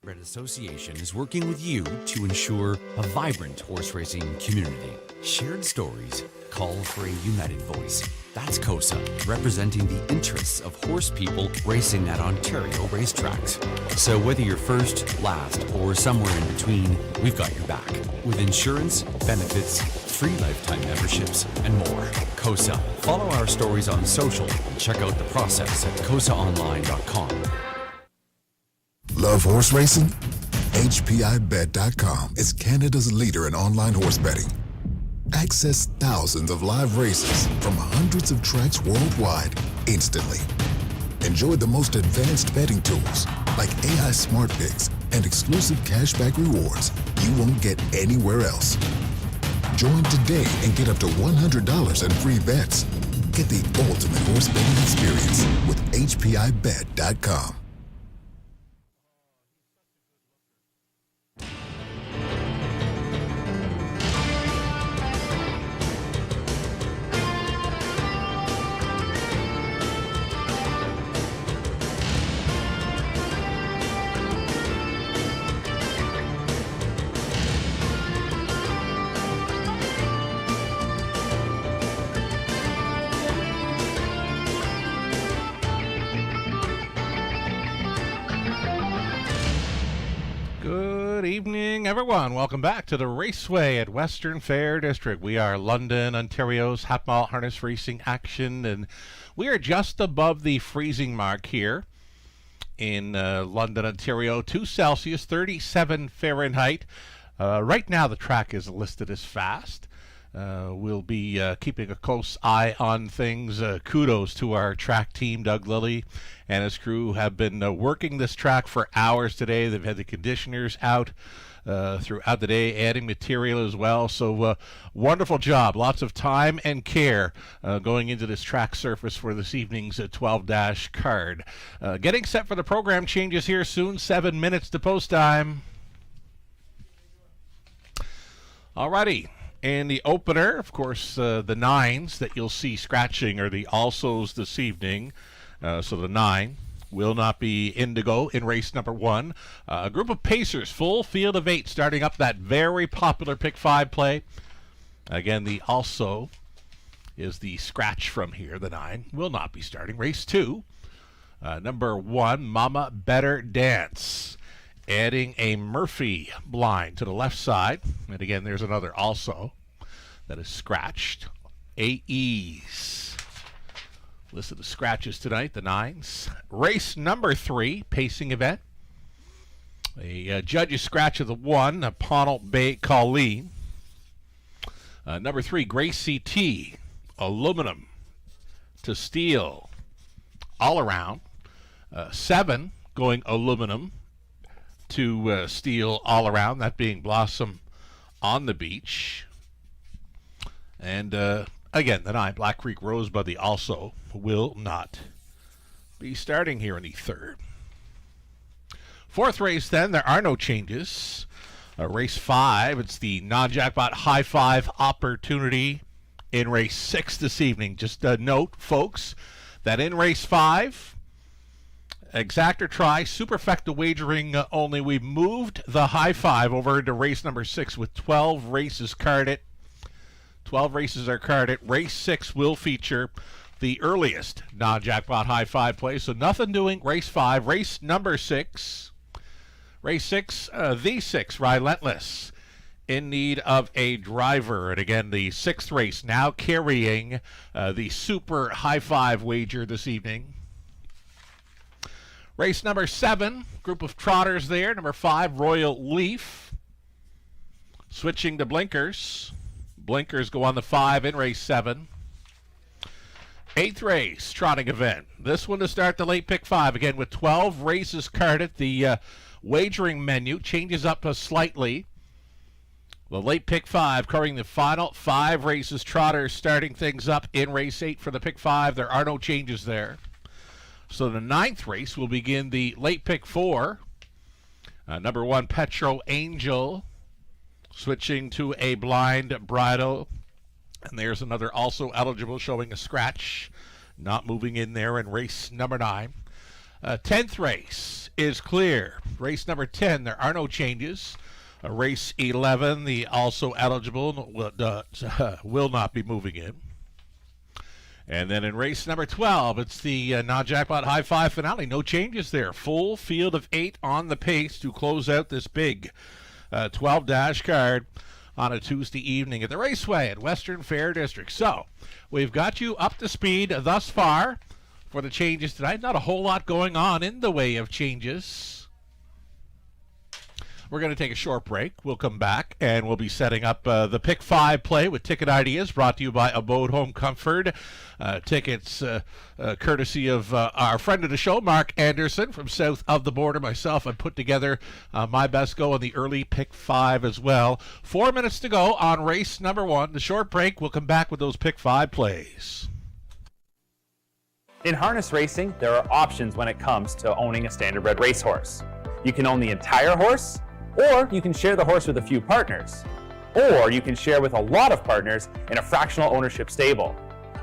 Red Association is working with you to ensure a vibrant horse racing community. Shared stories call for a united voice. That's KOSA, representing the interests of horse people racing at Ontario racetracks. So whether you're first, last, or somewhere in between, we've got your back. With insurance, benefits, free lifetime memberships, and more. KOSA. Follow our stories on social and check out the process at kosaonline.com. Love horse racing? HPIbet.com is Canada's leader in online horse betting. Access thousands of live races from hundreds of tracks worldwide instantly. Enjoy the most advanced betting tools like AI Smart Picks and exclusive cashback rewards you won't get anywhere else. Join today and get up to $100 in free bets. Get the ultimate horse betting experience with HPIbet.com. Good evening, everyone. Welcome back to the Raceway at Western Fair District. We are London, Ontario's half-mile harness racing action, and we are just above the freezing mark here in London, Ontario. 2 Celsius, 37 Fahrenheit. Right now, the track is listed as fast. We'll be keeping a close eye on things. Kudos to our track team, Doug Lilly and his crew have been working this track for hours today. They've had the conditioners out throughout the day, adding material as well. So wonderful job. Lots of time and care going into this track surface for this evening's 12-dash card. Getting set for the program changes here soon. 7 minutes to post time. Alrighty. And the opener, of course, the 9s that you'll see scratching are the alsos this evening. So the 9 will not be indigo in race number 1. A group of pacers, full field of 8, starting up that very popular pick 5 play. Again, the also is the scratch from here. The 9 will not be starting. Race 2, number 1, Mama Better Dance. Adding a Murphy blind to the left side. And again, there's another also that is scratched. AEs. List of the scratches tonight, the 9s. Race number 3, pacing event. A judge's scratch of the 1, Ponel Bay Colleen. Number 3, Gracie T. Aluminum to steel all around. 7 going aluminum to steel all around, that being Blossom on the Beach. And again, the 9, Black Creek Rosebud, the also will not be starting here in the 3rd. 4th race then, there are no changes. Race 5, it's the non-jackpot high 5 opportunity in race 6 this evening. Just note, folks, that in race 5, exactor try, superfecta wagering only. We've moved the high 5 over into race number 6 with 12 races carded. 12 races are carded. Race 6 will feature the earliest non-jackpot high 5 play. So nothing doing race 5. Race number 6. Race 6, the 6, Relentless, in need of a driver. And again, the 6th race now carrying the super high 5 wager this evening. Race number 7, group of trotters there. Number 5, Royal Leaf. Switching to blinkers. Blinkers go on the 5 in race 7. 8th race, trotting event. This one to start the late pick 5. Again, with 12 races carded, the wagering menu changes up slightly. The late pick 5 covering the final 5 races. Trotters starting things up in race 8 for the pick 5. There are no changes there. So the 9th race will begin the late pick 4. Number 1, Petro Angel, switching to a blind bridle. And there's another also eligible showing a scratch. Not moving in there in race number 9. 10th race is clear. Race number 10, there are no changes. Race 11, the also eligible, will not be moving in. And then in race number 12, it's the non-jackpot high five finale. No changes there. Full field of 8 on the pace to close out this big 12-dash card on a Tuesday evening at the Raceway at Western Fair District. So we've got you up to speed thus far for the changes tonight. Not a whole lot going on in the way of changes. We're going to take a short break. We'll come back, and we'll be setting up the Pick 5 play with ticket ideas brought to you by Abode Home Comfort. Tickets courtesy of our friend of the show, Mark Anderson from south of the border. Myself, I put together my best go on the early Pick 5 as well. 4 minutes to go on race number 1. The short break, we'll come back with those Pick 5 plays. In harness racing, there are options when it comes to owning a standardbred racehorse. You can own the entire horse, or you can share the horse with a few partners, or you can share with a lot of partners in a fractional ownership stable.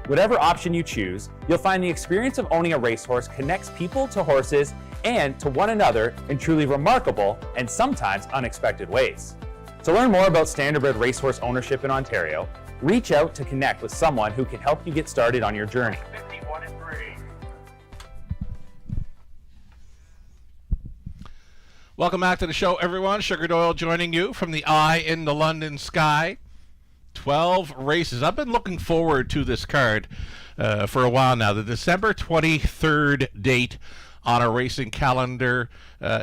Whatever option you choose, you'll find the experience of owning a racehorse connects people to horses and to one another in truly remarkable and sometimes unexpected ways. To learn more about standardbred racehorse ownership in Ontario, reach out to connect with someone who can help you get started on your journey. 51 and 3. Welcome back to the show, everyone. Sugar Doyle joining you from the eye in the London sky. 12 races. I've been looking forward to this card for a while now. The December 23rd date on our racing calendar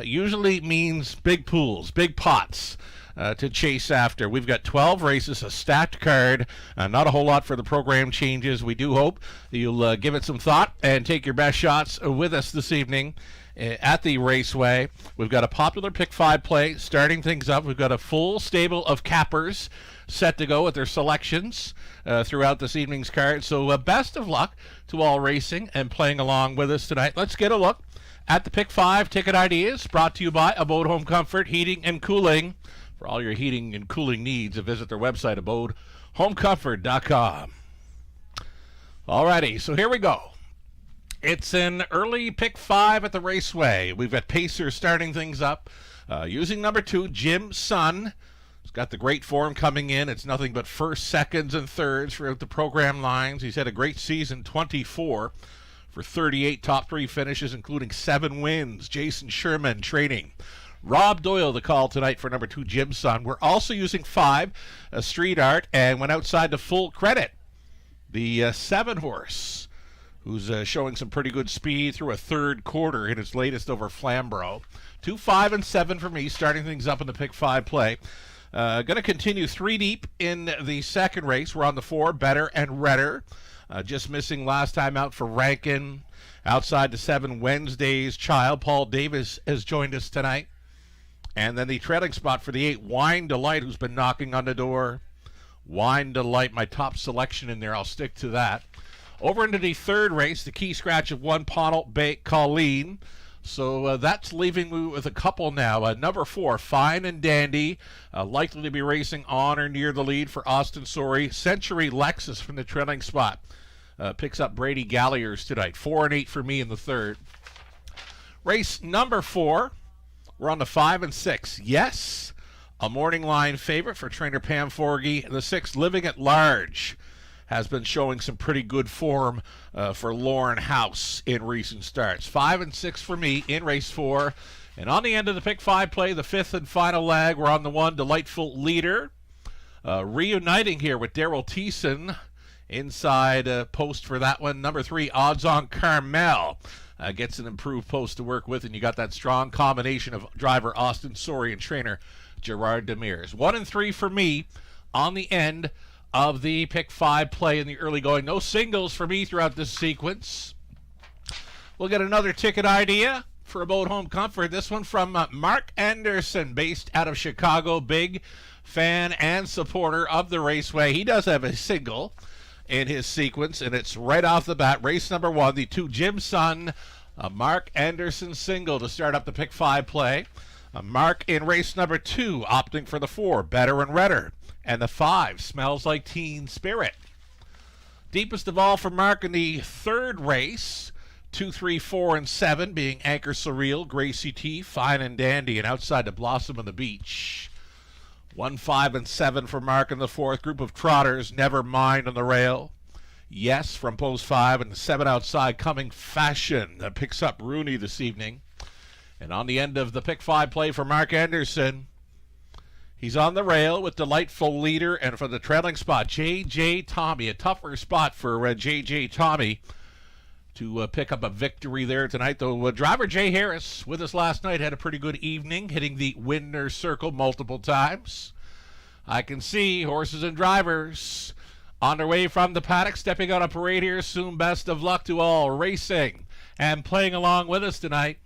usually means big pools, big pots to chase after. We've got 12 races, a stacked card, not a whole lot for the program changes. We do hope you'll give it some thought and take your best shots with us this evening at the Raceway. We've got a popular Pick 5 play starting things up. We've got a full stable of cappers set to go with their selections throughout this evening's card. So best of luck to all racing and playing along with us tonight. Let's get a look at the Pick 5 ticket ideas brought to you by Abode Home Comfort Heating and Cooling. For all your heating and cooling needs, visit their website, abodehomecomfort.com. Alrighty, so here we go. It's an early Pick 5 at the Raceway. We've got Pacer starting things up using number 2, Jim Sun. He's got the great form coming in. It's nothing but first, seconds, and thirds throughout the program lines. He's had a great season, 24 for 38 top 3 finishes, including 7 wins. Jason Sherman training. Rob Doyle the call tonight for number 2, Jim Sun. We're also using 5, Street Art, and went outside to full credit. The 7 horse, who's showing some pretty good speed through a third quarter in his latest over Flamborough. 2, 5, and 7 for me, starting things up in the Pick 5 play. Going to continue 3 deep in the second race. We're on the 4, Better and Redder. Just missing last time out for Rankin. Outside the 7, Wednesday's Child. Paul Davis has joined us tonight. And then the trailing spot for the 8, Wine Delight, who's been knocking on the door. Wine Delight, my top selection in there. I'll stick to that. Over into the third race, the key scratch of 1, Ponel Bay Colleen. So that's leaving me with a couple now. Number 4, Fine and Dandy, likely to be racing on or near the lead for Austin Sorey. Century Lexus from the trailing spot picks up Brady Galliers tonight. 4 and 8 for me in the third. Race number 4, we're on the 5 and 6. Yes, a morning line favorite for trainer Pam Forgy. The 6, Living at Large, has been showing some pretty good form for Lauren House in recent starts. 5 and 6 for me in race 4. And on the end of the Pick 5 play, the 5th and final leg, we're on the 1, Delightful Leader. Reuniting here with Daryl Thiessen. Inside post for that one. Number 3, Odds on Carmel. Gets an improved post to work with, and you got that strong combination of driver Austin Sorey and trainer Gerard Demers. 1 and 3 for me on the end of the Pick 5 play in the early going. No singles for me throughout this sequence. We'll get another ticket idea for Abode Home Comfort. This one from Mark Anderson, based out of Chicago. Big fan and supporter of the Raceway. He does have a single in his sequence, and it's right off the bat. Race number 1, the 2, Jim Sun, Mark Anderson single to start up the Pick 5 play. Mark in race number 2, opting for the 4, Better and Redder. And the 5, Smells Like Teen Spirit. Deepest of all for Mark in the third race. 2, 3, 4, and 7 being Anchor Surreal, Gracie T, Fine and Dandy, and Outside to Blossom on the Beach. 1, 5, and 7 for Mark in the fourth. Group of Trotters, Never Mind on the Rail. Yes from Post 5, and the 7 outside Coming Fashion that picks up Rooney this evening. And on the end of the pick 5 play for Mark Anderson, he's on the rail with Delightful Leader, and for the trailing spot, J.J. Tommy. A tougher spot for J.J. Tommy to pick up a victory there tonight, though driver Jay Harris with us last night had a pretty good evening, hitting the winner's circle multiple times. I can see horses and drivers on their way from the paddock, stepping on a parade here soon. Best of luck to all racing and playing along with us tonight.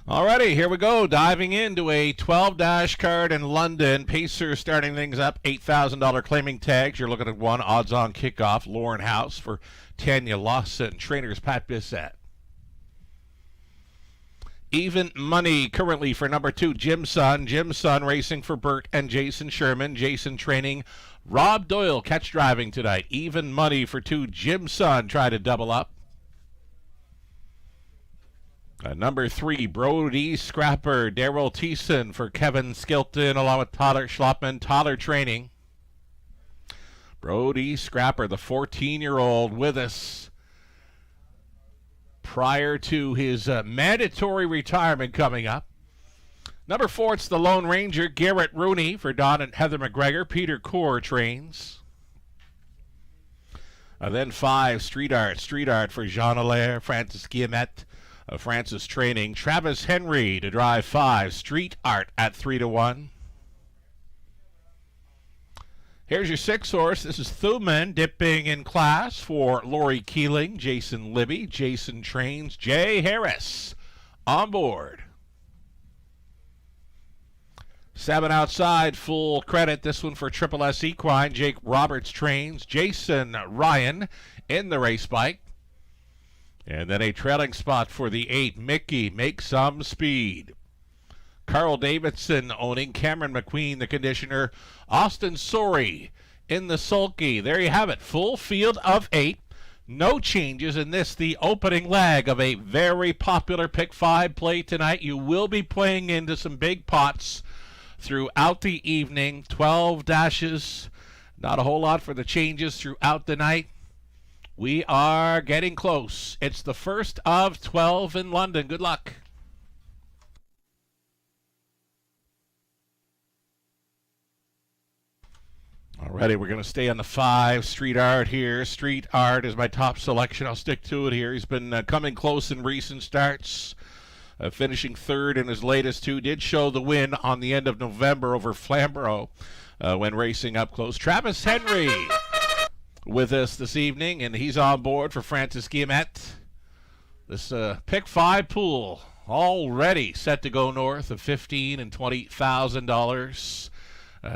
Alrighty, here we go. Diving into a 12-dash card in London. Pacer starting things up. $8,000 claiming tags. You're looking at 1 odds-on kickoff. Lauren House for Tanya Lawson. Trainers Pat Bissett. Even money currently for number 2, Jim Sun. Jim Sun racing for Bert and Jason Sherman. Jason training Rob Doyle. Catch driving tonight. Even money for 2, Jim Sun. Try to double up. Number 3, Brody Scrapper, Daryl Thiessen for Kevin Skilton, along with Tyler Schlopman. Tyler training. Brody Scrapper, the 14-year-old, with us prior to his mandatory retirement coming up. Number 4, it's the Lone Ranger, Garrett Rooney for Don and Heather McGregor. Peter Core trains. Then 5, Street Art for Jean Allaire, Francis Guillemette. Francis training. Travis Henry to drive 5. Street Art at 3-1. Here's your 6 horse. This is Thuman dipping in class for Lori Keeling. Jason Libby. Jason trains. Jay Harris on board. 7 outside, full credit. This one for Triple S Equine. Jake Roberts trains. Jason Ryan in the race bike. And then a trailing spot for the 8, Mickey, Make Some Speed. Carl Davidson owning. Cameron McQueen, the conditioner. Austin Sorey in the sulky. There you have it. Full field of 8. No changes in this, the opening leg of a very popular Pick 5 play tonight. You will be playing into some big pots throughout the evening. 12 dashes. Not a whole lot for the changes throughout the night. We are getting close. It's the first of 12 in London. Good luck. Alrighty, we're going to stay on the 5. Street Art here. Street Art is my top selection. I'll stick to it here. He's been coming close in recent starts. Finishing 3rd in his latest 2. Did show the win on the end of November over Flamborough when racing up close. Travis Henry with us this evening, and he's on board for Francis Guillemette. This Pick 5 pool already set to go north of $15,000 and $20,000.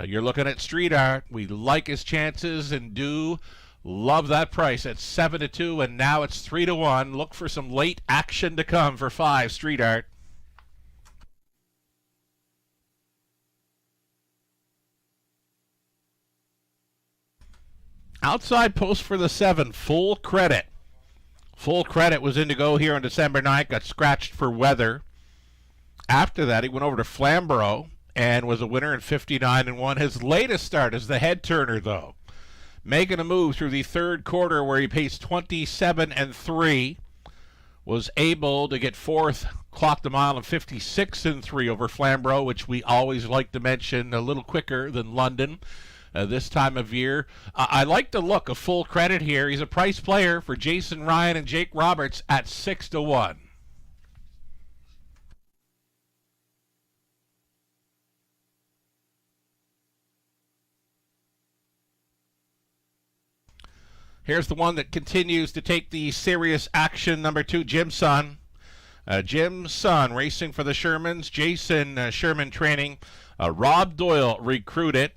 You're looking at Street Art. We like his chances and do love that price at 7-2, and now it's 3-1. Look for some late action to come for 5, Street Art. Outside post for the 7, Full Credit. Full Credit was in to go here on December 9th, got scratched for weather. After that, he went over to Flamborough and was a winner in 59-1. His latest start is the head turner, though. Making a move through the 3rd quarter where he paced 27-3. Was able to get 4th, clocked a mile in 56-3 over Flamborough, which we always like to mention, a little quicker than London. This time of year. I like the look of Full Credit here. He's a price player for Jason Ryan and Jake Roberts at 6-1. Here's the one that continues to take the serious action, number 2, Jim Sun. Jim Sun racing for the Shermans. Jason Sherman training. Rob Doyle recruited.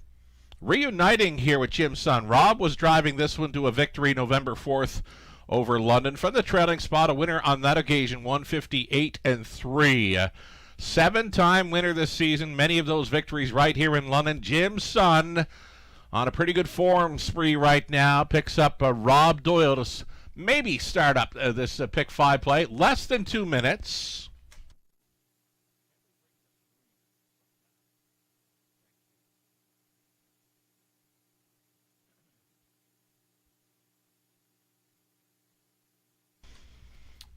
Reuniting here with Jim Sun. Rob was driving this one to a victory November 4th over London from the trailing spot. A winner on that occasion, 158-3. 7-time winner this season. Many of those victories right here in London. Jim Sun on a pretty good form spree right now. Picks up Rob Doyle to maybe start up this pick 5 play. Less than 2 minutes.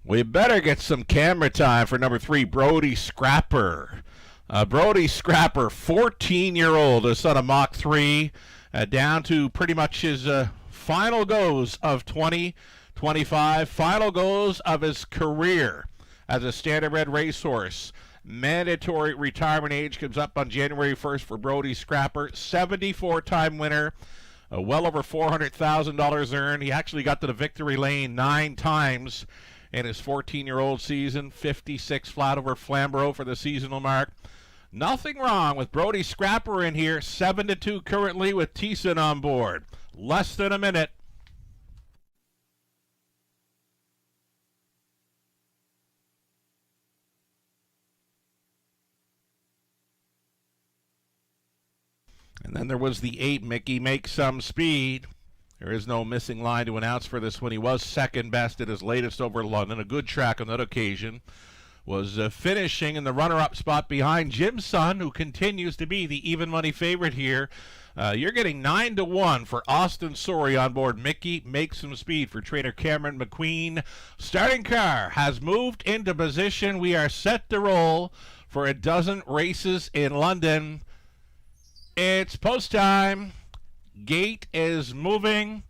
We better get some camera time for number 3, Brody Scrapper. Brody Scrapper, 14-year-old, a son of Mach 3, down to pretty much his final goes of 2025, final goes of his career as a standardbred racehorse. Mandatory retirement age comes up on January 1st for Brody Scrapper. 74-time winner, well over $400,000 earned. He actually got to the victory lane 9 times in his 14-year-old season. 56 flat over Flamborough for the seasonal mark. Nothing wrong with Brody Scrapper in here. 7-2 currently with Thiessen on board. Less than a minute. And then there was the 8, Mickey Make Some Speed. There is no missing line to announce for this one. He was second best at his latest over London. A good track on that occasion. Was finishing in the runner-up spot behind Jim Sun, who continues to be the even money favorite here. You're getting 9-1 for Austin Sorey on board. Mickey Make Some Speed for trainer Cameron McQueen. Starting car has moved into position. We are set to roll for a dozen races in London. It's post time. Gate is moving.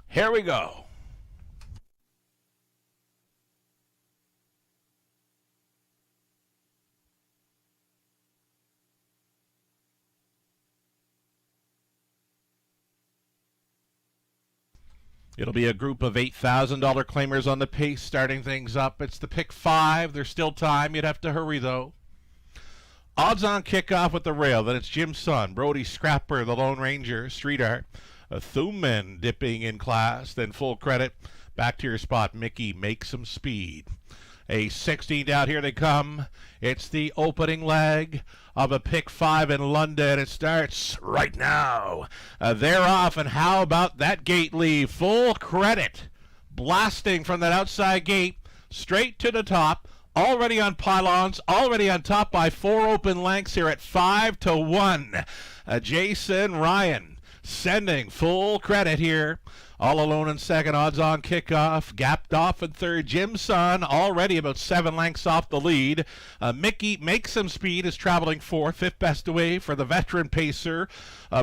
Here we go. It'll be a group of $8,000 claimers on the pace starting things up. It's the pick 5. There's still time. You'd have to hurry, though. Odds on kickoff with the rail. Then it's Jim Sun, Brody Scrapper, the Lone Ranger, Street Art, Thuman dipping in class. Then full credit. Back to your spot. Mickey Make Some Speed. A 16th out. Here they come. It's the opening leg of a pick 5 in London. It starts right now. They're off, and how about that gate leave? Full credit. Blasting from that outside gate straight to the top. Already on pylons, already on top by 4 open lengths here at 5-1. Jason Ryan sending full credit here. All alone in second, odds on kickoff. Gapped off in third. Jim Sun already about 7 lengths off the lead. Mickey Make Some Speed is traveling fourth. 5th best away for the veteran pacer,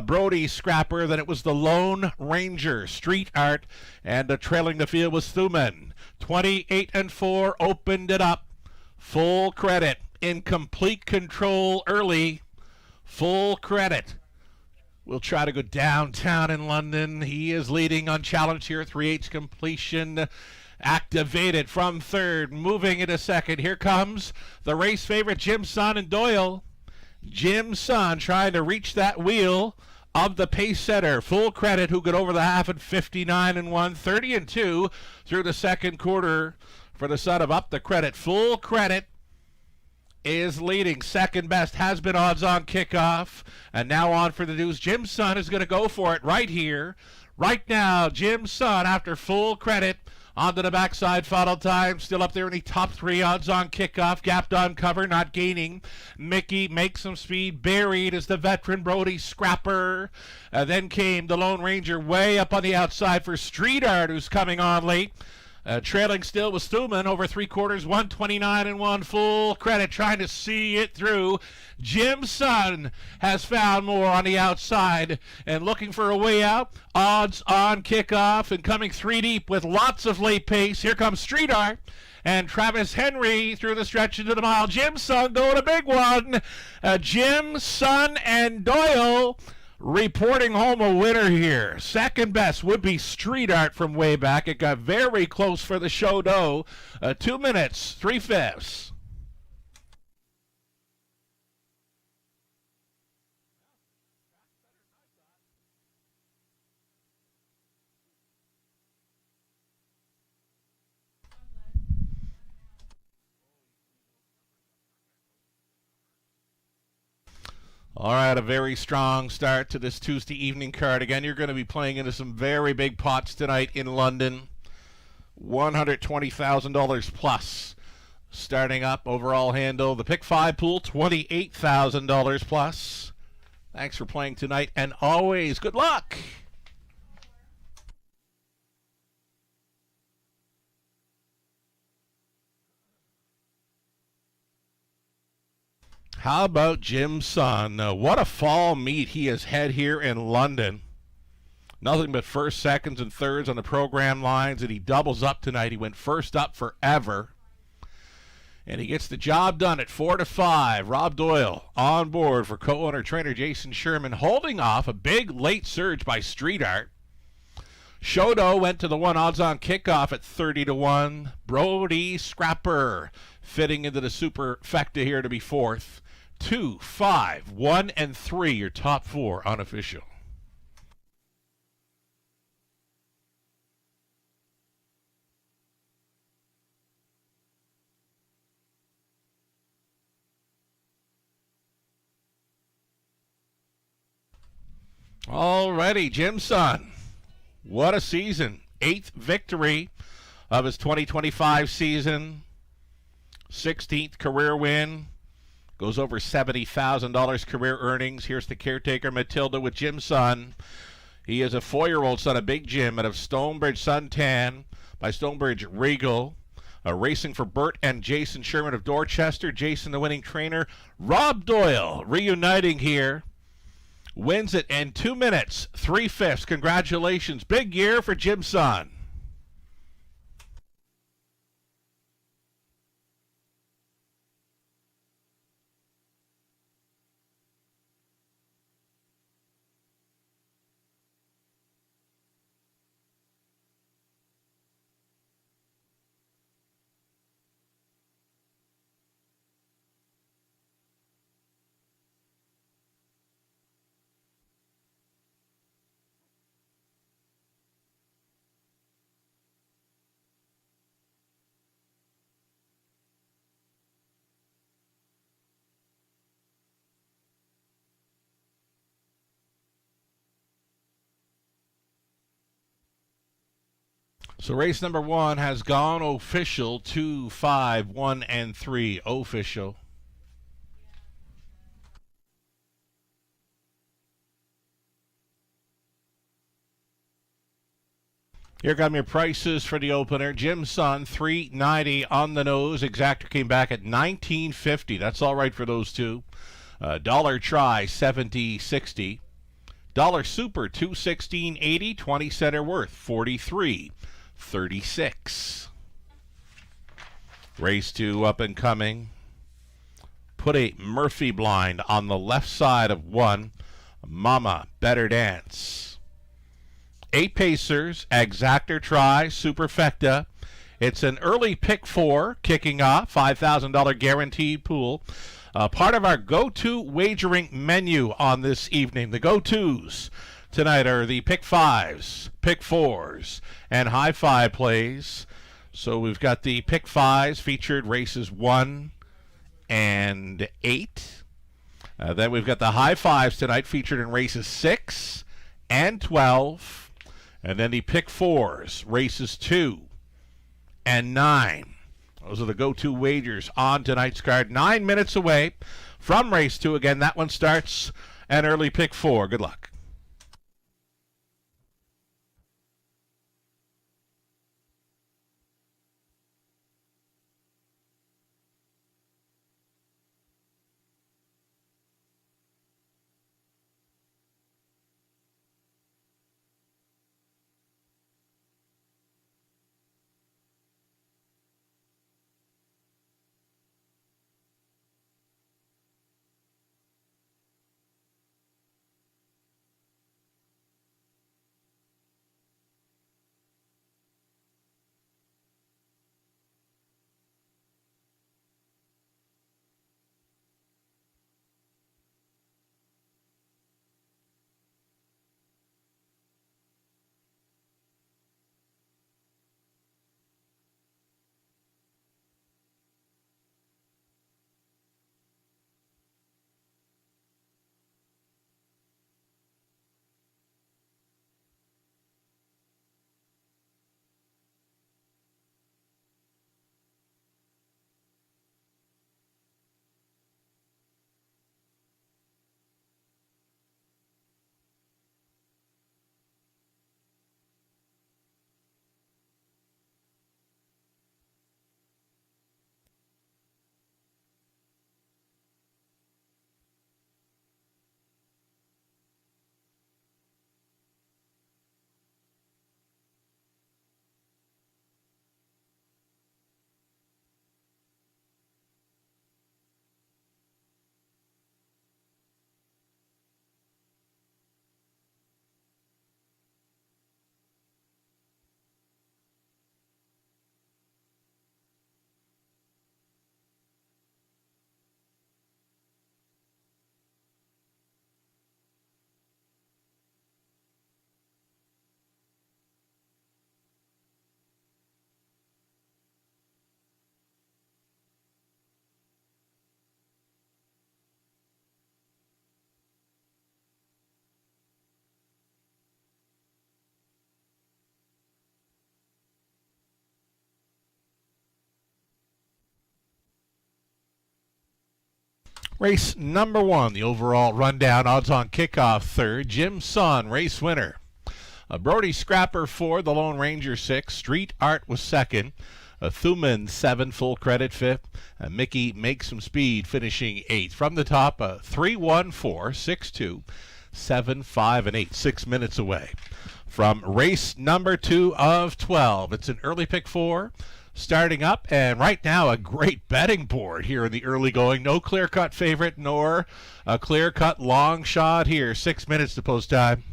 Brody Scrapper. Then it was the Lone Ranger, Street Art. And trailing the field was Thuman. 28-4 opened it up. Full credit. In complete control early. Full credit. We'll try to go downtown in London. He is leading unchallenged here. 3/8 completion. Activated from third. Moving into second. Here comes the race favorite, Jim Sun and Doyle. Jim Sun trying to reach that wheel of the pace setter. Full credit, who got over the half at 59-1. 30-2 through the second quarter for the son of Up the Credit. Full credit is leading. Second best has been odds on kickoff. And now on for the news. Jim Sun is going to go for it right here. Right now, Jim Sun, after full credit, onto the backside. Final time, still up there in the top 3. Odds on kickoff. Gapped on cover, not gaining. Mickey Make Some Speed. Buried is the veteran Brody Scrapper. Then came the Lone Ranger way up on the outside for Street Art, who's coming on late. Trailing still was Thuman over 3/4, 129-1. Full credit, trying to see it through. Jim Sun has found more on the outside and looking for a way out. Odds on kickoff and coming 3 deep with lots of late pace. Here comes Street Art and Travis Henry through the stretch into the mile. Jim Sun going a big one. Jim Sun and Doyle Reporting home a winner here. Second best would be Street Art from way back. It got very close for the show, though. 2 minutes, 3/5. All right, a very strong start to this Tuesday evening card. Again, you're going to be playing into some very big pots tonight in London. $120,000 plus. Starting up, overall handle. The Pick 5 pool, $28,000 plus. Thanks for playing tonight, and always good luck. How about Jim's son? What a fall meet he has had here in London. Nothing but first, seconds, and thirds on the program lines, and he doubles up tonight. He went first up forever. And he gets the job done at 4-5. Rob Doyle on board for co-owner trainer Jason Sherman, holding off a big late surge by Street Art. Shodo went to the 1 odds-on kickoff at 30-1. Brody Scrapper fitting into the superfecta here to be fourth. 2, 5, 1, and 3, your top four unofficial. Alrighty, Jim's son. What a season. 8th victory of his 2025 season. 16th career win. Goes over $70,000 career earnings. Here's the caretaker, Matilda, with Jim's son. He is a 4-year-old son of Big Jim out of Stonebridge Suntan by Stonebridge Regal. Racing for Bert and Jason Sherman of Dorchester. Jason, the winning trainer. Rob Doyle reuniting here. Wins it in 2 minutes, 3/5. Congratulations. Big year for Jim's son. So race number 1 has gone official. 2, 5, 1, and 3 official. Here come your prices for the opener. Jim's son, $3.90 on the nose. Exactor came back at $19.50. That's all right for those two. Dollar try, $70.60. Dollar super, $216.80. 20 center worth, $43.36. Race 2 up and coming. Put a Murphy blind on the left side of 1. Mama Better Dance. 8 pacers, exactor try, superfecta. It's an early pick 4 kicking off, $5,000 guaranteed pool. Part of our go-to wagering menu on this evening. The go-tos tonight are the pick 5s, pick 4s, and high 5 plays. So we've got the pick 5s featured races 1 and 8. Then we've got the high 5s tonight featured in races 6 and 12. And then the pick 4s, races 2 and 9. Those are the go-to wagers on tonight's card. 9 minutes away from race 2. Again, that one starts an early pick 4. Good luck. Race number 1, the overall rundown, odds on kickoff third, Jim Sun, race winner. Brody Scrapper 4, the Lone Ranger 6, Street Art was second, Thuman 7, full credit 5th, Mickey Make Some Speed finishing 8th. From the top, 3, 1, 4, 6, 2, 7, 5, and 8, 6 minutes away. From race number 2 of 12, it's an early pick 4. Starting up, and right now a great betting board here in the early going. No clear-cut favorite nor a clear-cut long shot here. 6 minutes to post time.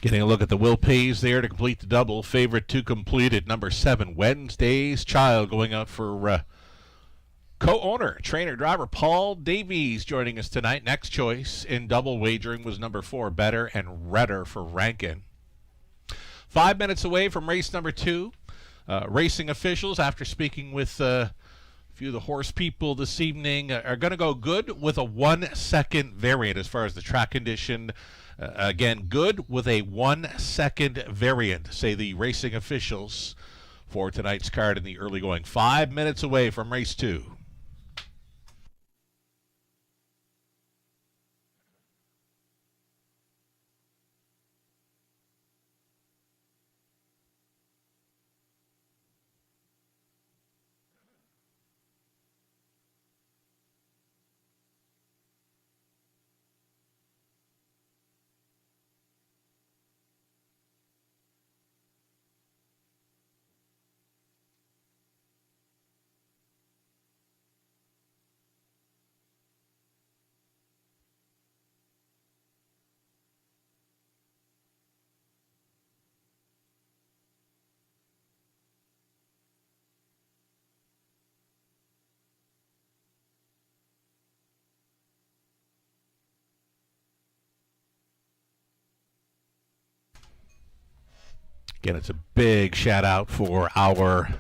Getting a look at the Will Pays there to complete the double. Favorite to complete at number 7, Wednesday's Child, going out for co-owner, trainer, driver Paul Davies joining us tonight. Next choice in double wagering was number 4, Better and Redder for Rankin. 5 minutes away from race number 2. Racing officials, after speaking with a few of the horse people this evening, are going to go good with a 1-second variant as far as the track condition. Again, good with a 1-second variant, say the racing officials for tonight's card in the early going. 5 minutes away from race 2. Again, it's a big shout out for our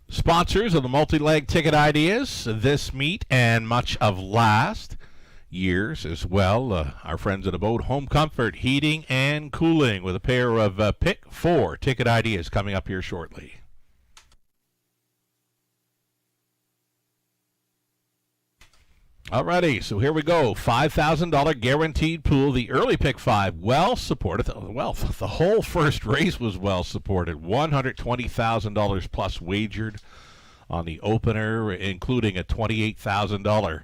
sponsors of the multi-leg ticket ideas, this meet and much of last year's as well. Our friends at Abode Home Comfort, Heating and Cooling, with a pair of pick 4 ticket ideas coming up here shortly. Alrighty, so here we go. $5,000 guaranteed pool. The early pick 5, well supported. Well, the whole first race was well supported. $120,000 plus wagered on the opener, including a $28,000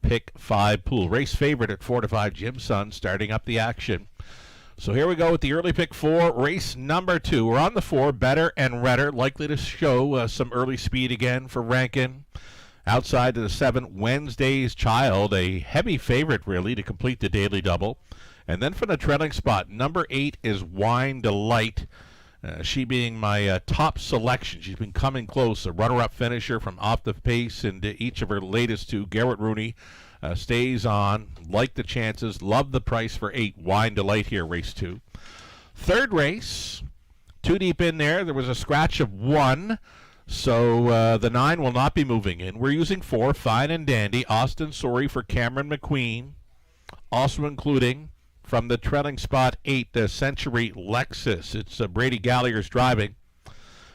pick 5 pool. Race favorite at 4 to 5, Jim Sun, starting up the action. So here we go with the early pick 4, race number 2. We're on the 4, Better and Redder, likely to show some early speed again for Rankin. Outside to the 7, Wednesday's Child, a heavy favorite really to complete the daily double. And then from the trailing spot, number 8 is Wine Delight. She being my top selection. She's been coming close, a runner-up finisher from off the pace in each of her latest 2. Garrett Rooney stays on, like the chances, love the price for 8, Wine Delight here, race 2. Third race, 2 deep in there. There was a scratch of 1. So the 9 will not be moving in. We're using 4, Fine and Dandy, Austin Sorry for Cameron McQueen. Also including from the trailing spot 8, the Century Lexus. It's Brady Gallagher's driving.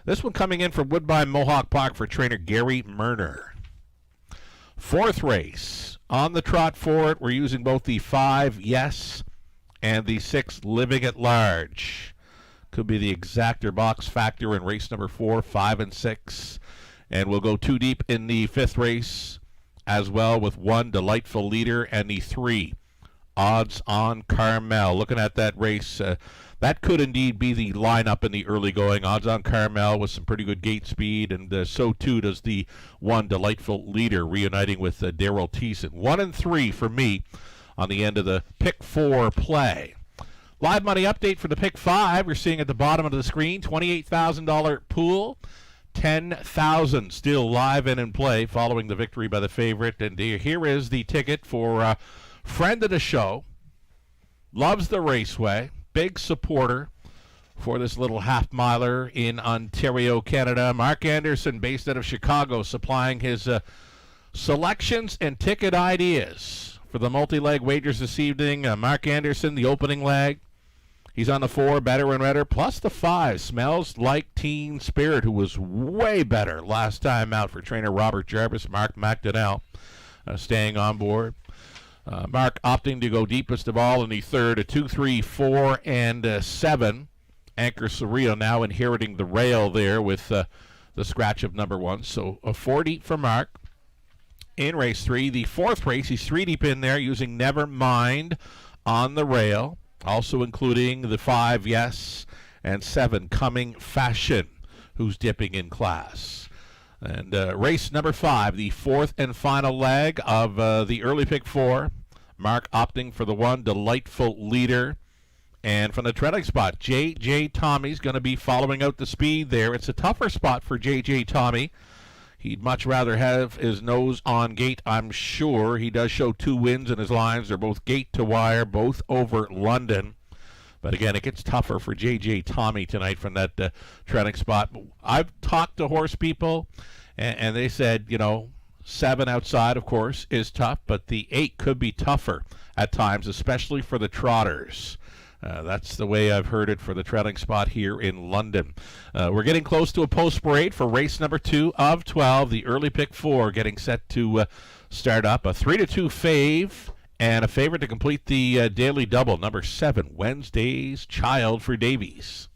This one coming in from Woodbine Mohawk Park for trainer Gary Murner. Fourth race, on the trot for it, we're using both the 5, Yes, and the 6, Living at Large. Could be the exactor box factor in race number 4, 5, and 6. And we'll go 2 deep in the 5th race as well with 1, Delightful Leader, and the 3, Odds on Carmel. Looking at that race, that could indeed be the lineup in the early going. Odds on Carmel with some pretty good gate speed, and so too does the 1, Delightful Leader, reuniting with Daryl Thiessen. 1 and 3 for me on the end of the pick 4 play. Live money update for the pick 5. We're seeing at the bottom of the screen, $28,000 pool. 10,000 still live and in play following the victory by the favorite. And here is the ticket for friend of the show, loves the Raceway, big supporter for this little half-miler in Ontario, Canada. Mark Anderson, based out of Chicago, supplying his selections and ticket ideas for the multi-leg wagers this evening. Mark Anderson, the opening leg. He's on the 4, Better and Redder, plus the 5, Smells Like Teen Spirit, who was way better last time out for trainer Robert Jarvis. Mark McDonnell staying on board. Mark opting to go deepest of all in the third, a 2, 3, 4, and 7. Anchor Surreal now inheriting the rail there with the scratch of number 1. So a 4 deep for Mark in race 3. The fourth race, he's 3 deep in there using Never Mind on the rail. Also including the 5, Yes, and 7, Coming Fashion, who's dipping in class. And race number 5, the fourth and final leg of the early pick 4. Mark opting for the 1, Delightful Leader. And from the trailing spot, J.J. Tommy's going to be following out the speed there. It's a tougher spot for J.J. Tommy. He'd much rather have his nose on gate, I'm sure. He does show 2 wins in his lines. They're both gate to wire, both over London. But again, it gets tougher for J.J. Tommy tonight from that trailing spot. I've talked to horse people, and they said, 7 outside, of course, is tough, but the 8 could be tougher at times, especially for the trotters. That's the way I've heard it for the trailing spot here in London. We're getting close to a post parade for race number 2 of 12. The early pick 4 getting set to start up. A 3-2 fave and a favorite to complete the daily double. Number 7, Wednesday's Child for Davies.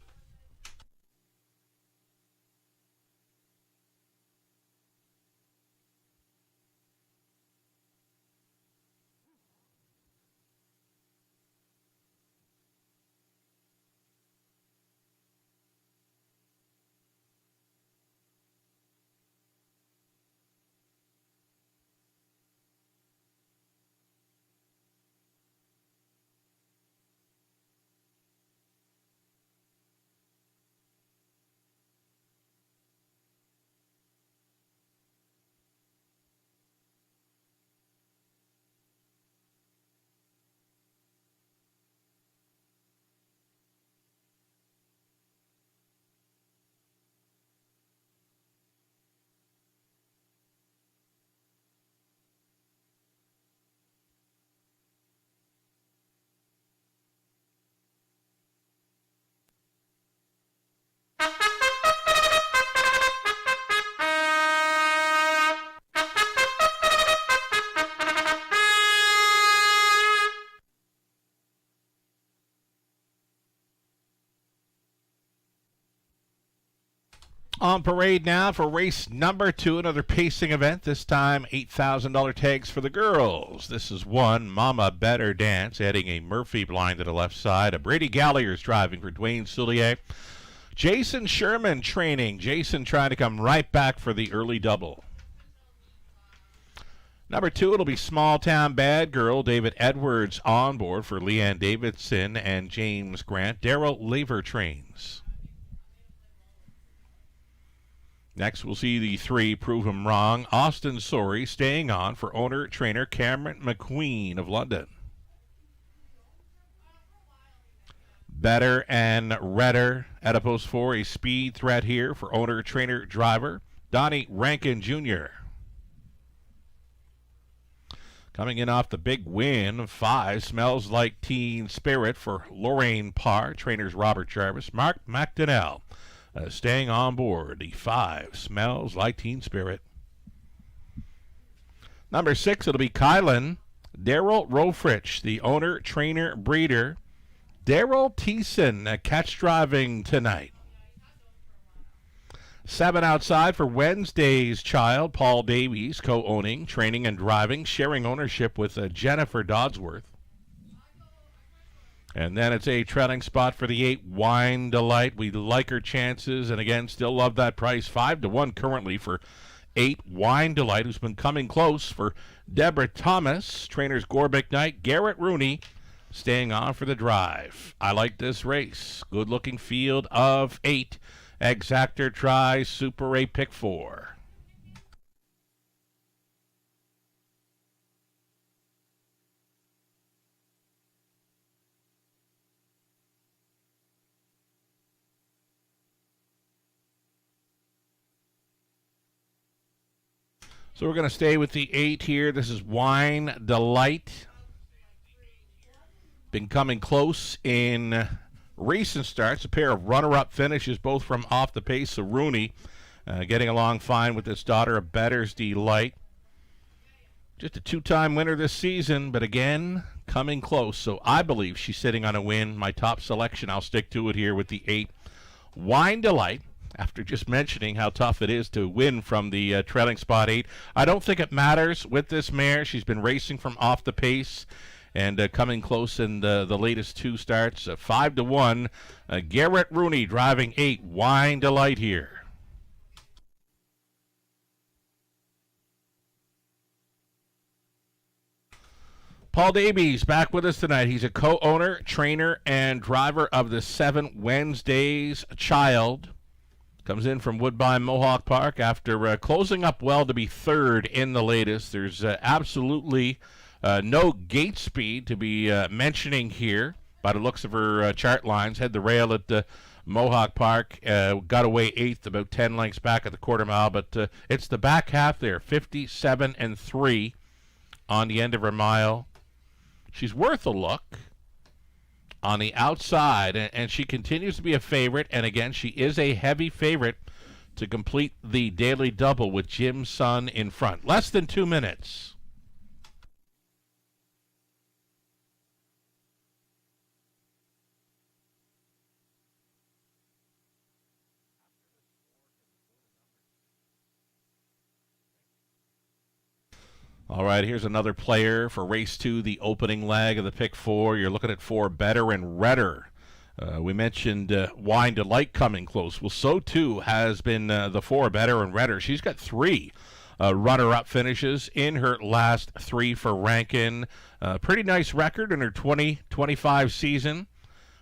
On parade now for race number 2, another pacing event. This time, $8,000 tags for the girls. This is 1, Mama Better Dance, adding a Murphy blind to the left side. A Brady Gallagher's driving for Dwayne Soulier. Jason Sherman training. Jason trying to come right back for the early double. Number 2, it'll be Small Town Bad Girl. David Edwards on board for Leanne Davidson and James Grant. Darrell Laver trains. Next, we'll see the 3, Prove 'Em Wrong. Austin Sorey staying on for owner-trainer Cameron McQueen of London. Better and Redder at a post 4, a speed threat here for owner-trainer driver Donnie Rankin Jr. Coming in off the big win, 5, Smells Like Teen Spirit for Lorraine Parr. Trainers Robert Jarvis, Mark McDonnell. Staying on board, the 5, Smells Like Teen Spirit. Number 6, it'll be Kylan. Daryl Rofrich, the owner, trainer, breeder. Daryl Thiessen, catch driving tonight. 7 outside for Wednesday's Child. Paul Davies, co-owning, training and driving, sharing ownership with Jennifer Dodsworth. And then it's a trailing spot for the 8, Wine Delight. We like her chances, and again, still love that price. 5-1 currently for 8, Wine Delight, who's been coming close for Deborah Thomas. Trainers Gorbick Knight, Garrett Rooney, staying on for the drive. I like this race. Good-looking field of 8. Exactor try Super 8 pick 4. So we're going to stay with the 8 here. This is Wine Delight. Been coming close in recent starts. A pair of runner-up finishes, both from off the pace. So Rooney getting along fine with his daughter, A Better's Delight. Just a 2-time winner this season, but again, coming close. So I believe she's sitting on a win. My top selection, I'll stick to it here with the 8. Wine Delight. After just mentioning how tough it is to win from the trailing spot 8. I don't think it matters with this mare. She's been racing from off the pace and coming close in the latest 2 starts. 5-1. Garrett Rooney driving 8. Wine Delight here. Paul Davies back with us tonight. He's a co-owner, trainer, and driver of the 7 Wednesdays Child. Comes in from Woodbine Mohawk Park after closing up well to be 3rd in the latest. There's absolutely no gate speed to be mentioning here by the looks of her chart lines. Had the rail at Mohawk Park, got away 8th, about 10 lengths back at the quarter mile, but it's the back half there, 57-3 on the end of her mile. She's worth a look on the outside, and she continues to be a favorite, and again, she is a heavy favorite to complete the daily double with Jim Sun in front. Less than 2 minutes. All right, here's another player for race 2, the opening leg of the pick 4. You're looking at 4 Better and Redder. We mentioned Wine Delight coming close. Well, so too has been the 4 Better and Redder. She's got 3 runner-up finishes in her last 3 for Rankin. Pretty nice record in her 2025 season,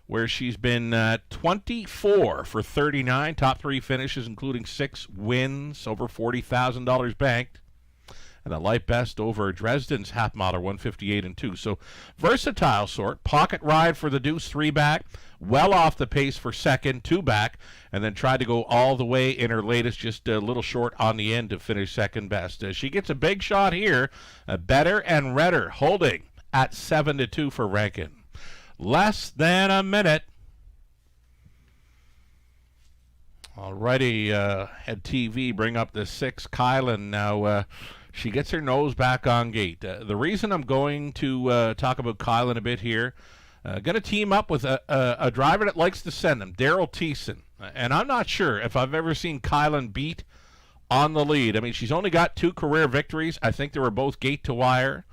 where she's been 24 for 39, top 3 finishes, including 6 wins, over $40,000 banked. And a light best over Dresden's half miler, 158-2. So versatile sort. Pocket ride for the deuce, 3 back. Well off the pace for second, 2 back. And then tried to go all the way in her latest, just a little short on the end to finish second best. She gets a big shot here. Better and Redder holding at 7-2 for Rankin. Less than a minute. Alrighty, had TV bring up the 6 Kylan now. She gets her nose back on gate. The reason I'm going to talk about Kylan a bit here, going to team up with a driver that likes to send them, Daryl Thiessen. And I'm not sure if I've ever seen Kylan beat on the lead. I mean, she's only got 2 career victories. I think they were both gate to wire.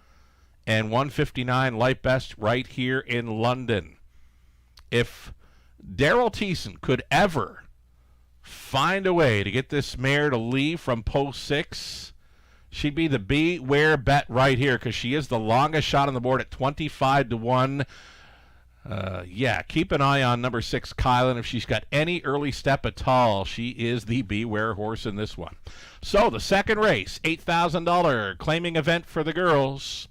And 159 light best right here in London. If Daryl Thiessen could ever find a way to get this mare to leave from post 6, she'd be the beware bet right here, because she is the longest shot on the board at 25-1. Yeah, keep an eye on number 6, Kylan. If she's got any early step at all, she is the beware horse in this one. So the second race, $8,000 claiming event for the girls.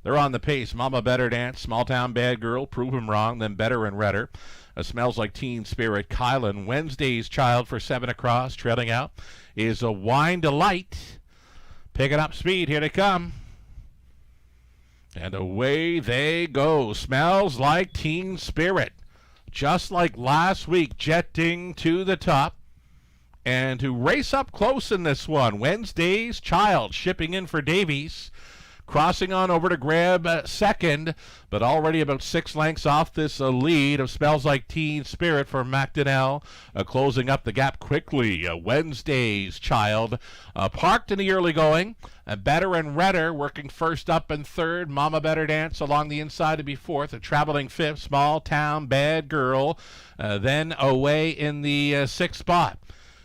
They're on the pace. Mama Better Dance, Small Town Bad Girl, Prove 'Em Wrong, then Better and Redder. Smells Like Teen Spirit, Kylan. Wednesday's Child for 7 across. Trailing out is a Wine Delight. Picking up speed. Here they come. And away they go. Smells Like Teen Spirit. Just like last week, jetting to the top. And to race up close in this one, Wednesday's Child shipping in for Davies. Crossing on over to grab second, but already about 6 lengths off this lead of Smells Like Teen Spirit for McDonnell. Closing up the gap quickly. Wednesday's Child parked in the early going. Better and Redder working first up and third. Mama Better Dance along the inside to be fourth. A traveling fifth. Small Town Bad Girl. Then away in the 6th spot.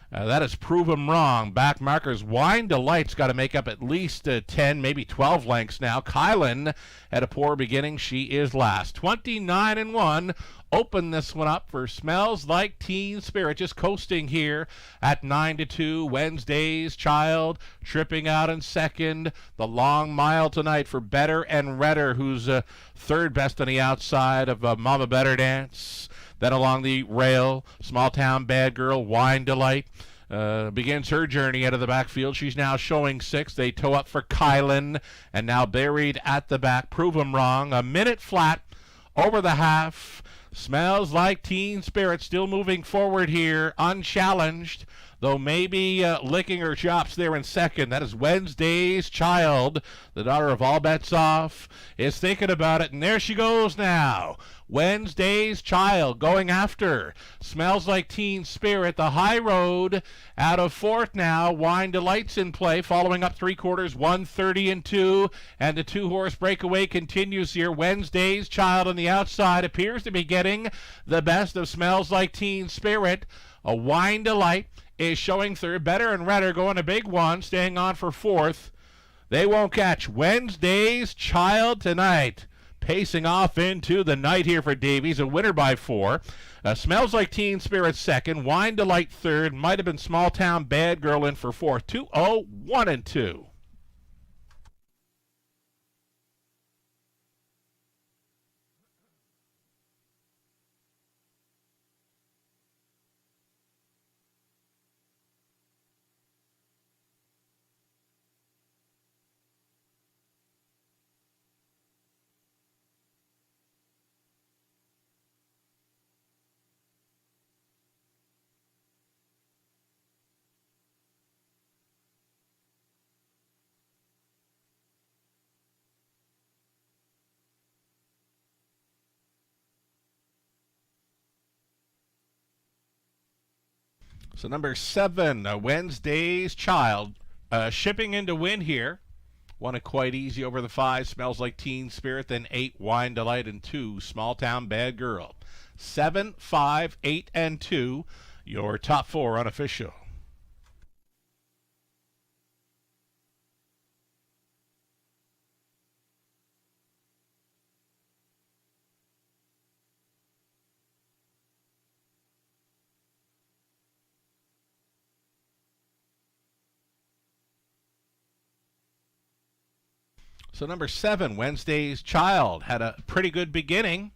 That is Prove 'Em Wrong. Back markers. Wine Delight's got to make up at least 10, maybe 12 lengths now. Kylan had a poor beginning. She is last. 29-1 open this one up for Smells Like Teen Spirit, just coasting here at 9-2. Wednesday's Child tripping out in second. The long mile tonight for Better and Redder, who's third best on the outside of Mama Better Dance. Then along the rail, Small Town Bad Girl, Wine Delight. Begins her journey out of the backfield. She's now showing 6. They tow up for Kylan, and now buried at the back. Prove 'em wrong. A minute flat over the half. Smells Like Teen Spirit still moving forward here, unchallenged, though maybe licking her chops there in second. That is Wednesday's Child. The daughter of All Bets Off is thinking about it, and there she goes now. Wednesday's Child going after Smells Like Teen Spirit. The high road out of fourth now. Wine Delight's in play, following up 3/4, 1:30-2, and the 2-horse breakaway continues here. Wednesday's Child on the outside appears to be getting the best of Smells Like Teen Spirit. A Wine Delight is showing third. Better and Redder going a big one, staying on for fourth. They won't catch Wednesday's Child tonight. Pacing off into the night here for Davies, a winner by 4. Smells Like Teen Spirit second. Wine Delight third. Might have been Small Town Bad Girl in for fourth. 2-0, 1-2. So number 7, Wednesday's Child, shipping into win here. Won it quite easy over the 5, Smells Like Teen Spirit, then 8, Wine Delight, and 2, Small Town Bad Girl. 7, 5, 8, and 2, your top 4 unofficial. So number 7, Wednesday's Child, had a pretty good beginning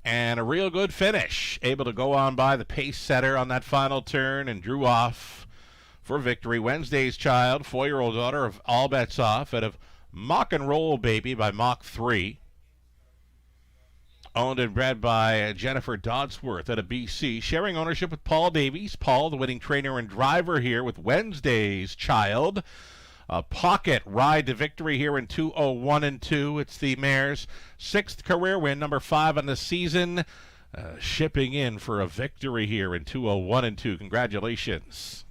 and a real good finish. Able to go on by the pace setter on that final turn and drew off for victory. Wednesday's Child, 4-year-old daughter of All Bets Off, out of Mock and Roll Baby by Mach 3. Owned and bred by Jennifer Dodsworth out of BC. Sharing ownership with Paul Davies. Paul, the winning trainer and driver here with Wednesday's Child. A pocket ride to victory here in 2-0, 1-2. It's the mare's 6th career win, number 5 on the season. Shipping in for a victory here in 2-0, 1-2. Congratulations.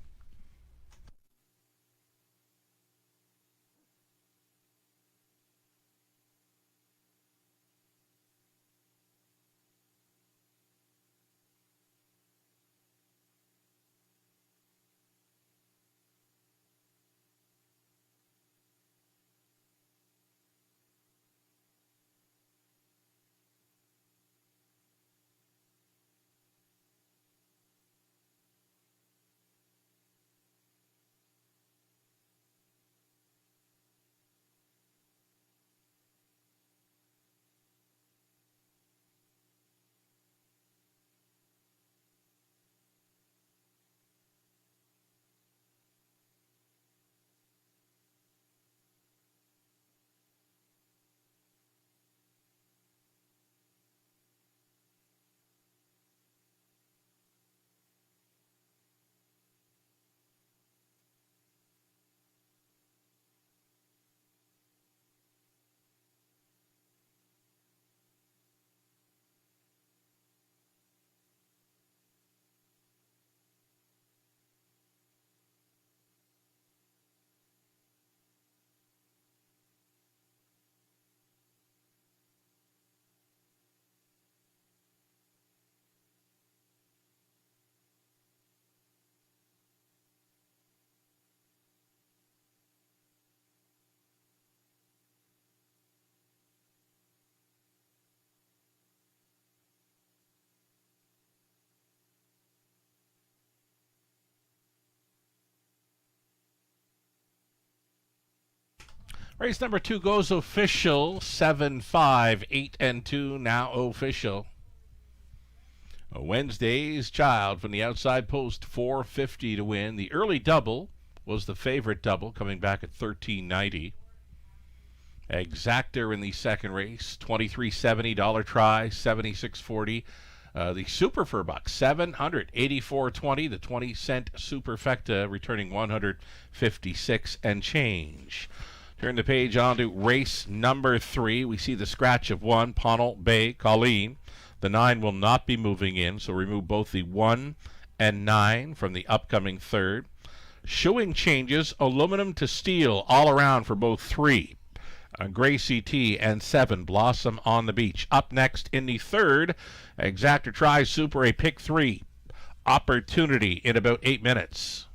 Race number 2 goes official. 7, 5, 8, and 2 now official. Wednesday's Child from the outside post, 450 to win. The early double was the favorite double, coming back at 1390. Exactor in the second race, $23.70. Dollar try, $76.40. The Super Furbuck, $784.20. The 20-cent Superfecta returning $156 and change. Turn the page on to race number 3. We see the scratch of 1, Pownell Bay, Colleen. The 9 will not be moving in, so remove both the 1 and 9 from the upcoming third. Shoeing changes, aluminum to steel all around for both 3. Gracie T and 7, Blossom on the Beach. Up next in the third, Exactor tries Super A pick 3. Opportunity in about 8 minutes.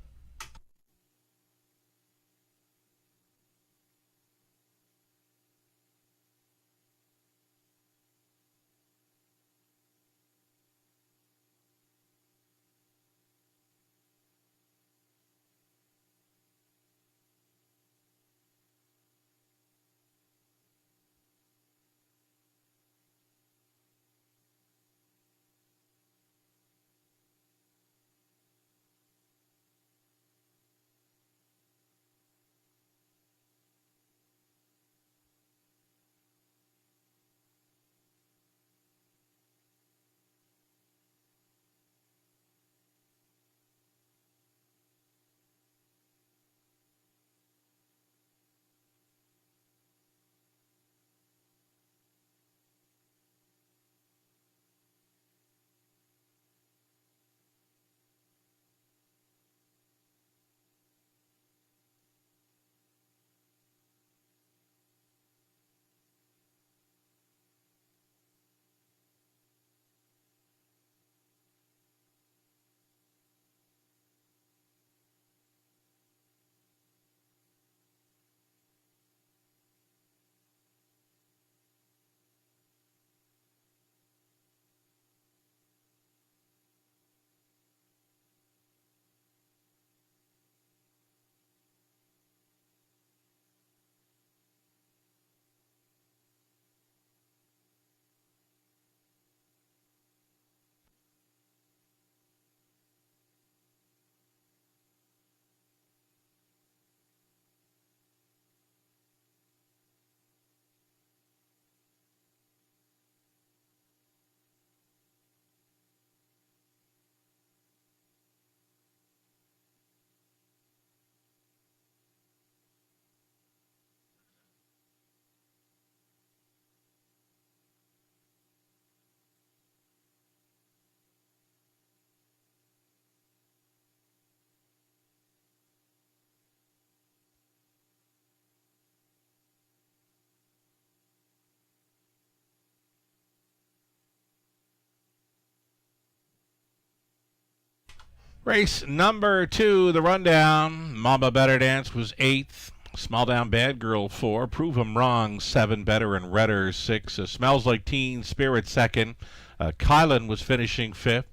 Race number 2, the rundown. Mama Better Dance was 8th. Small Down Bad Girl 4. Prove 'em Wrong 7. Better and Redder 6. Smells Like Teen Spirit 2nd. Kylan was finishing 5th.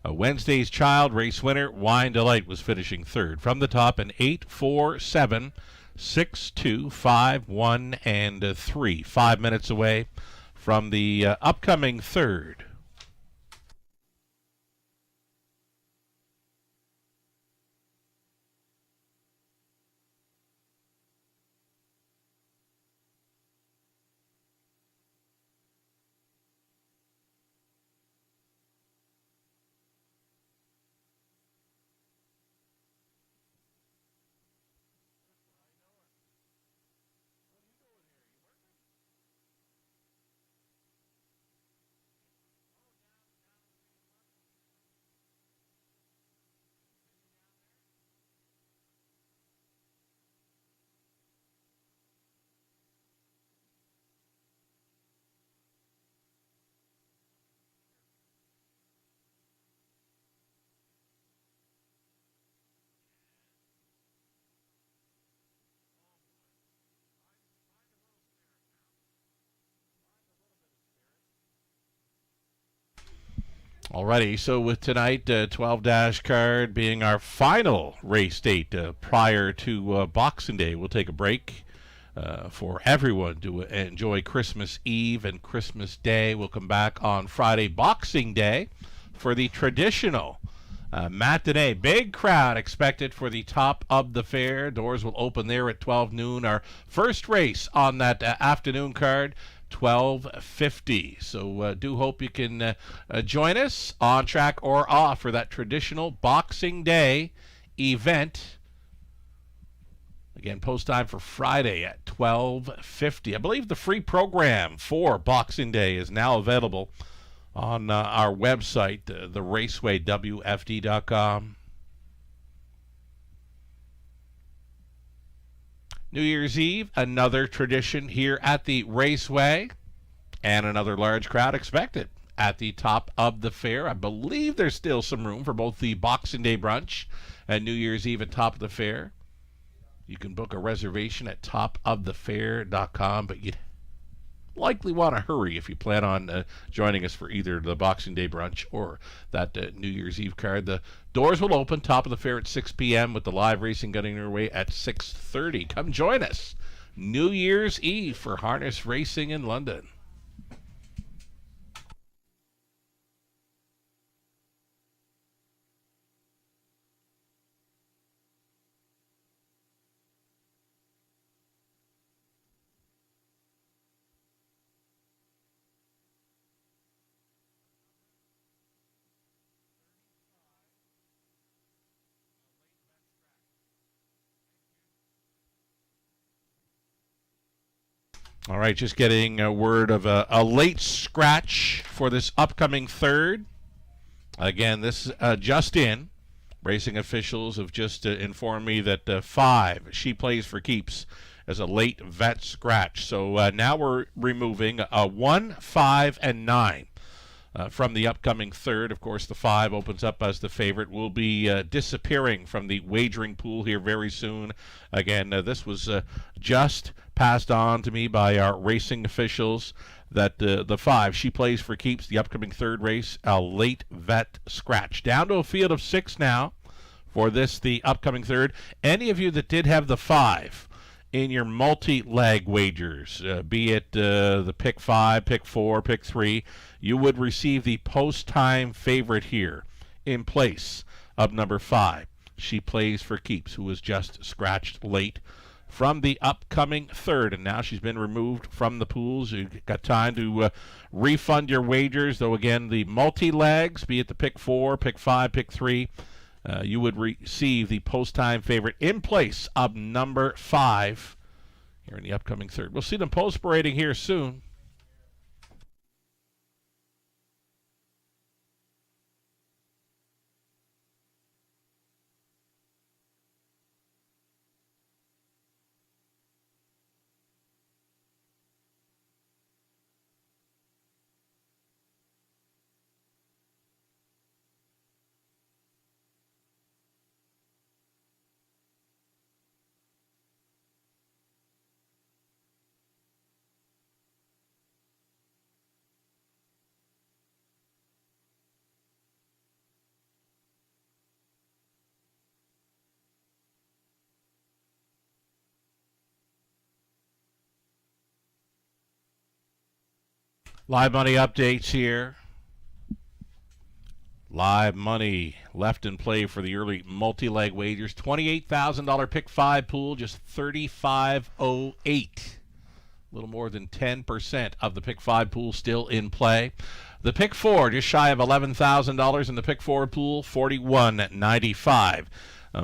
Wednesday's Child race winner Wine Delight was finishing 3rd. From the top, an 8, 4, 7, 6, 2, 5, 1, and 3. 5 minutes away from the upcoming third. Alrighty, so with tonight, 12 card being our final race date prior to Boxing Day, we'll take a break. for everyone to enjoy Christmas Eve and Christmas Day. We'll come back on Friday, Boxing Day, for the traditional matinee. Big crowd expected for the top of the fair. Doors will open there at 12 noon. Our first race on that afternoon card, 12:50. So do hope you can join us on track or off for that traditional Boxing Day event. Again, post time for Friday at 12:50. I believe the free program for Boxing Day is now available on our website, the racewaywfd.com. New Year's Eve, another tradition here at the Raceway, and another large crowd expected at the top of the fair. I believe there's still some room for both the Boxing Day brunch and New Year's Eve at top of the fair. You can book a reservation at topofthefair.com, but you'd likely want to hurry if you plan on joining us for either the Boxing Day brunch or that New Year's Eve card. The doors will open top of the fair at 6 p.m. with the live racing getting underway at 6:30. Come join us New Year's Eve for harness racing in London. All right, just getting a word of a late scratch for this upcoming third. Again, this just in. Racing officials have just informed me that 5, She Plays for Keeps, as a late vet scratch. So now we're removing 1, 5, and 9 from the upcoming third. Of course, the 5 opens up as the favorite. Will be disappearing from the wagering pool here very soon. Again, this was just passed on to me by our racing officials that the 5, She Plays for Keeps, the upcoming third race, a late vet scratch. Down to a field of 6 now for this, the upcoming third. Any of you that did have the 5 in your multi-leg wagers, be it the pick 5, pick 4, pick 3, you would receive the post-time favorite here in place of number 5, She Plays for Keeps, who was just scratched late from the upcoming third, and now she's been removed from the pools. You've got time to refund your wagers, though again, the multi-legs, be it the pick 4, pick 5, pick 3, you would receive the post-time favorite in place of number 5 here in the upcoming third. We'll see them post-parading here soon. Live money updates here. Live money left in play for the early multi-leg wagers. $28,000 pick 5 pool, just $35.08. A little more than 10% of the pick 5 pool still in play. The pick 4 just shy of $11,000 in the pick 4 pool, $41.95.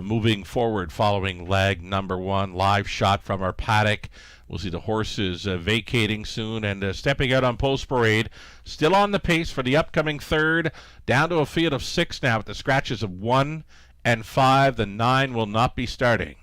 Moving forward following leg number 1, live shot from our paddock. We'll see the horses vacating soon and stepping out on post parade. Still on the pace for the upcoming third. Down to a field of 6 now with the scratches of 1 and 5. The 9 will not be starting.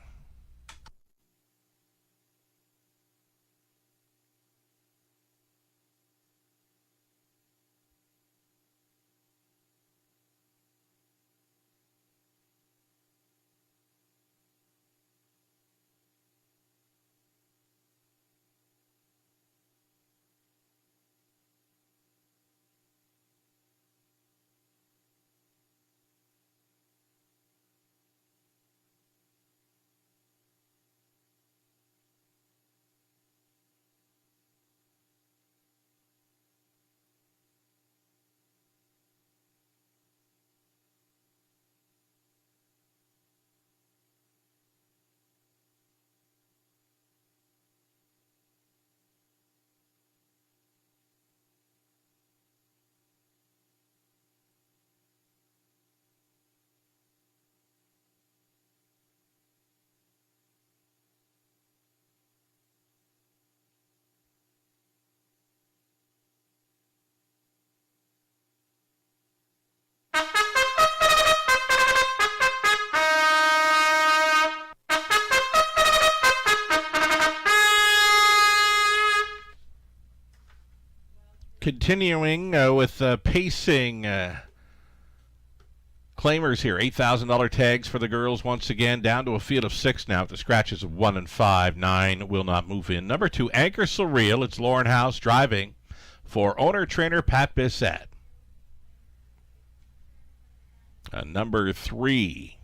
Continuing with pacing claimers here. $8,000 tags for the girls once again. Down to a field of 6 now with the scratches of 1 and 5. 9 will not move in. Number 2, Anchor Surreal. It's Lauren House driving for owner-trainer Pat Bissett. Number 3,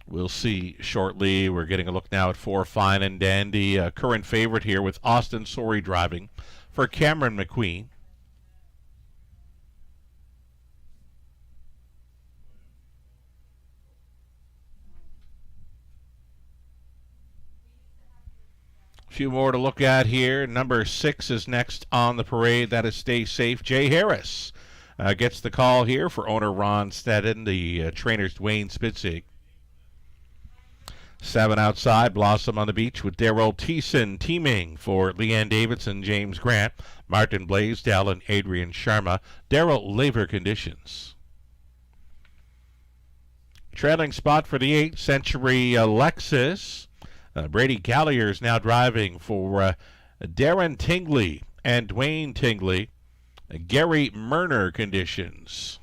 we'll see shortly. We're getting a look now at 4, Fine and Dandy. Current favorite here with Austin Sorey driving for Cameron McQueen. A few more to look at here. Number 6 is next on the parade. That is Stay Safe. Jay Harris gets the call here for owner Ron Stedden, the trainers Dwayne Spitzig. 7 outside, Blossom on the Beach with Daryl Thiessen teaming for Leanne Davidson, James Grant, Martin Blaisdell, and Adrian Sharma. Daryl Laver Conditions. Trailing spot for the 8th Century Lexus. Brady Gallagher is now driving for Darren Tingley and Dwayne Tingley. Gary Murner Conditions.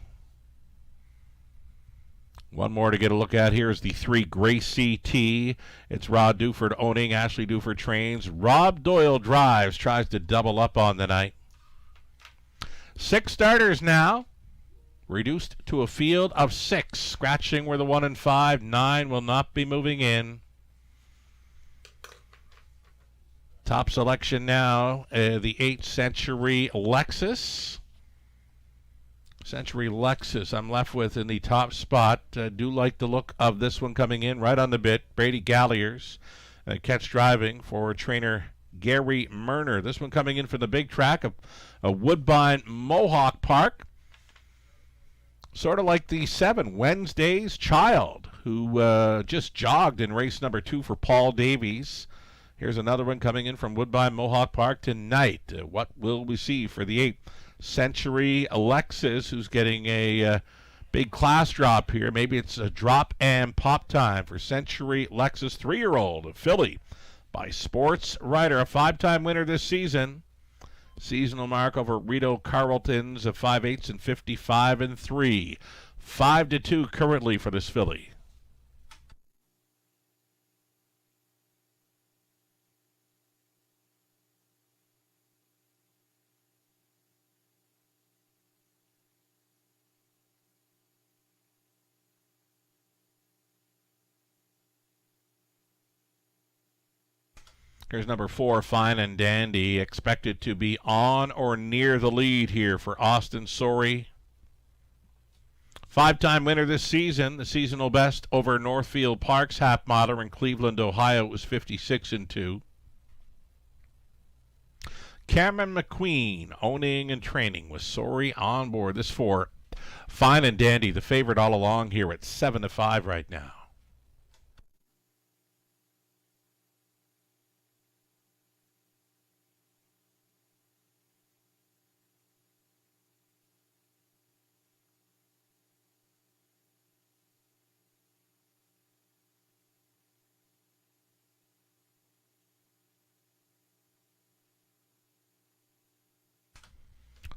One more to get a look at here is the 3 Gracie T. It's Rod Duford owning, Ashley Duford trains. Rob Doyle drives, tries to double up on the night. 6 starters now, reduced to a field of 6. Scratching were the 1 and 5. 9 will not be moving in. Top selection now, the 8th Century Lexus. Century Lexus I'm left with in the top spot. Do like the look of this one coming in right on the bit. Brady Gallagher's catch driving for trainer Gary Murner. This one coming in for the big track of Woodbine Mohawk Park. Sort of like the 7 Wednesday's Child, who just jogged in race number 2 for Paul Davies. Here's another one coming in from Woodbine Mohawk Park tonight. What will we see for the 8th Century Lexus, who's getting a big class drop here? Maybe it's a drop and pop time for Century Lexus, 3-year-old of Philly by Sports Writer, a 5-time winner this season. Seasonal mark over Rito Carlton's of 5/8 and 55 and 3. 5-2 currently for this filly. Here's number 4, Fine and Dandy, expected to be on or near the lead here for Austin Sorey. 5-time winner this season. The seasonal best over Northfield Park's half miler in Cleveland, Ohio was 56 and 2. Cameron McQueen owning and training with Sorey on board. This for Fine and Dandy, the favorite all along here at 7-5 right now.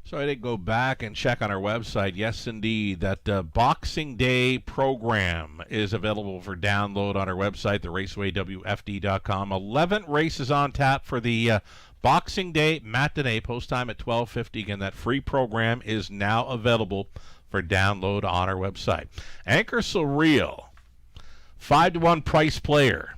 So I did go back and check on our website. Yes, indeed, that Boxing Day program is available for download on our website, theRacewayWFD.com. 11 races on tap for the Boxing Day matinee, post time at 12:50. Again, that free program is now available for download on our website. Anchor Surreal, 5-1 price player.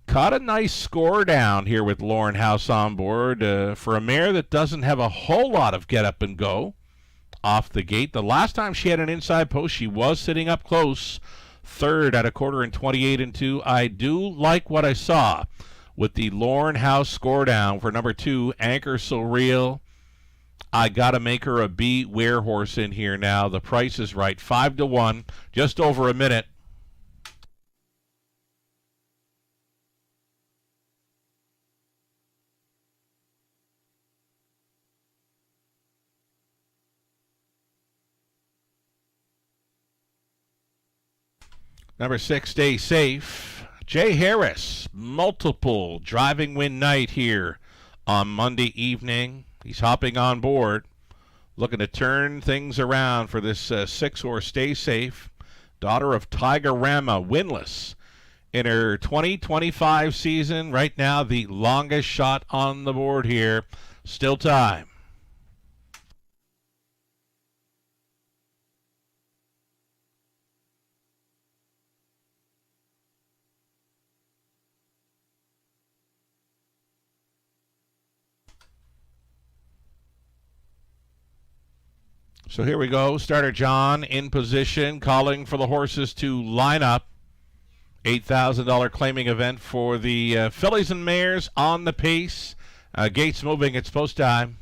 Caught a nice score down here with Lauren House on board for a mare that doesn't have a whole lot of get up and go off the gate. The last time she had an inside post, she was sitting up close, 3rd at a quarter and 28 and 2. I do like what I saw with the Lauren House score down for number 2, Anchor Surreal. I got to make her a beware horse in here now. The price is right, 5-1, just over a minute. Number 6, Stay Safe. Jay Harris, multiple driving win night here on Monday evening. He's hopping on board, looking to turn things around for this 6-horse Stay Safe. Daughter of Tiger Rama, winless in her 2025 season. Right now, the longest shot on the board here. Still time. So here we go. Starter John in position, calling for the horses to line up. $8,000 claiming event for the fillies and mares on the pace. Gates moving. It's post time.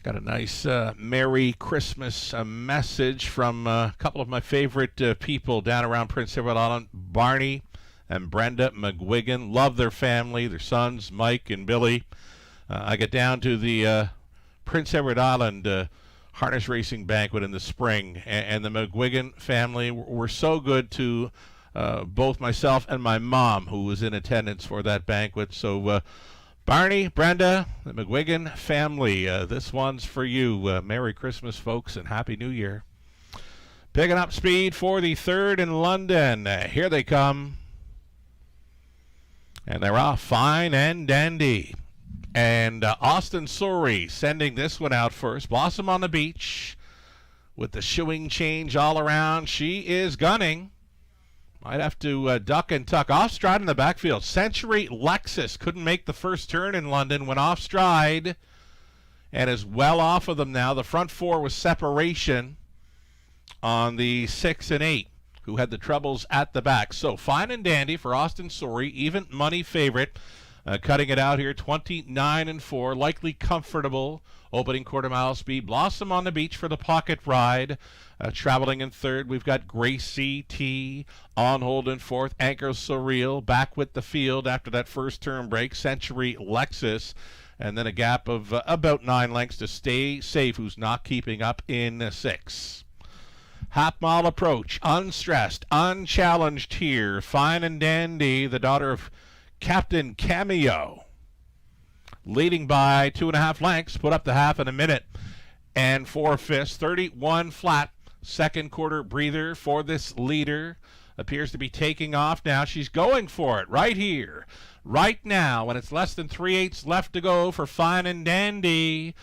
Got a nice Merry Christmas message from a couple of my favorite people down around Prince Edward Island. Barney and Brenda McGuigan. Love their family, their sons, Mike and Billy. I get down to the Prince Edward Island harness racing banquet in the spring, and the McGuigan family were so good to both myself and my mom, who was in attendance for that banquet. So Barney, Brenda, the McGuigan family, this one's for you. Merry Christmas, folks, and Happy New Year. Picking up speed for the third in London. Here they come. And they're off fine and dandy. And Austin Surrey sending this one out first. Blossom on the Beach with the shoeing change all around. She is gunning. Might have to duck and tuck. Off stride in the backfield. Century Lexus couldn't make the first turn in London. Went off stride and is well off of them now. The front four was separation on the 6 and 8, who had the troubles at the back. So fine and dandy for Austin Surrey. Even money favorite. Cutting it out here, 29 and 4, likely comfortable. Opening quarter-mile speed. Blossom on the Beach for the pocket ride. Traveling in third, we've got Gracie T on hold in fourth. Anchor Surreal back with the field after that first turn break. Century Lexus, and then a gap of about 9 lengths to Stay Safe, who's not keeping up in 6. Half-mile approach, unstressed, unchallenged here. Fine and dandy, the daughter of Captain Cameo, leading by 2.5 lengths, put up the half in a minute and 4/5, 31 flat. Second quarter breather for this leader. Appears to be taking off now. She's going for it right here, right now, when it's less than 3/8 left to go for Fine and Dandy.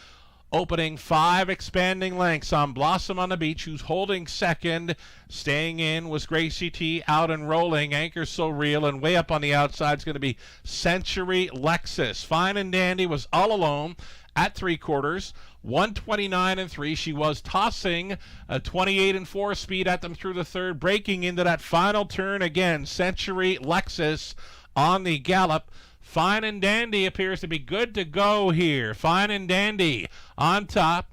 Opening 5 expanding lengths on Blossom on the Beach, who's holding second. Staying in was Gracie T, out and rolling. Anchor So Real, and way up on the outside is going to be Century Lexus. Fine and Dandy was all alone at 3/4. 129 and 3. She was tossing a 28 and 4 speed at them through the third, breaking into that final turn again. Century Lexus on the gallop. Fine and Dandy appears to be good to go here. Fine and Dandy on top.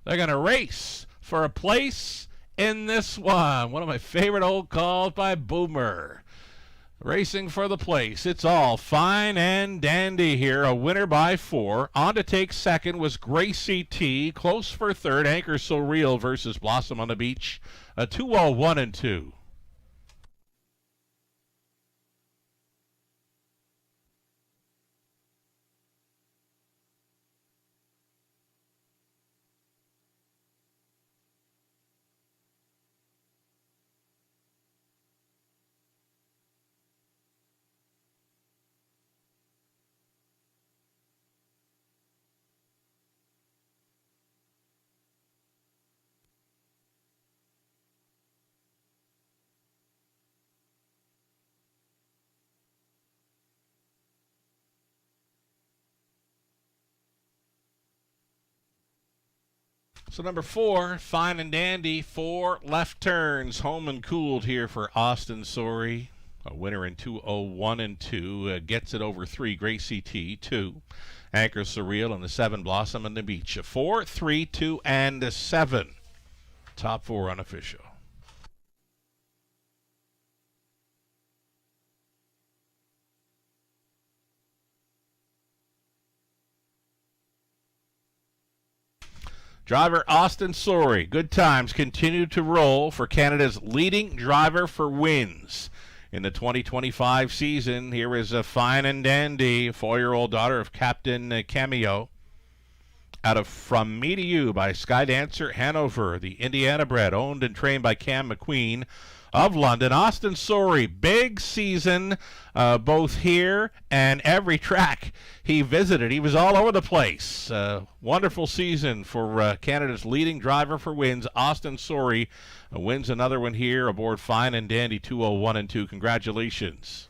They're going to race for a place in this one. One of my favorite old calls by Boomer. Racing for the place. It's all Fine and Dandy here. A winner by 4. On to take second was Gracie T. Close for third. Anchor So Real versus Blossom on the Beach. A 2-1 and 2. So number 4, Fine and Dandy, 4 left turns, home and cooled here for Austin Surrey. A winner in 2-0-1 and 2, gets it over 3, Gracie T, 2. Anchor Surreal, and the 7, Blossom on the Beach. A 4, 3, 2, and a 7. Top 4 unofficial. Driver Austin Surrey. Good times continue to roll for Canada's leading driver for wins in the 2025 season. Here is a Fine and Dandy, 4-year-old daughter of Captain Cameo. Out of From Me to You by Skydancer Hanover, the Indiana bred, owned and trained by Cam McQueen of London. Austin Sorey, big season, both here and every track he visited. He was all over the place. Wonderful season for Canada's leading driver for wins. Austin Sorey wins another one here aboard Fine and Dandy 201 and 2. Congratulations.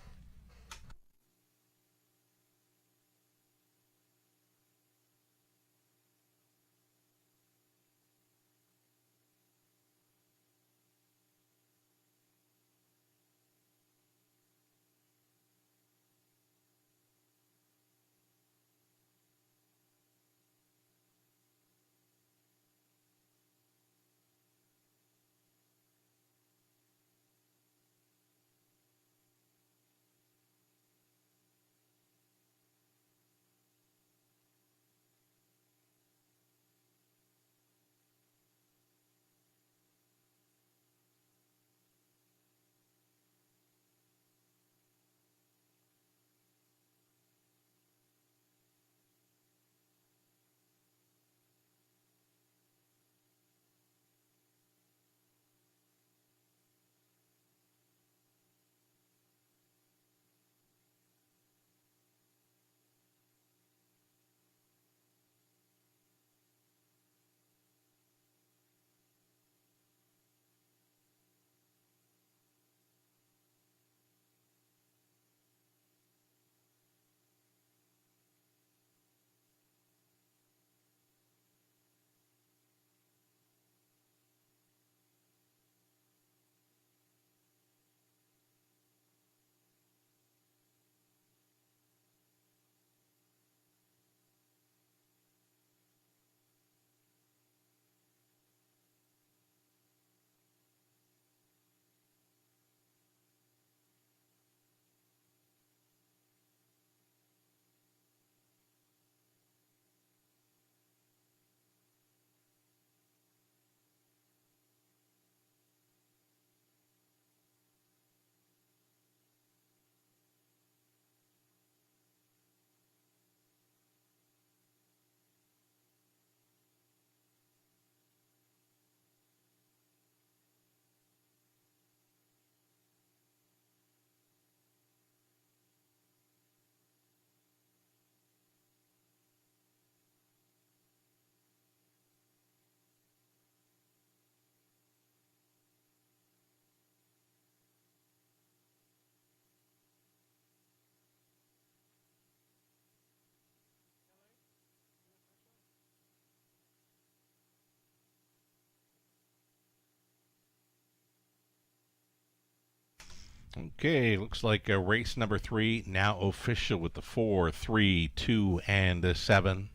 Okay, looks like race number 3 now official with the 4, 3, 2, and 7.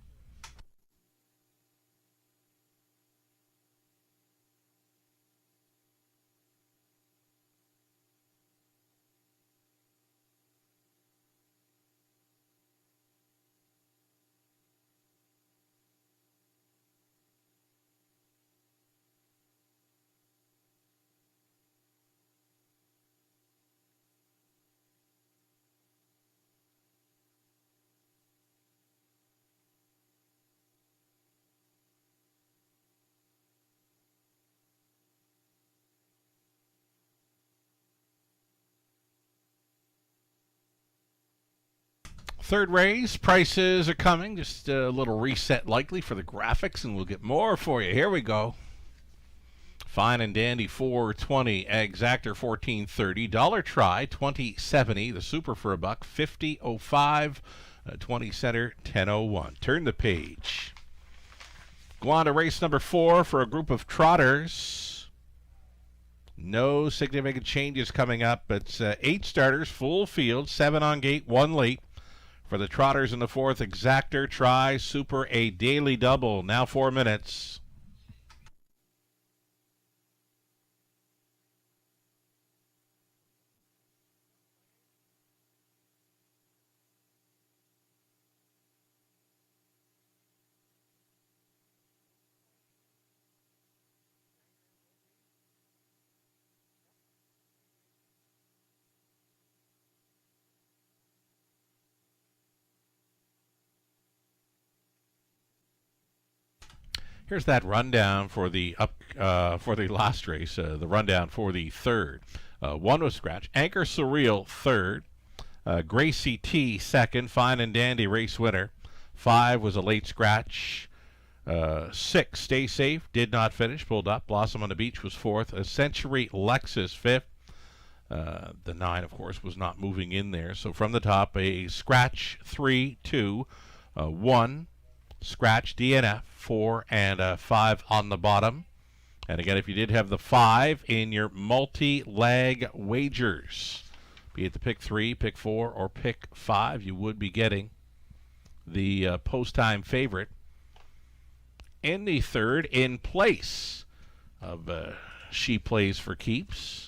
Third race, prices are coming. Just a little reset likely for the graphics, and we'll get more for you. Here we go. Fine and Dandy 420, Exactor 1430, Dollar Try 2070, the Super for $1 50.05, 20 Center 10.01. Turn the page. Go on to race number 4 for a group of trotters. No significant changes coming up. It's 8 starters, full field, 7 on gate, 1 late. For the trotters in the 4th, Exactor, Try, Super, a daily double. Now 4 minutes. Here's that rundown for the last race. The rundown for the third. 1 was scratch. Anchor Surreal third. Gracie T second. Fine and Dandy race winner. 5 was a late scratch. 6 Stay Safe did not finish. Pulled up. Blossom on the Beach was fourth. A Century Lexus fifth. The 9, of course, was not moving in there. So from the top, a scratch 3, 2, 1, scratch DNF 4, and 5 on the bottom. And again, if you did have the 5 in your multi-leg wagers, be it the pick 3, pick 4, or pick 5, you would be getting the post-time favorite in the third in place of She Plays for Keeps.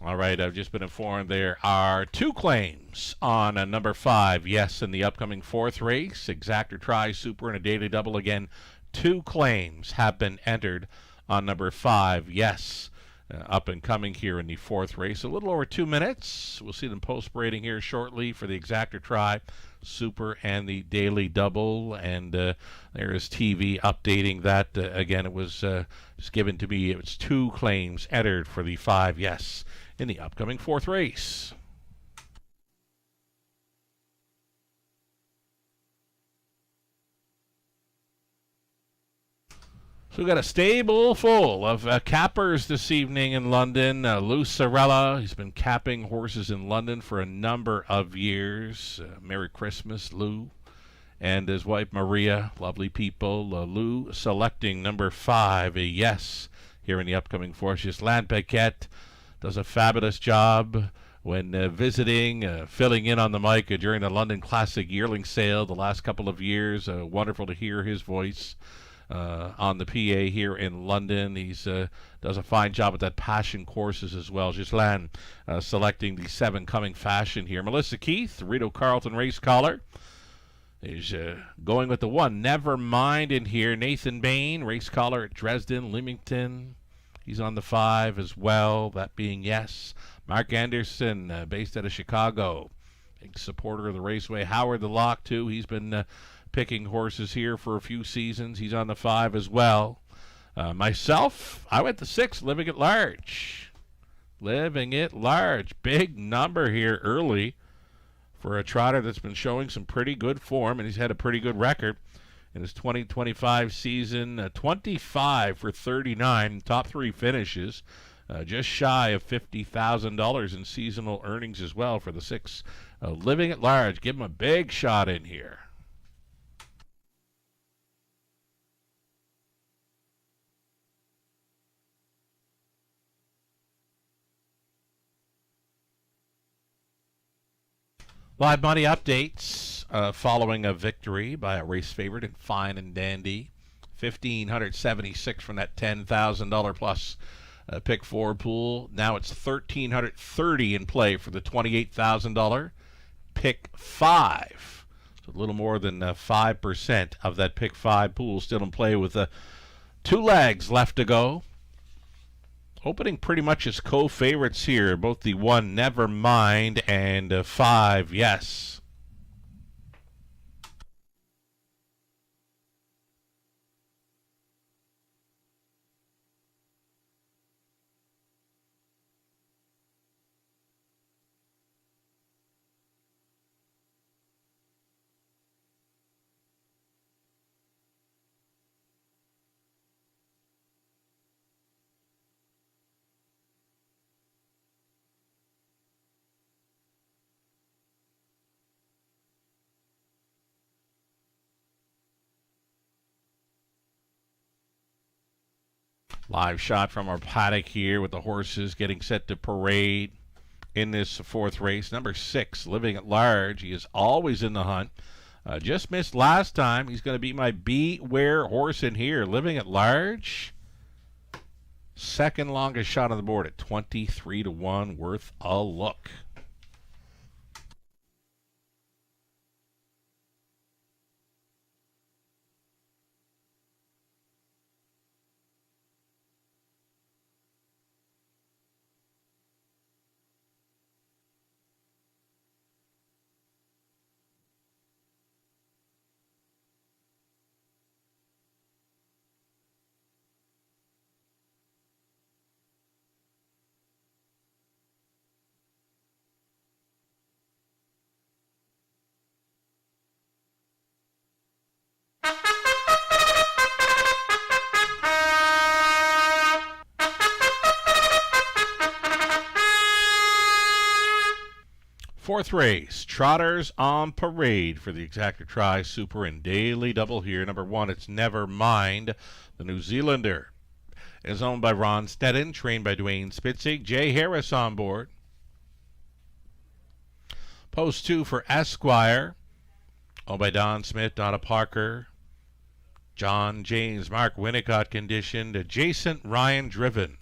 All right, I've just been informed there are 2 claims on number 5. Yes, in the upcoming 4th race, Exactor Try Super and a Daily Double. Again, 2 claims have been entered on number 5. Yes, up and coming here in the 4th race. A little over 2 minutes. We'll see them post-braiding here shortly for the Exactor Try Super and the Daily Double. And there is TV updating that. Again, it was just given to me. It's 2 claims entered for the 5. Yes, in the upcoming 4th race. So we've got a stable full of cappers this evening in London. Lou Sorella, he's been capping horses in London for a number of years. Merry Christmas, Lou. And his wife Maria, lovely people. Lou selecting number 5, a yes, here in the upcoming 4th. Ghislaine Paquette does a fabulous job when visiting, filling in on the mic during the London Classic Yearling Sale the last couple of years. Wonderful to hear his voice on the PA here in London. He's does a fine job with that Passion courses as well. Ghislaine selecting the 7 coming fashion here. Melissa Keith, Rito Carlton race caller, is going with the 1. Never Mind in here. Nathan Bain, race caller at Dresden, Leamington. He's on the 5 as well, that being yes. Mark Anderson, based out of Chicago, big supporter of the Raceway. Howard the Lock, too. He's been picking horses here for a few seasons. He's on the 5 as well. Myself, I went the 6, Living at Large. Living at Large. Big number here early for a trotter that's been showing some pretty good form, and he's had a pretty good record in his 2025 season. 25 for 39, top 3 finishes. Just shy of $50,000 in seasonal earnings as well for the 6. Living at Large. Give him a big shot in here. Live money updates following a victory by a race favorite in Fine and Dandy. $1,576 from that $10,000 plus pick 4 pool. Now it's $1,330 in play for the $28,000 pick 5. So a little more than 5% of that pick 5 pool still in play with 2 legs left to go. Opening pretty much as co-favorites here, both the 1 Never Mind and 5 Yes. Live shot from our paddock here with the horses getting set to parade in this 4th race. Number 6, Living at Large. He is always in the hunt. Just missed last time. He's going to be my Beware horse in here. Living at Large. Second longest shot on the board at 23 to 1, worth a look. Fourth race, Trotters on Parade for the Exactor Tri Super and Daily Double here. Number 1, it's Never Mind. The New Zealander is owned by Ron Stettin, trained by Dwayne Spitzig. Jay Harris on board. Post 2 for Esquire, owned by Don Smith, Donna Parker, John James, Mark Winnicott conditioned. Adjacent Ryan driven.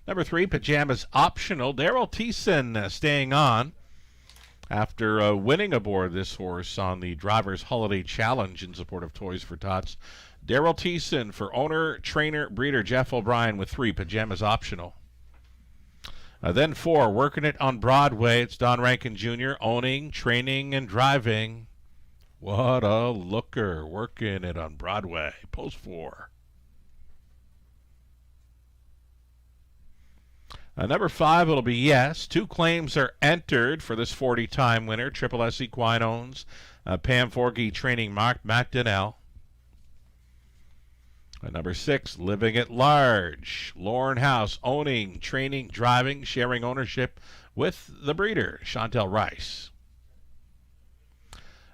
Number 3, Pajamas Optional. Daryl Thiessen staying on after winning aboard this horse on the Drivers Holiday Challenge in support of Toys for Tots. Daryl Thiessen for owner, trainer, breeder Jeff O'Brien with 3, Pajamas Optional. Then 4, Working It on Broadway. It's Don Rankin Jr. owning, training, and driving. What a looker, Working It on Broadway. Post 4. Number 5, it'll be Yes. 2 claims are entered for this 40-time winner. Triple S Equine owns. Pam Forgey training Mark McDonnell. Number 6, Living at Large. Lauren House owning, training, driving, sharing ownership with the breeder, Chantel Rice.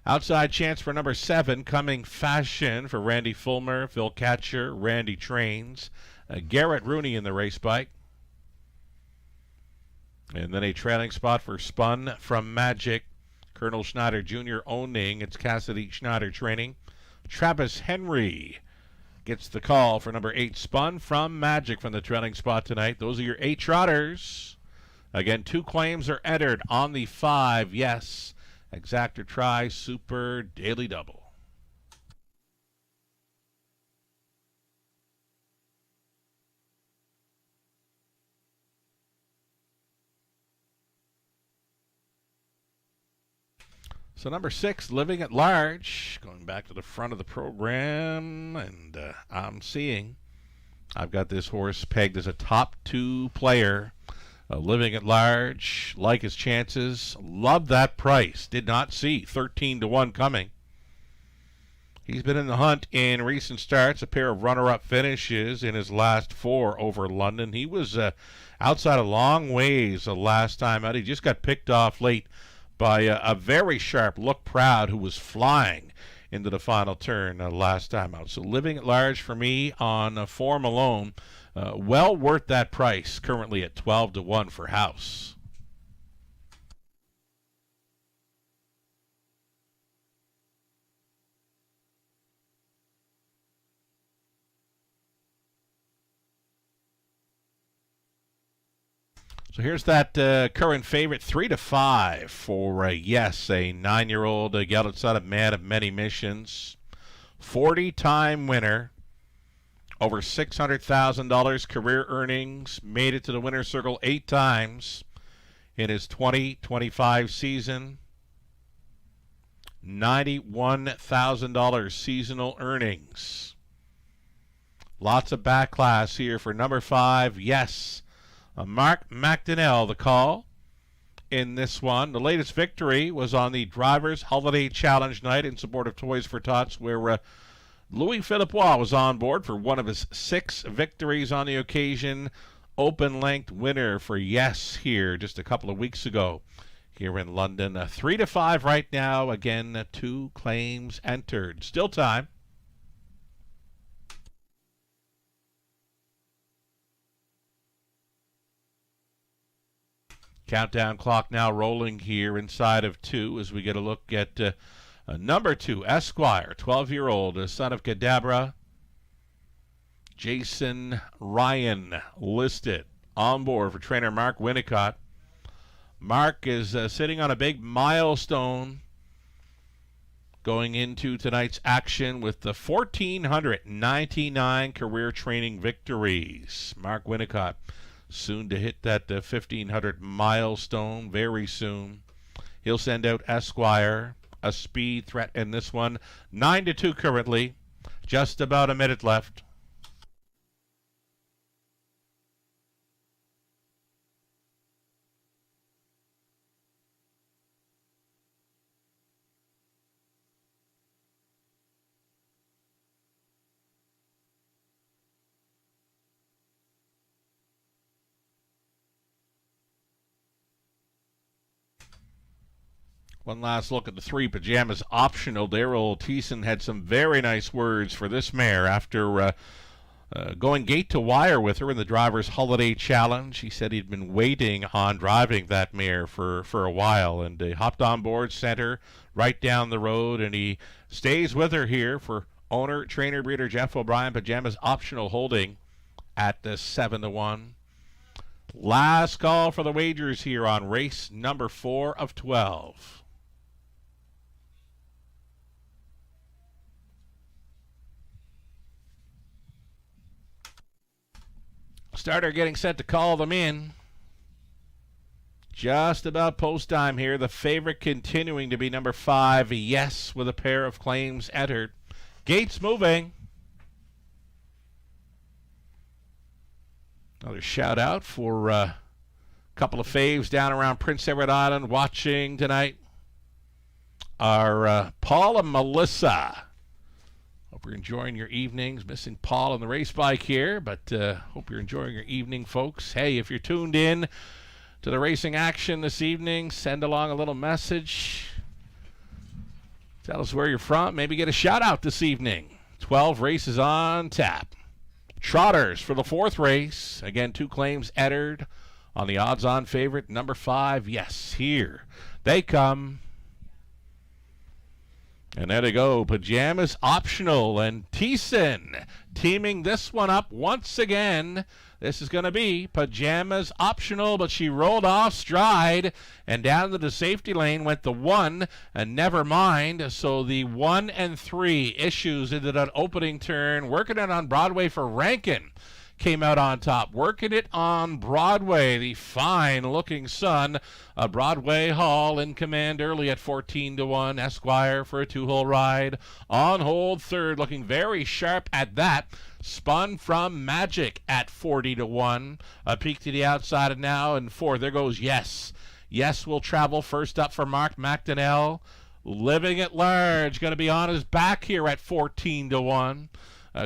Outside chance for number 7, Coming Fashion for Randy Fulmer, Phil Catcher, Randy Trains. Garrett Rooney in the race bike. And then a trailing spot for Spun from Magic. Colonel Schneider Jr. owning. It's Cassidy Schneider training. Travis Henry gets the call for number 8, Spun from Magic from the trailing spot tonight. Those are your 8 trotters. Again, 2 claims are entered on the 5. Yes. Exactor Tri Super Daily Double. So number 6, Living at Large, going back to the front of the program, and I've got this horse pegged as a top 2 player. Living at Large, like his chances, love that price. Did not see 13 to 1 coming. He's been in the hunt in recent starts, a pair of runner-up finishes in his last 4 over London. He was outside a long ways the last time out. He just got picked off late by a very sharp Look Proud, who was flying into the final turn last time out. So Living at Large for me on form alone, well worth that price, currently at 12 to 1 for House. So here's that current favorite, 3 to 5 for Yes, a 9-year-old gelded son of Man of Many Missions. 40-time winner, over $600,000 career earnings, made it to the winner's circle 8 times in his 2025 season. $91,000 seasonal earnings. Lots of back class here for number 5, Yes. Mark McDonnell, the call in this one. The latest victory was on the Drivers Holiday Challenge night in support of Toys for Tots, where Louis Philippois was on board for one of his 6 victories on the occasion. Open-length winner for Yes here just a couple of weeks ago here in London. 3 to 5 right now. Again, 2 claims entered. Still time. Countdown clock now rolling here inside of 2 as we get a look at number 2, Esquire, 12-year-old, son of Kadabra. Jason Ryan listed on board for trainer Mark Winnicott. Mark is sitting on a big milestone going into tonight's action with the 1,499 career training victories. Mark Winnicott soon to hit that 1,500 milestone very soon. He'll send out Esquire, a speed threat in this one. 9-2 currently. Just about a minute left. One last look at the 3 Pajamas optional. Daryl Thiessen had some very nice words for this mare after going gate to wire with her in the Driver's Holiday Challenge. He said he'd been waiting on driving that mare for a while, and he hopped on board, sent her right down the road, and he stays with her here for owner, trainer, breeder Jeff O'Brien. Pajamas optional holding at the 7-1. Last call for the wagers here on race number 4 of 12. Starter getting set to call them in. Just about post time here. The favorite continuing to be number 5, Yes, with a pair of claims entered. Gates moving. Another shout out for a couple of faves down around Prince Edward Island watching tonight. Our Paul and Melissa. Hope you're enjoying your evenings. Missing Paul on the race bike here, but hope you're enjoying your evening, folks. Hey, if you're tuned in to the racing action this evening, send along a little message. Tell us where you're from. Maybe get a shout out this evening. 12 races on tap. Trotters for the 4th race. Again, 2 claims entered on the odds-on favorite, number 5. Yes, here they come. And there they go, Pajamas optional, and Thiessen teaming this one up once again. This is going to be Pajamas optional, but she rolled off stride, and down to the safety lane went the 1, and never mind. So the 1 and 3 issues into that opening turn, working it on Broadway for Rankin. Came out on top, working it on Broadway, the fine-looking son of Broadway Hall in command early at 14-1. Esquire for a 2-hole ride. On hold 3rd, looking very sharp at that. Spun from Magic at 40-1. A peek to the outside and now in 4th. There goes Yes. Yes will travel first up for Mark McDonnell. Living at Large, going to be on his back here at 14-1.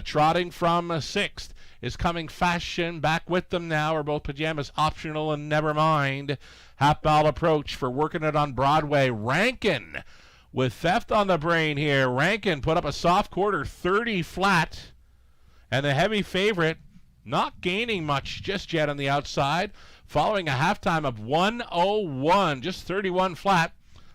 Trotting from 6th. Is Coming Fashion back with them now, are both Pajamas optional and never mind. Half-ball approach for working it on Broadway. Rankin with theft on the brain here. Rankin put up a soft quarter, 30 flat. And the heavy favorite not gaining much just yet on the outside, following a halftime of 1:01, just 31 flat.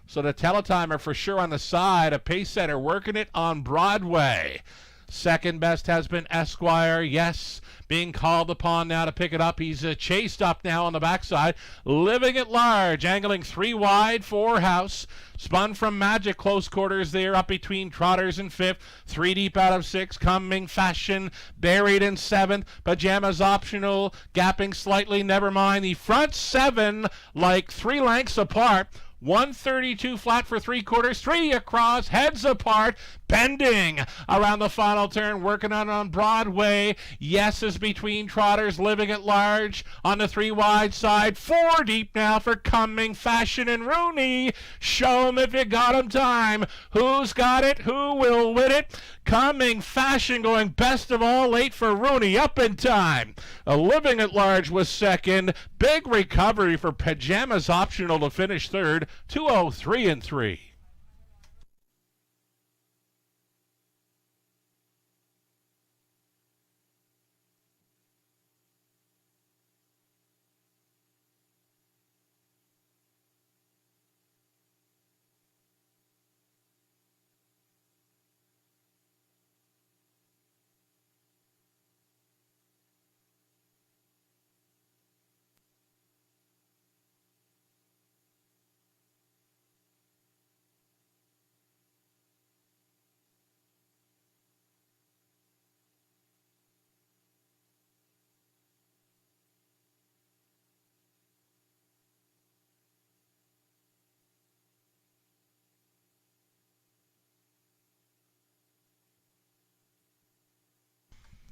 So the teletimer for sure on the side. A pace setter working it on Broadway. Second best has been Esquire. Yes, being called upon now to pick it up. He's chased up now on the backside. Living at Large, angling 3 wide for House. Spun from Magic, close quarters there, up between Trotters in 5th. 3 deep out of 6, Coming Fashion, buried in 7th. Pajamas optional, gapping slightly, never mind. The front 7, like 3 lengths apart. 132 flat for 3 quarters, 3 across, heads apart, bending around the final turn, working on Broadway. Yes is between Trotters, Living at Large on the 3 wide side. 4 deep now for Coming Fashion and Rooney. Show 'em if you got 'em time. Who's got it? Who will win it? Coming Fashion going best of all, late for Rooney, up in time. Living at Large was second. Big recovery for Pajamas optional to finish 3rd. 2:03 and 3.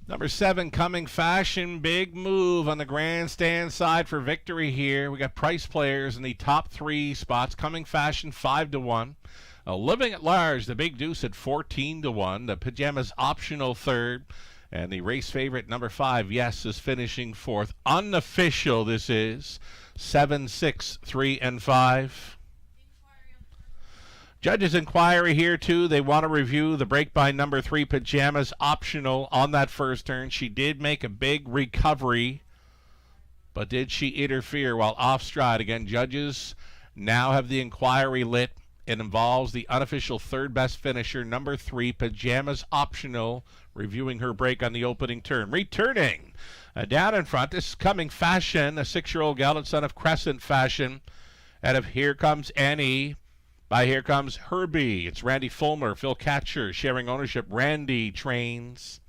Number 7, Coming Fashion. Big move on the grandstand side for victory here. We got price players in the top 3 spots. Coming Fashion 5-1. Living at Large, the Big Deuce at 14-1. The Pajamas optional third. And the race favorite, number 5, Yes, is finishing fourth. Unofficial, this is 7, 6, 3, and 5. Judges' inquiry here, too. They want to review the break by number 3, Pajamas optional on that first turn. She did make a big recovery, but did she interfere while off stride? Again, judges now have the inquiry lit. It involves the unofficial third best finisher, number 3, Pajamas optional, reviewing her break on the opening turn. Returning down in front, this is Coming Fashion, a 6-year-old gallant son of Crescent Fashion. Out of Here Comes Annie. By Here Comes Herbie. It's Randy Fulmer, Phil Catcher sharing ownership. Randy trains.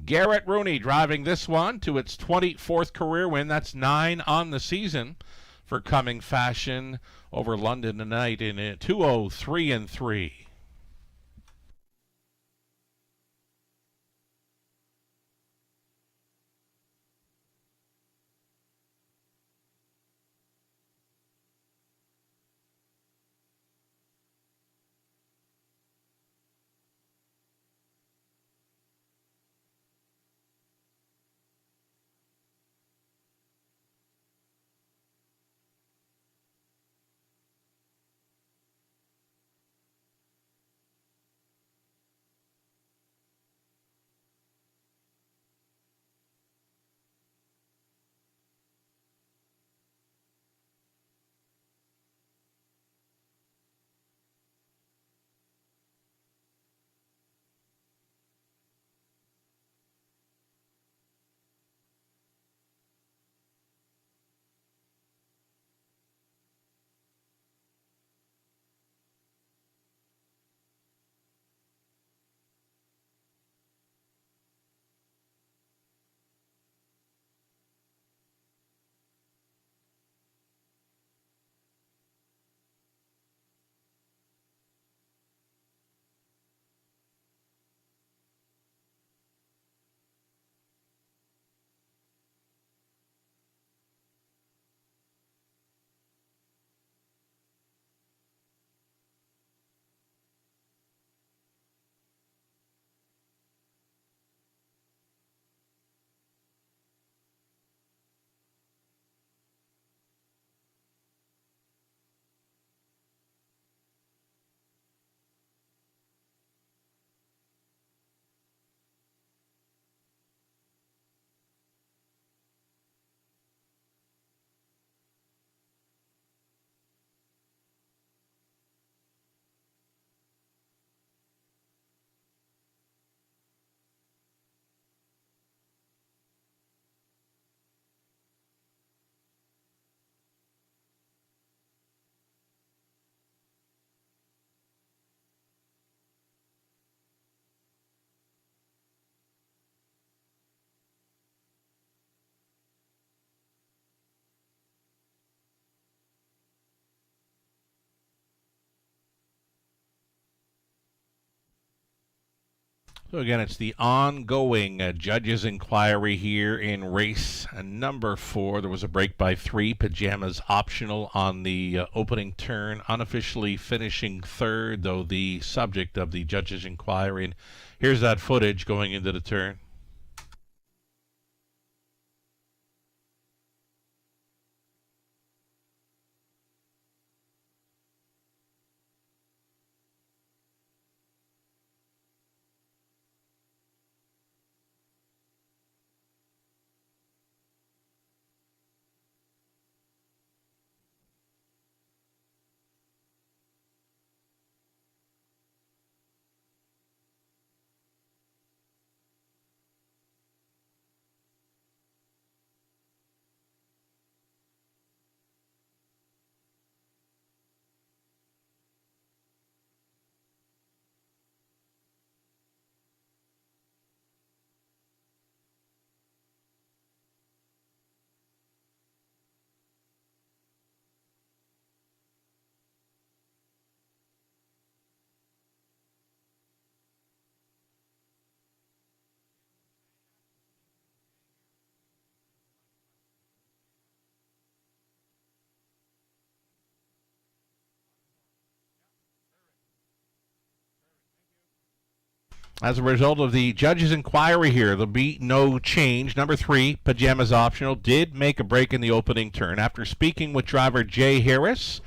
Garrett Rooney driving this one to its 24th career win. That's 9 on the season for Coming Fashion over London tonight in 2:03-3. So again, it's the ongoing judges' inquiry here in race number 4. There was a break by 3, Pajamas optional on the opening turn, unofficially finishing third, though the subject of the judges' inquiry. And here's that footage going into the turn. As a result of the judge's inquiry here, there'll be no change. Number 3, Pajamas Optional, did make a break in the opening turn. After speaking with driver Jay Harris,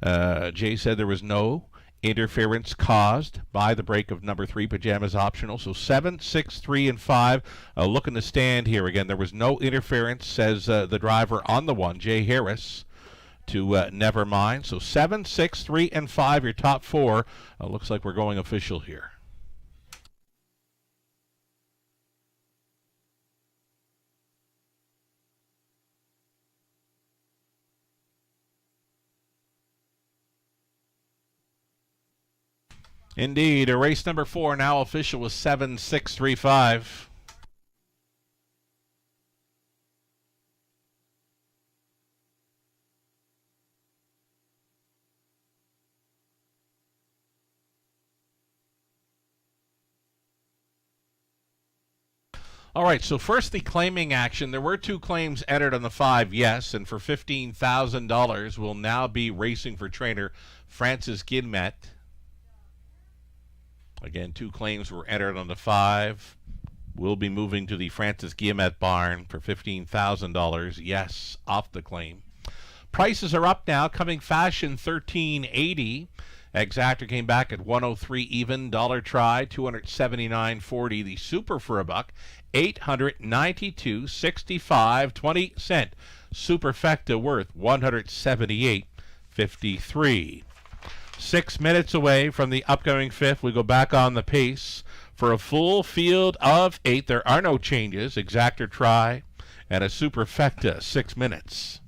Jay said there was no interference caused by the break of number 3, Pajamas Optional. So 7, 6, 3, and 5 looking to stand here. Again, there was no interference, says the driver on the 1, Jay Harris, to never mind. So 7, 6, 3, and 5, your top 4. Looks like we're going official here. Indeed, race number 4 now official with 7, 6, 3, 5. All right, so first the claiming action. There were 2 claims entered on the 5, yes, and for $15,000 will now be racing for trainer Francis Guillemette. Again, 2 claims were entered on the 5. We'll be moving to the Francis Guillemette barn for $15,000. Yes, off the claim. Prices are up now. Coming fashion, $13.80. Exactor came back at $103 even. Dollar try, $279.40. The super for a buck, $892.65 20 Superfecta worth $178.53. 6 minutes away from the upcoming 5th. We go back on the pace for a full field of 8. There are no changes. Exactor try and a superfecta. 6 minutes.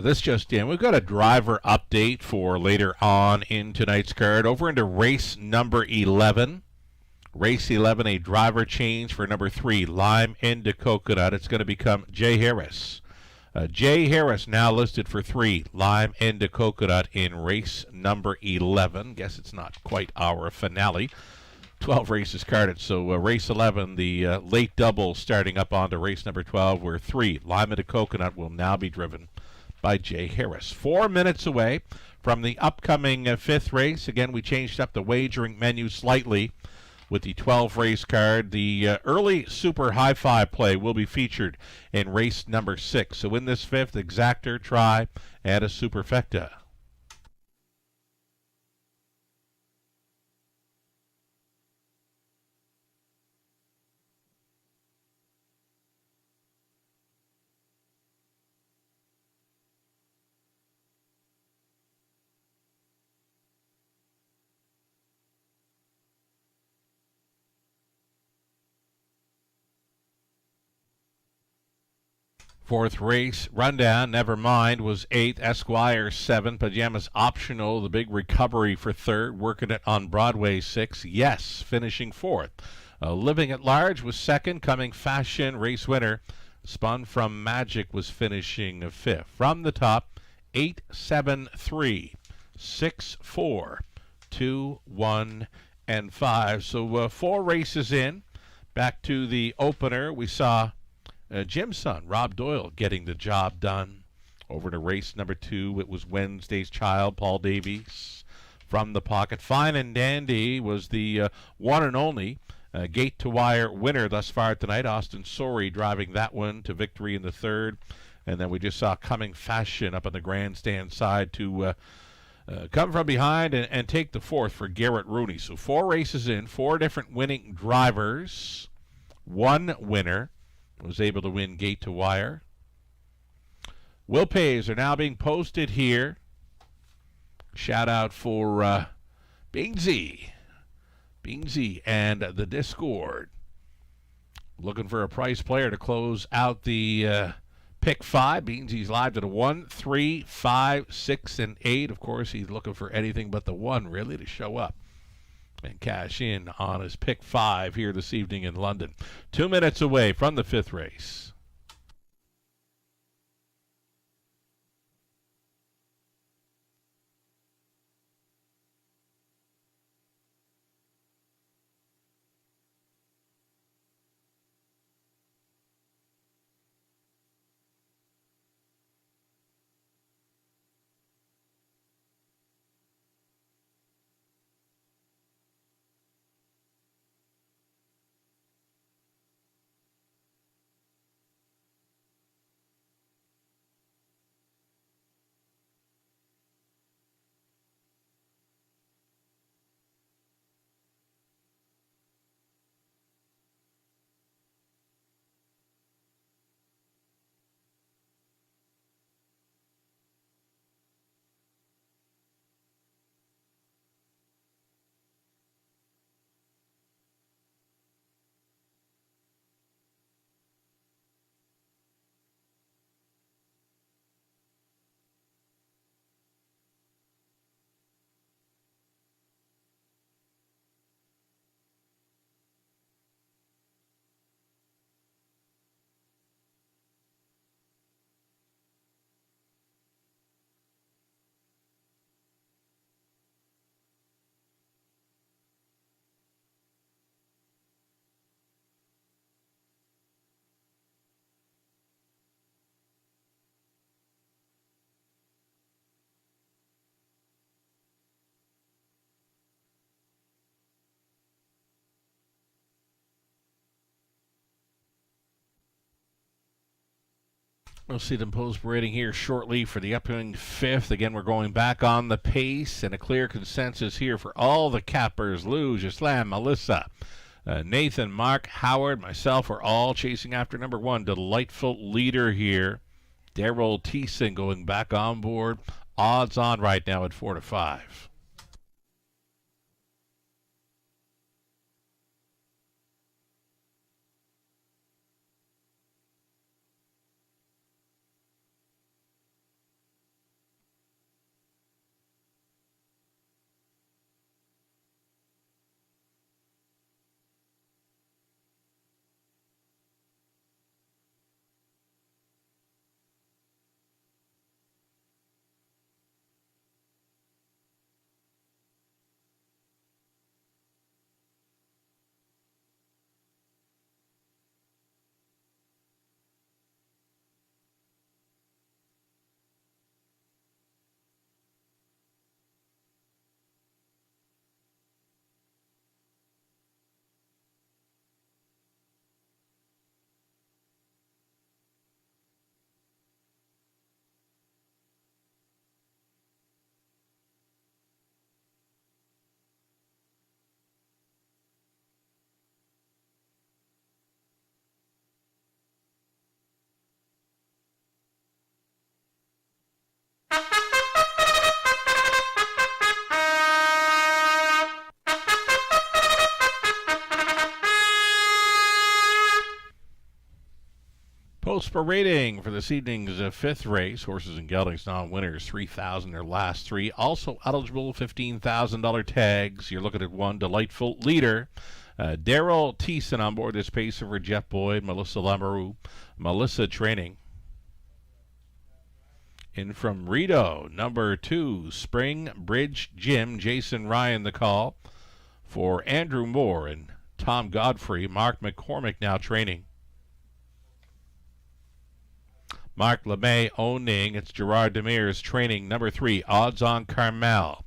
This just in. We've got a driver update for later on in tonight's card. Over into race number 11. Race 11, a driver change for number 3, Lime into Coconut. It's going to become Jay Harris. Jay Harris now listed for 3, Lime into Coconut in race number 11. Guess it's not quite our finale. 12 races carded, so race 11, the late double starting up onto race number 12, where 3, Lime into Coconut, will now be driven by Jay Harris. 4 minutes away from the upcoming 5th race. Again, we changed up the wagering menu slightly with the 12 race card. The early super high-five play will be featured in race number 6. So in this 5th, Exactor, try, and a superfecta. Fourth race rundown, never mind, was 8th, Esquire 7, Pajamas Optional, the big recovery for 3rd, working it on Broadway 6, yes, finishing 4th. Living at Large was 2nd, Coming Fashion, race winner, Spun from Magic was finishing 5th. From the top, 8, 7, 3, 6, 4, 2, 1, and 5. So 4 races in. Back to the opener, we saw Jim's son, Rob Doyle, getting the job done. Over to race number 2, it was Wednesday's child, Paul Davies, from the pocket. Fine and Dandy was the one and only Gate to wire winner thus far tonight. Austin Sorey driving that one to victory in the third. And then we just saw Coming Fashion up on the grandstand side to come from behind and take the fourth for Garrett Rooney. So 4 races in, 4 different winning drivers. 1 winner was able to win Gate to wire. Will pays are now being posted here. Shout out for Beansy and the Discord. Looking for a price player to close out the pick 5. Beansy's live at a 1, 3, 5, 6, and 8. Of course, he's looking for anything but the 1 really to show up and cash in on his pick 5 here this evening in London. 2 minutes away from the 5th race. We'll see them post-parading here shortly for the upcoming 5th. Again, we're going back on the pace, and a clear consensus here for all the cappers. Lou, Gislam, Melissa, Nathan, Mark, Howard, myself are all chasing after number 1. Delightful leader here. Daryl Thiessen going back on board. Odds on right now at 4 to 5. Post-parading for this evening's 5th race. Horses and geldings non-winners, 3,000 their last 3. Also eligible $15,000 tags. You're looking at 1 delightful leader. Daryl Thiessen on board this pacer for Jeff Boyd, Melissa Lamoureux, Melissa training. In from Rito, number 2, Spring Bridge Jim, Jason Ryan the call for Andrew Moore and Tom Godfrey. Mark McCormick now training. Mark LeMay owning. It's Gerard Demers training. Number 3, Odds on Carmel.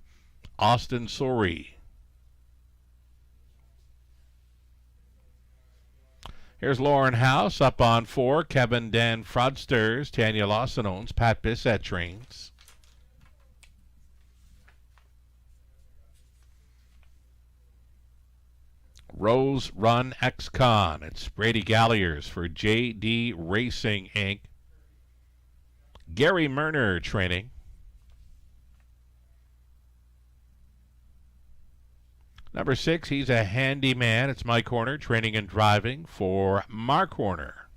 Austin Sorey. Here's Lauren House up on 4. Kevin Dan Fraudsters. Tanya Lawson owns. Pat Bissett trains. Rose Run X-Con. It's Brady Galliers for JD Racing, Inc. Gary Murner training. Number 6, he's a handyman. It's Mike Horner, training and driving for Mark Horner.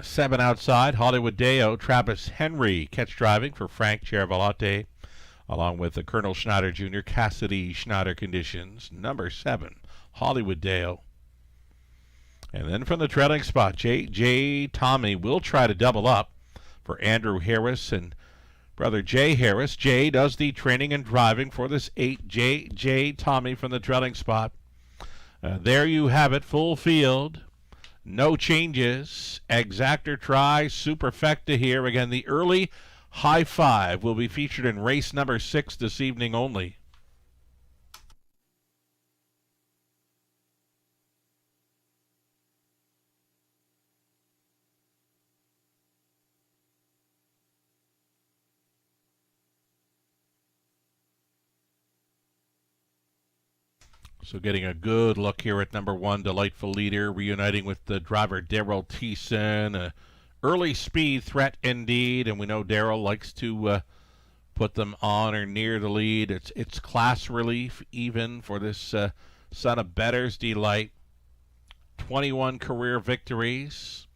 7 outside, Hollywood Deo, Travis Henry, catch driving for Frank Cervalotte, along with the Colonel Schneider Jr., Cassidy Schneider conditions. Number 7, Hollywood Deo. And then from the trailing spot, J. Tommy will try to double up for Andrew Harris and brother Jay Harris. Jay does the training and driving for this 8. J. Tommy from the trailing spot. There you have it, full field. No changes. Exactor try, superfecta here. Again, the early high five will be featured in race number 6 this evening only. So getting a good look here at number 1, Delightful Leader, reuniting with the driver Daryl Thiessen. Early speed threat indeed, and we know Daryl likes to put them on or near the lead. It's class relief even for this son of Better's Delight. 21 career victories.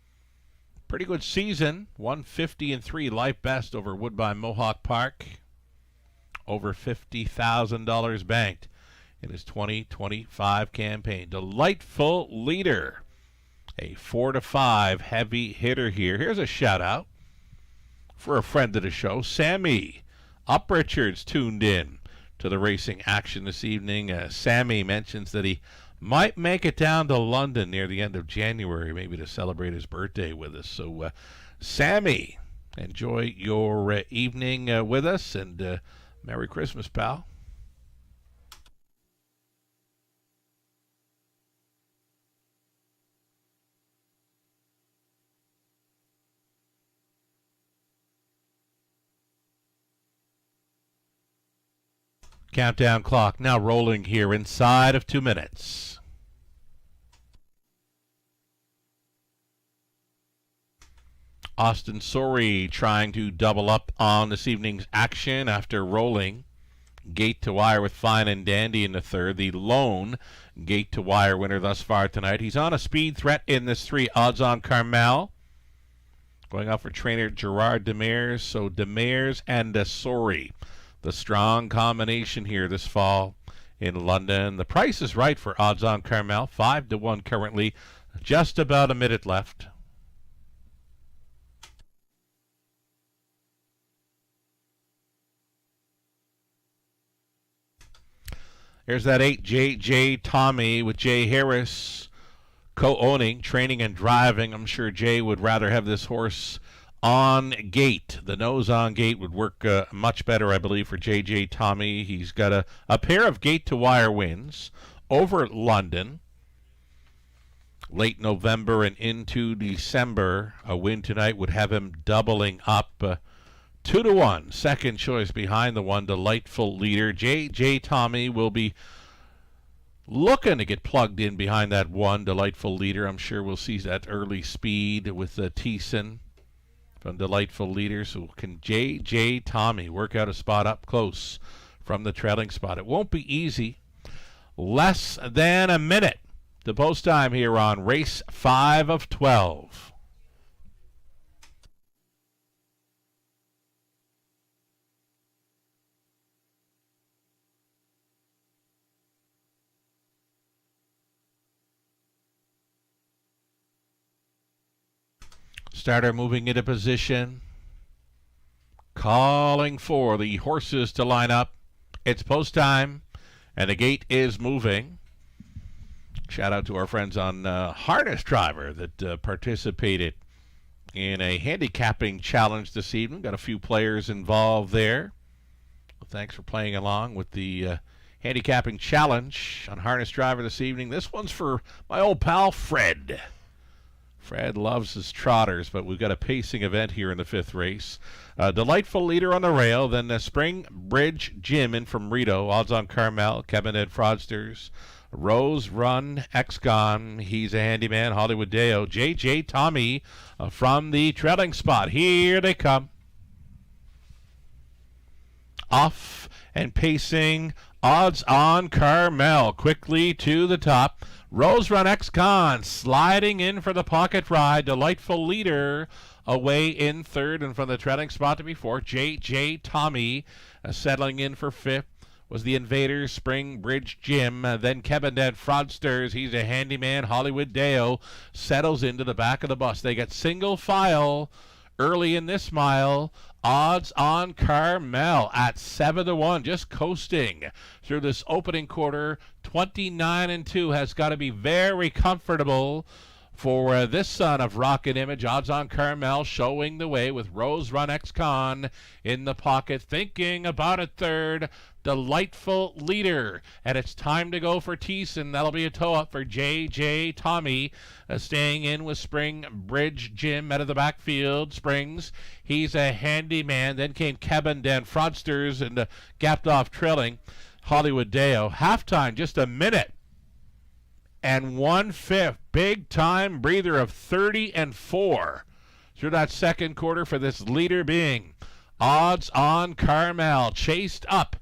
Pretty good season. 150-3 life best over Woodbine Mohawk Park. Over $50,000 banked in his 2025 campaign. Delightful Leader, a 4-5 heavy hitter here. Here's a shout out for a friend of the show, Sammy Uprichards, tuned in to the racing action this evening. Sammy mentions that he might make it down to London near the end of January, maybe to celebrate his birthday with us. So Sammy, enjoy your evening with us, and Merry Christmas, pal. Countdown clock now rolling here inside of 2 minutes. Austin Sorey trying to double up on this evening's action after rolling gate to wire with Fine and Dandy in the third. The lone gate to wire winner thus far tonight. He's on a speed threat in this 3. Odds on Carmel. Going out for trainer Gerard Demers. So Demers and Sorey. The strong combination here this fall in London. The price is right for Odds on Carmel. 5-1 currently. Just about a minute left. Here's that 8, J. Tommy with Jay Harris co-owning, training and driving. I'm sure Jay would rather have this horse on gate. The nose on gate would work much better, I believe, for J. Tommy. He's got a pair of gate to wire wins over London. Late November and into December. A win tonight would have him doubling up. 2-1. Second choice behind the 1, Delightful Leader. J. Tommy will be looking to get plugged in behind that 1, Delightful Leader. I'm sure we'll see that early speed with Thiessen from Delightful Leader. So can J. Tommy work out a spot up close from the trailing spot? It won't be easy. Less than a minute to post time here on race 5 of 12. Starter moving into position. Calling for the horses to line up. It's post time, and the gate is moving. Shout out to our friends on Harness Driver that participated in a handicapping challenge this evening. Got a few players involved there. Well, thanks for playing along with the handicapping challenge on Harness Driver this evening. This one's for my old pal Fred. Fred loves his trotters, but we've got a pacing event here in the 5th race. Delightful Leader on the rail, then the Spring Bridge Jim in from Rito, odds on Carmel, Cabinet Fraudsters, Rose Run, Ex-Con, he's a handyman, Hollywood Deo, J.J. Tommy from the trailing spot. Here they come. Off and pacing, odds on Carmel, quickly to the top. Rose Run Ex-Con sliding in for the pocket ride. Delightful Leader away in 3rd, and from the trailing spot to be 4th, J.J. Tommy settling in for 5th. Was the Invaders, Spring Bridge Jim, then Cabinet Fraudsters, he's a handyman, Hollywood Deo, settles into the back of the bus. They get single file early in this mile. Odds on Carmel at 7-1, just coasting through this opening quarter. 29-2 has got to be very comfortable for this son of Rocket Image. Odds on Carmel showing the way with Rose Run Ex-Con in the pocket, thinking about a 3rd. Delightful Leader, and it's time to go for Thiessen. That'll be a toe-up for J.J. Tommy, staying in with Spring Bridge Jim out of the backfield. Springs, he's a handyman. Then came Cabinet Fraudsters and gapped off trailing Hollywood Deo. Halftime, just a minute and 1/5. Big time breather of 30-4 through that second quarter for this leader being odds on Carmel, chased up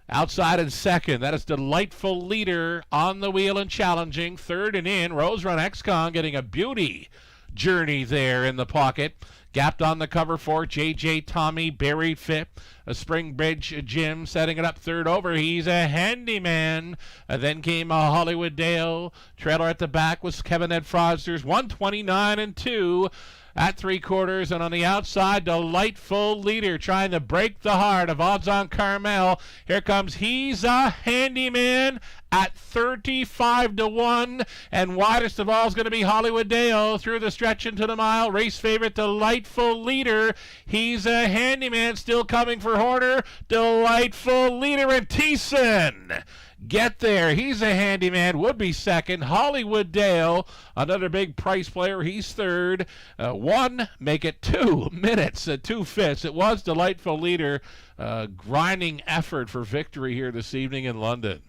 outside in 2nd. That is Delightful Leader on the wheel and challenging. 3rd and in, Rose Run Ex-Con getting a beauty journey there in the pocket. Gapped on the cover for J.J. Tommy, buried 5th. A Spring Bridge Jim setting it up 3rd over. He's a handyman. Then came a Hollywood Dale. Trailer at the back was Cabinet Fraudsters. 129-2 at 3/4, and on the outside, Delightful Leader trying to break the heart of odds on Carmel. Here comes He's a Handyman at 35-1, and widest of all is going to be Hollywood Dale through the stretch into the mile. Race favorite Delightful Leader. He's a Handyman still coming for Horner. Delightful Leader and Thiessen get there. He's a handyman, would be 2nd. Hollywood Dale, another big price player, he's 3rd. 1, make it 2 minutes, 2/5. It was Delightful Leader, grinding effort for victory here this evening in London.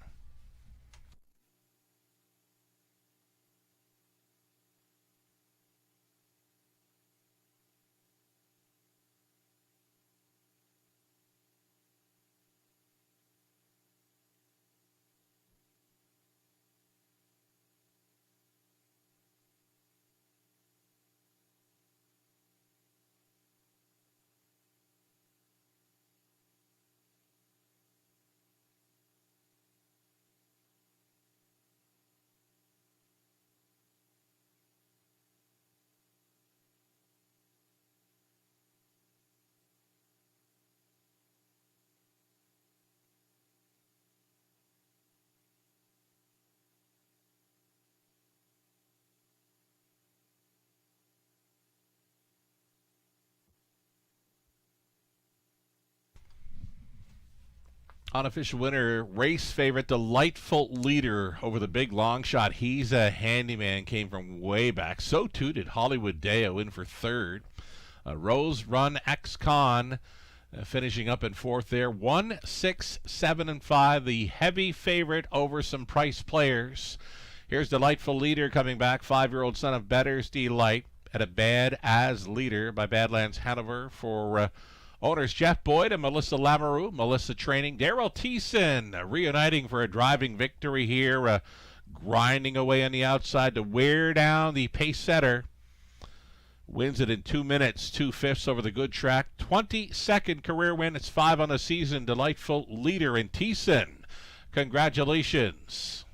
Unofficial winner, race favorite, Delightful Leader over the big long shot. He's a handyman, came from way back. So too did Hollywood Deo in for 3rd. Rose Run Ex-Con finishing up in 4th there. 1, 6, 7, and 5. The heavy favorite over some price players. Here's Delightful Leader coming back. 5-year-old son of Better's Delight at a Bad As Leader by Badlands Hanover for owners Jeff Boyd and Melissa Lamoureux. Melissa training. Daryl Thiessen reuniting for a driving victory here. Grinding away on the outside to wear down the pace setter. Wins it in 2 minutes, 2/5 over the good track. 22nd career win. It's 5 on the season. Delightful Leader in Thiessen. Congratulations.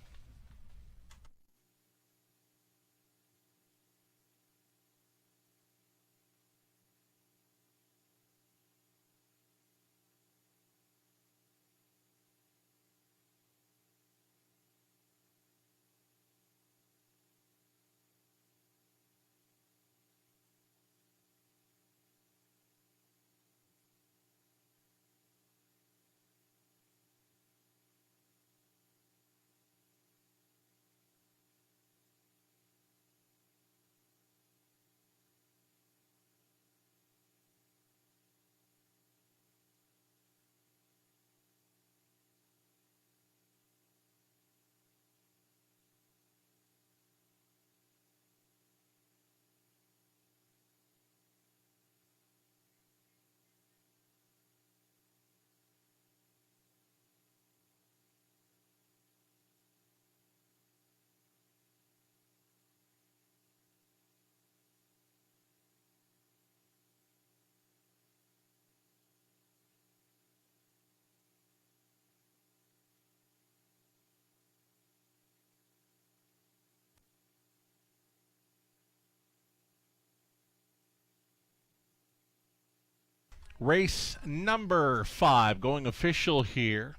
Race number 5 going official here.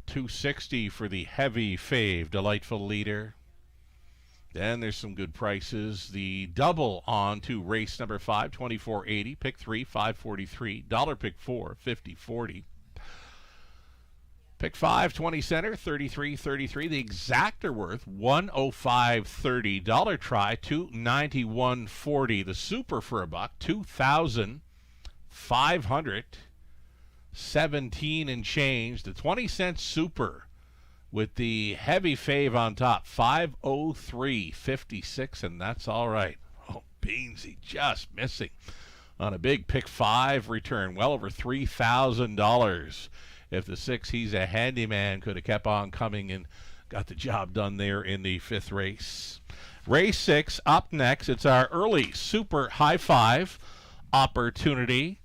260 for the heavy fave, Delightful Leader. Then there's some good prices. The double on to race number 5, 2480. Pick 3, 543. Dollar pick 4, 5040. Pick 5, 20 center, 33.33. The exact are worth 105.30. Dollar try, 291.40. The super for $1, 2,517 and change. The 20-cent super with the heavy fave on top, 503.56, and that's all right. Oh, Beansy just missing on a big pick 5 return, well over $3,000. If the 6, he's a handyman, could have kept on coming and got the job done there in the 5th race. Race 6 up next. It's our early super high 5 opportunity.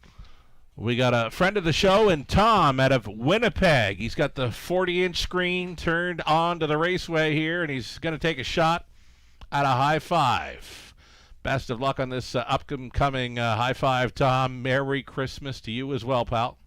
We got a friend of the show and Tom out of Winnipeg. He's got the 40-inch screen turned on to the Raceway here, and he's going to take a shot at a high 5. Best of luck on this upcoming high 5, Tom. Merry Christmas to you as well, pal.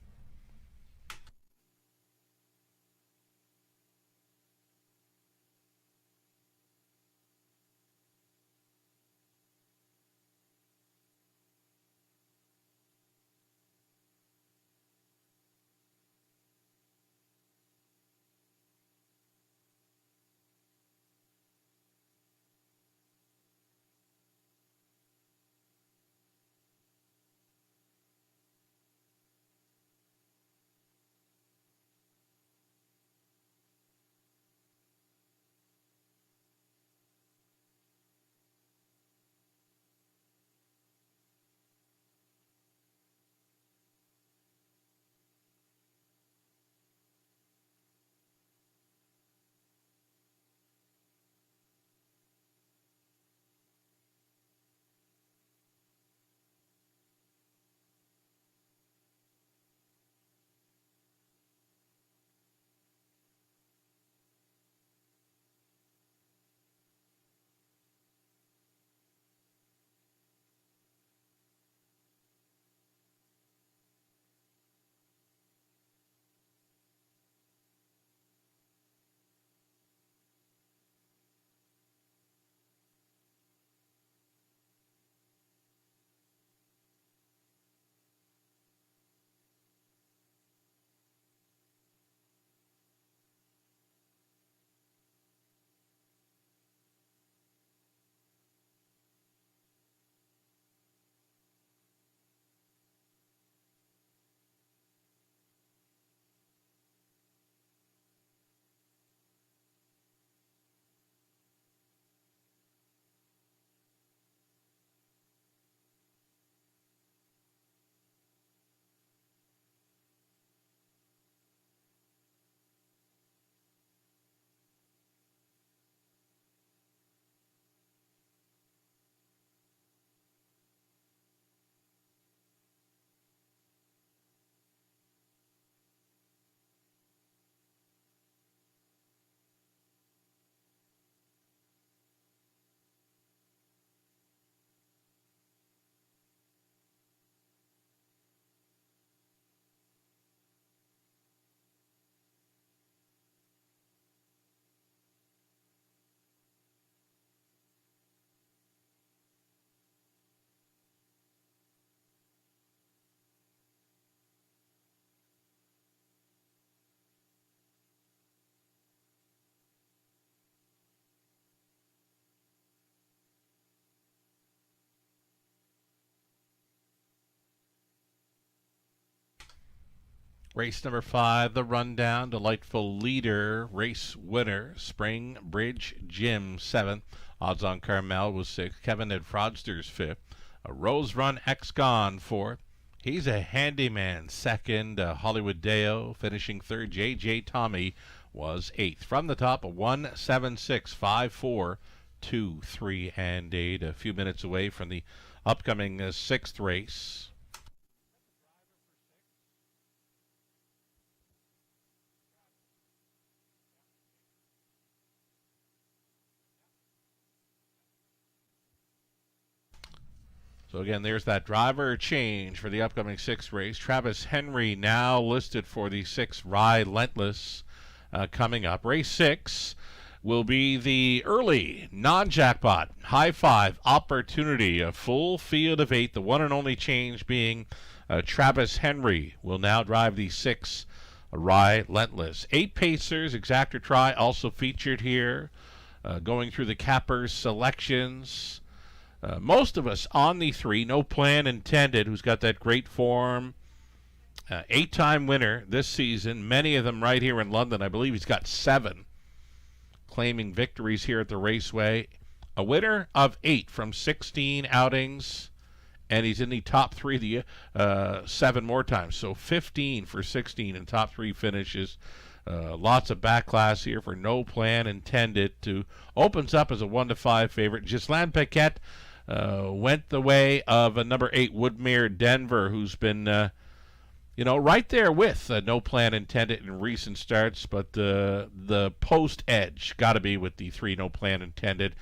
Race number 5, the rundown. Delightful Leader, race winner. Spring Bridge Gym, 7th. Odds on Carmel was 6th. Kevin at Fraudsters, 5th. A Rose Run X-Gon, 4th. He's a handyman, 2nd. Hollywood Deo finishing 3rd. J.J. Tommy was 8th. From the top, a 1-7-6, 5-4, 2, 3, and 8. A few minutes away from the upcoming 6th race. So again, there's that driver change for the upcoming 6th race. Travis Henry now listed for the 6th Relentless coming up. Race 6 will be the early non-jackpot high five opportunity, a full field of 8. The one and only change being Travis Henry will now drive the 6th Relentless. 8 pacers, exactor try also featured here, going through the cappers selections. Most of us on the 3, no plan intended, who's got that great form. 8-time winner this season, many of them right here in London. I believe he's got 7 claiming victories here at the Raceway. A winner of 8 from 16 outings, and he's in the top 3 the 7 more times. So 15 for 16 in top 3 finishes. Lots of back class here for no plan intended. To opens up as a 1-5 favorite. Ghislain Paquette went the way of a number 8 Woodmere Denver, who's been right there with no plan intended in recent starts, but the post edge got to be with the 3 no plan intended.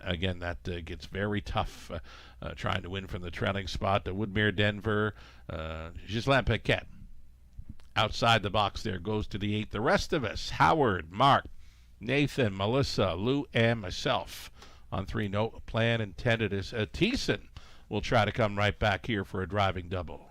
Again, that gets very tough trying to win from the trailing spot. The Woodmere Denver, Ghislain Paquette outside the box there goes to the 8. The rest of us, Howard, Mark, Nathan, Melissa, Lou, and myself on 3 no plan intended, as Thiessen will try to come right back here for a driving double.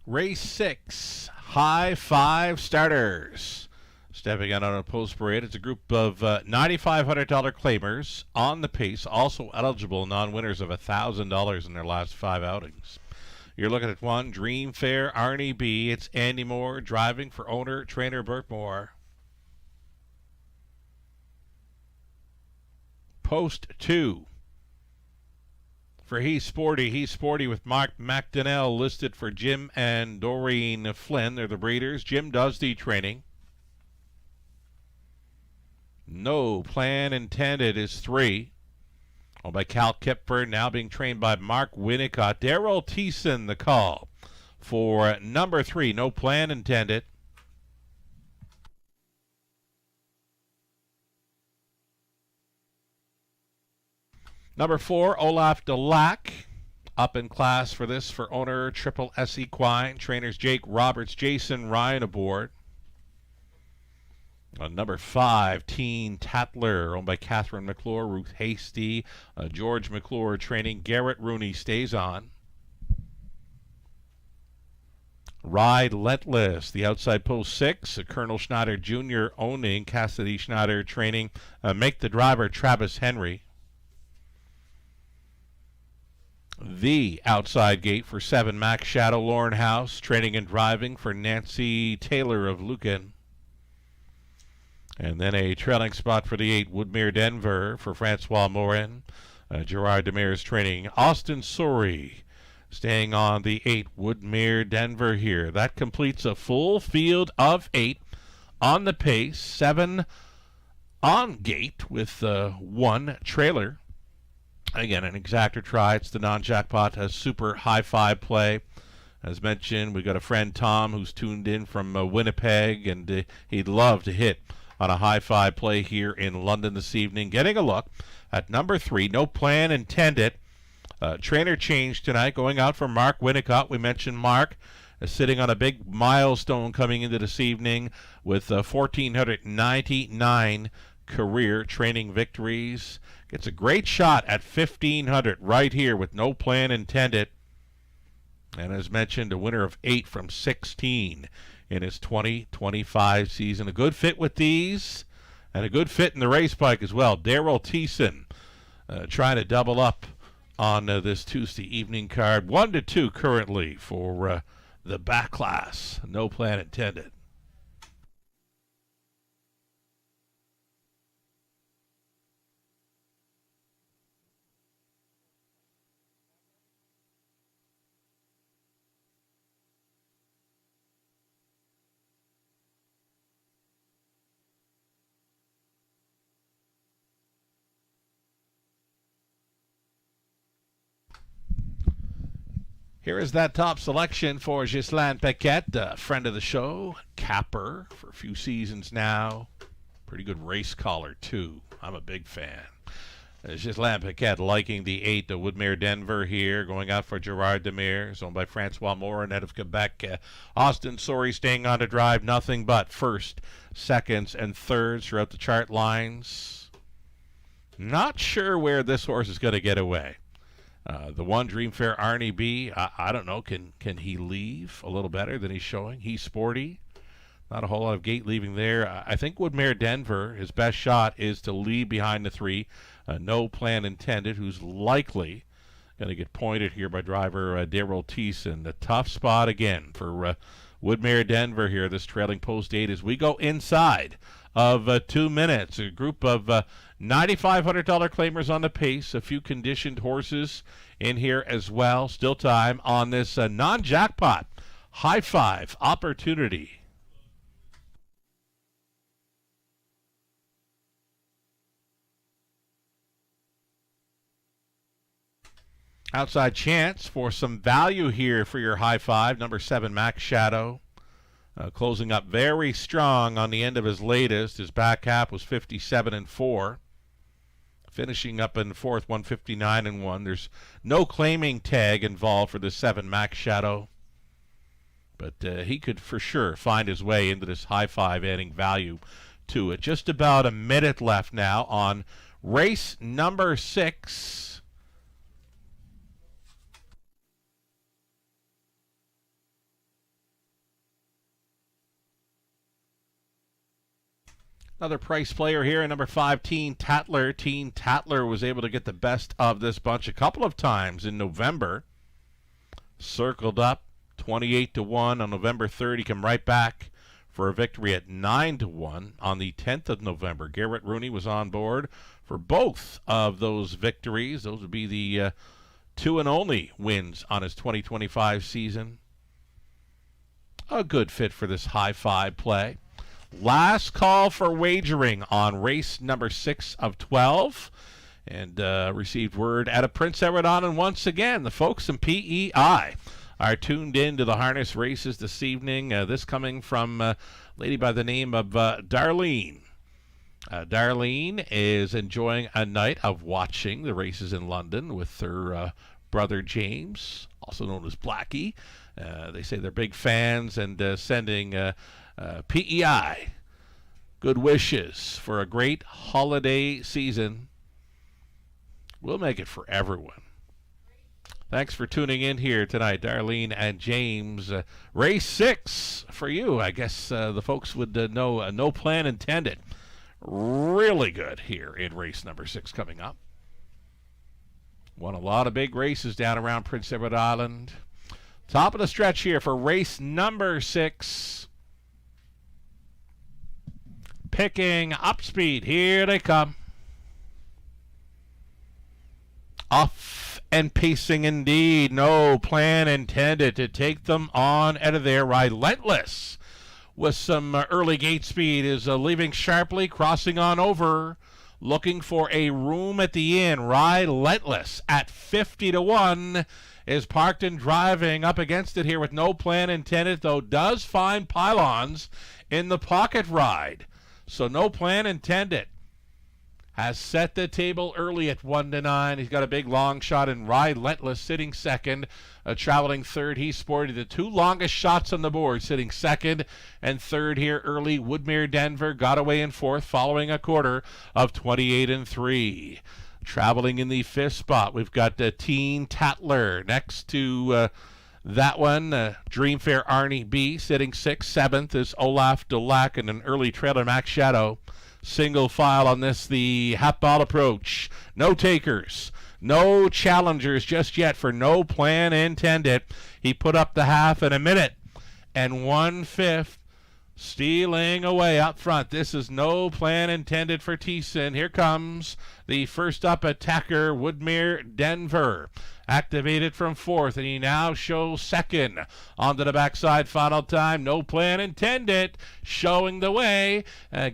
Race 6, high 5 starters. Stepping out on a post parade, it's a group of $9,500 claimers on the pace, also eligible non-winners of $1,000 in their last 5 outings. You're looking at 1, Dream Fair, Arnie B. It's Andy Moore driving for owner, trainer Burt Moore. Post 2. For He's Sporty with Mark McDonnell listed for Jim and Doreen Flynn. They're the breeders. Jim does the training. No plan intended is 3. Owned by Cal Kipfer, now being trained by Mark Winnicott. Daryl Thiessen, the call for number 3. No plan intended. Number 4, Olaf Delac, up in class for this for owner Triple S Equine. Trainers Jake Roberts, Jason Ryan aboard. Number 5, Teen Tatler, owned by Catherine McClure, Ruth Hasty, George McClure training. Garrett Rooney stays on. Relentless, the outside post 6, Colonel Schneider Jr. owning, Cassidy Schneider training. Make the driver Travis Henry. The outside gate for 7, Max Shadow Lauren House, training and driving for Nancy Taylor of Lucan. And then a trailing spot for the 8, Woodmere Denver for Francois Morin. Gerard Demers training. Austin Sori staying on the 8, Woodmere Denver here. That completes a full field of 8 on the pace. 7 on gate with 1 trailer. Again, an exactor try. It's the non-jackpot super high-five play. As mentioned, we got a friend, Tom, who's tuned in from Winnipeg, and he'd love to hit on a high-five play here in London this evening. Getting a look at number 3, No Plan Intended. Trainer change tonight, going out for Mark Winnicott. We mentioned Mark sitting on a big milestone coming into this evening with 1,499 career training victories. Gets a great shot at 1,500 right here with No Plan Intended. And as mentioned, a winner of 8 from 16 in his 2025 season. A good fit with these, and a good fit in the race bike as well. Daryl Thiessen trying to double up on this Tuesday evening card. 1-2 currently for the back class. No Plan Intended. Here is that top selection for Ghislain Paquette, a friend of the show, capper for a few seasons now. Pretty good race caller, too. I'm a big fan. Ghislain Paquette liking the 8, the Woodmere Denver here, going out for Gerard Demers, owned by Francois Morin out of Quebec. Austin Sorey staying on to drive nothing but first, seconds, and thirds throughout the chart lines. Not sure where this horse is going to get away. The one Dream Fair Arnie B, I don't know, can he leave a little better than he's showing? He's sporty. Not a whole lot of gate leaving there. I think Woodmere Denver, his best shot is to lead behind the 3. No Plan Intended, who's likely going to get pointed here by driver Daryl Thiessen. A tough spot again for Woodmere Denver here, this trailing post 8 as we go inside of 2 minutes. A group of $9,500 claimers on the pace, a few conditioned horses in here as well. Still time on this non-jackpot high five opportunity. Outside chance for some value here for your high five. Number 7, Max Shadow. Closing up very strong on the end of his latest. His back half was 57-4. Finishing up in 4th, 159-1. There's no claiming tag involved for the 7 Max Shadow. But he could for sure find his way into this high five, adding value to it. Just about a minute left now on race number 6. Another price player here, number 5, Teen Tatler. Teen Tatler was able to get the best of this bunch a couple of times in November. Circled up 28-1 on November 3rd. He came right back for a victory at 9-1 on the 10th of November. Garrett Rooney was on board for both of those victories. Those would be the 2 and only wins on his 2025 season. A good fit for this high five play. Last call for wagering on race number 6 of 12. And received word out of Prince Edward Island once again. The folks in PEI are tuned in to the harness races this evening. This coming from a lady by the name of Darlene. Darlene is enjoying a night of watching the races in London with her brother James, also known as Blackie. They say they're big fans and sending PEI good wishes for a great holiday season. We'll make it for everyone. Thanks for tuning in here tonight, Darlene and James. Race 6 for you. I guess the folks would know No Plan Intended. Really good here in race number 6 coming up. Won a lot of big races down around Prince Edward Island. Top of the stretch here for race number 6. Picking up speed. Here they come. Off and pacing indeed. No Plan Intended to take them on out of there. Relentless with some early gate speed is leaving sharply, crossing on over. looking for a room at the inn. Relentless at 50-1 is parked and driving up against it here with no plan intended, though does find pylons in the pocket ride. So no plan intended. Has set the table early at 1-9. He's got a big long shot in Relentless sitting second. Traveling third, he sported the two longest shots on the board, sitting second and third here early. Woodmere Denver got away in fourth following a quarter of 28-3. Traveling in the fifth spot, we've got Teen Tatler next to that one. Dream Fair Arnie B sitting sixth. Seventh is Olaf Dulac and an early trailer Max Shadow. Single file on this, the half ball approach. No takers, no challengers just yet for no plan intended. He put up the half in a minute and 1/5, stealing away up front. This is no plan intended for Thiessen. Here comes the first up attacker, Woodmere Denver. Activated from fourth, and he now shows second. Onto the backside, final time. No plan intended. Showing the way.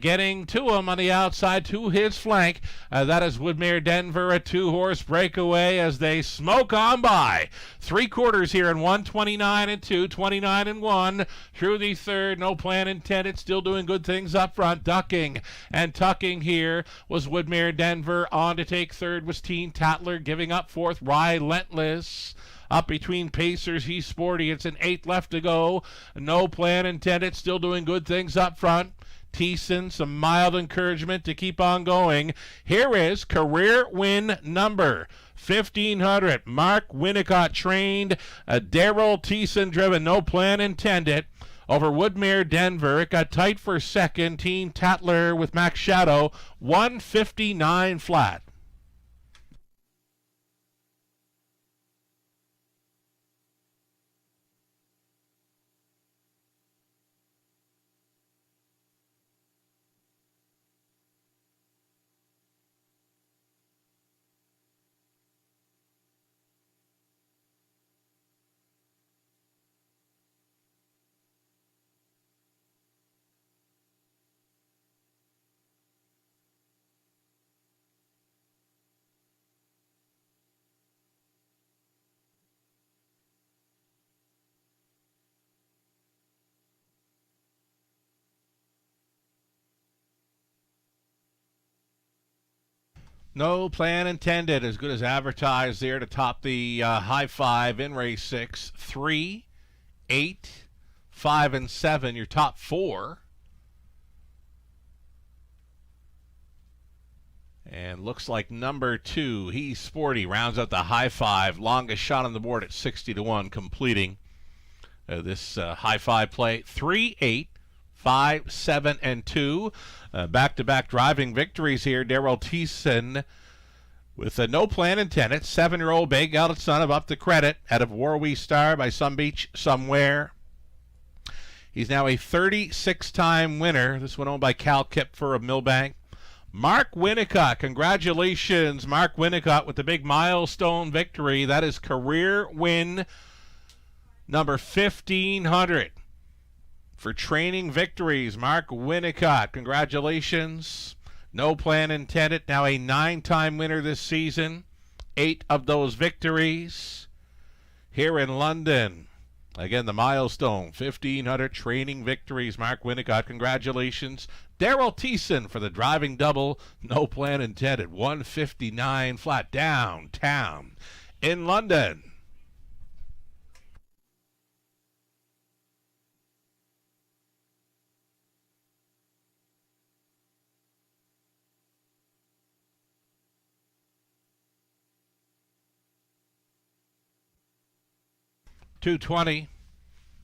Getting to him on the outside to his flank. That is Woodmere Denver, a two-horse breakaway as they smoke on by. 3/4 here in 1:29-2, 29-1 through the third. No plan intended. Still doing good things up front. Ducking and tucking here was Woodmere Denver. On to take third was Teen Tatler. Giving up fourth, Relentless. Up between Pacers, he's sporty. It's an 8 left to go. No plan intended. Still doing good things up front. Thiessen, some mild encouragement to keep on going. Here is career win number 1,500. Mark Winnicott trained. Daryl Thiessen driven. No plan intended. Over Woodmere Denver. It got tight for second. Teen Tatler with Max Shadow. 159 flat. No plan intended, as good as advertised there to top the high five in race 6. 3, 8, 5, and 7, your top four. And looks like number 2, he's sporty, rounds out the high five. Longest shot on the board at 60-1, completing this high five play. 3, 8, 5, 7, and 2. Back-to-back driving victories here. Daryl Thiessen with no plan intended. 7-year-old Bay Gelded son of Up the Credit out of Warwee Star by Some Beach Somewhere. He's now a 36-time winner. This one owned by Cal Kipfer of Millbank. Mark Winnicott. Congratulations, Mark Winnicott, with the big milestone victory. That is career win number 1,500. For training victories, Mark Winnicott, congratulations. No plan intended. Now a 9-time winner this season. 8 of those victories here in London. Again, the milestone, 1,500 training victories. Mark Winnicott, congratulations. Daryl Thiessen for the driving double. No plan intended. 159 flat downtown in London. $220,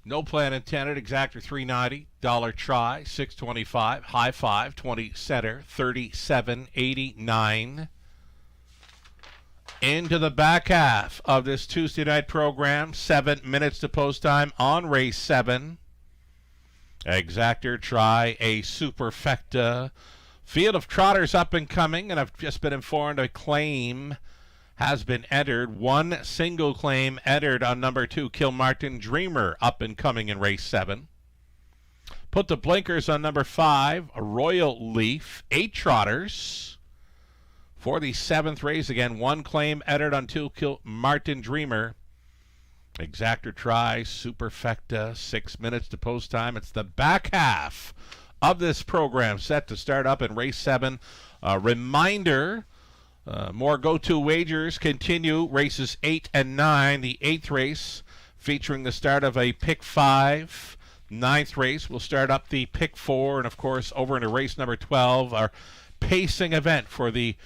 no plan intended. Exactor $390, dollar try $625, high five 20 center $37.89. Into the back half of this Tuesday night program. 7 minutes to post time on race 7. Exactor try a superfecta. Field of trotters up and coming, and I've just been informed a claim has been entered. One single claim entered on number 2, Kilmartin Dreamer, up and coming in race 7. Put the blinkers on number 5, Royal Leaf. 8 trotters. For the 7th race, again, one claim entered on Tilkill Martin Dreamer. Exactor try, superfecta, 6 minutes to post time. It's the back half of this program set to start up in race 7. Reminder, more go-to wagers continue. Races 8 and 9. The 8th race featuring the start of a pick 5. 9th race will start up the pick 4. And, of course, over into race number 12, our pacing event for the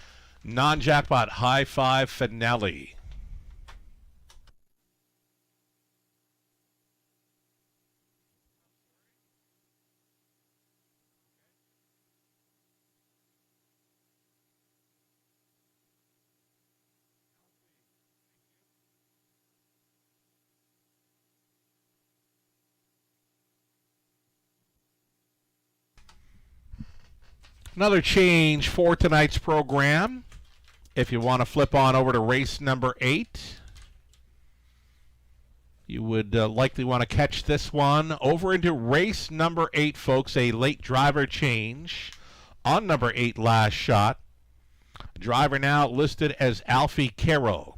non-jackpot high 5 finale. Another change for tonight's program. If you want to flip on over to race number 8, you would likely want to catch this one. Over into race number 8, folks, a late driver change on number 8, Last Shot. Driver now listed as Alfie Carroll.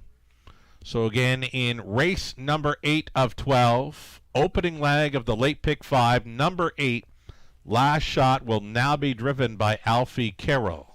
So again, in race number 8 of 12, opening leg of the late pick 5, number 8, Last Shot will now be driven by Alfie Carroll.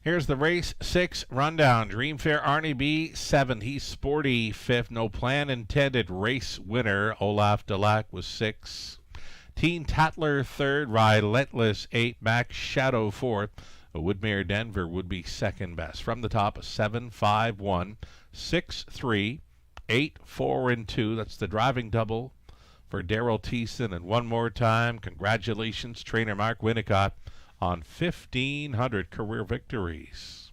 Here's the race 6 rundown. Dream Fair Arnie B, 7th. He's Sporty, 5th. No Plan Intended, race winner. Olaf Delac was 6th. Teen Tatler, 3rd. Relentless, 8th. Max Shadow, 4th. Woodmere Denver would be second best. From the top, 7, 5, 1, 6, 3, 8, 4, and 2. That's the driving double for Daryl Thiessen. And one more time, congratulations, trainer Mark Winnicott, on 1,500 career victories.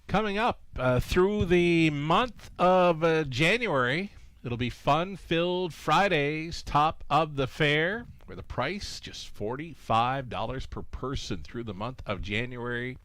Coming up through the month of January, it'll be fun-filled Fridays, top of the fair, where the price just $45 per person through the month of January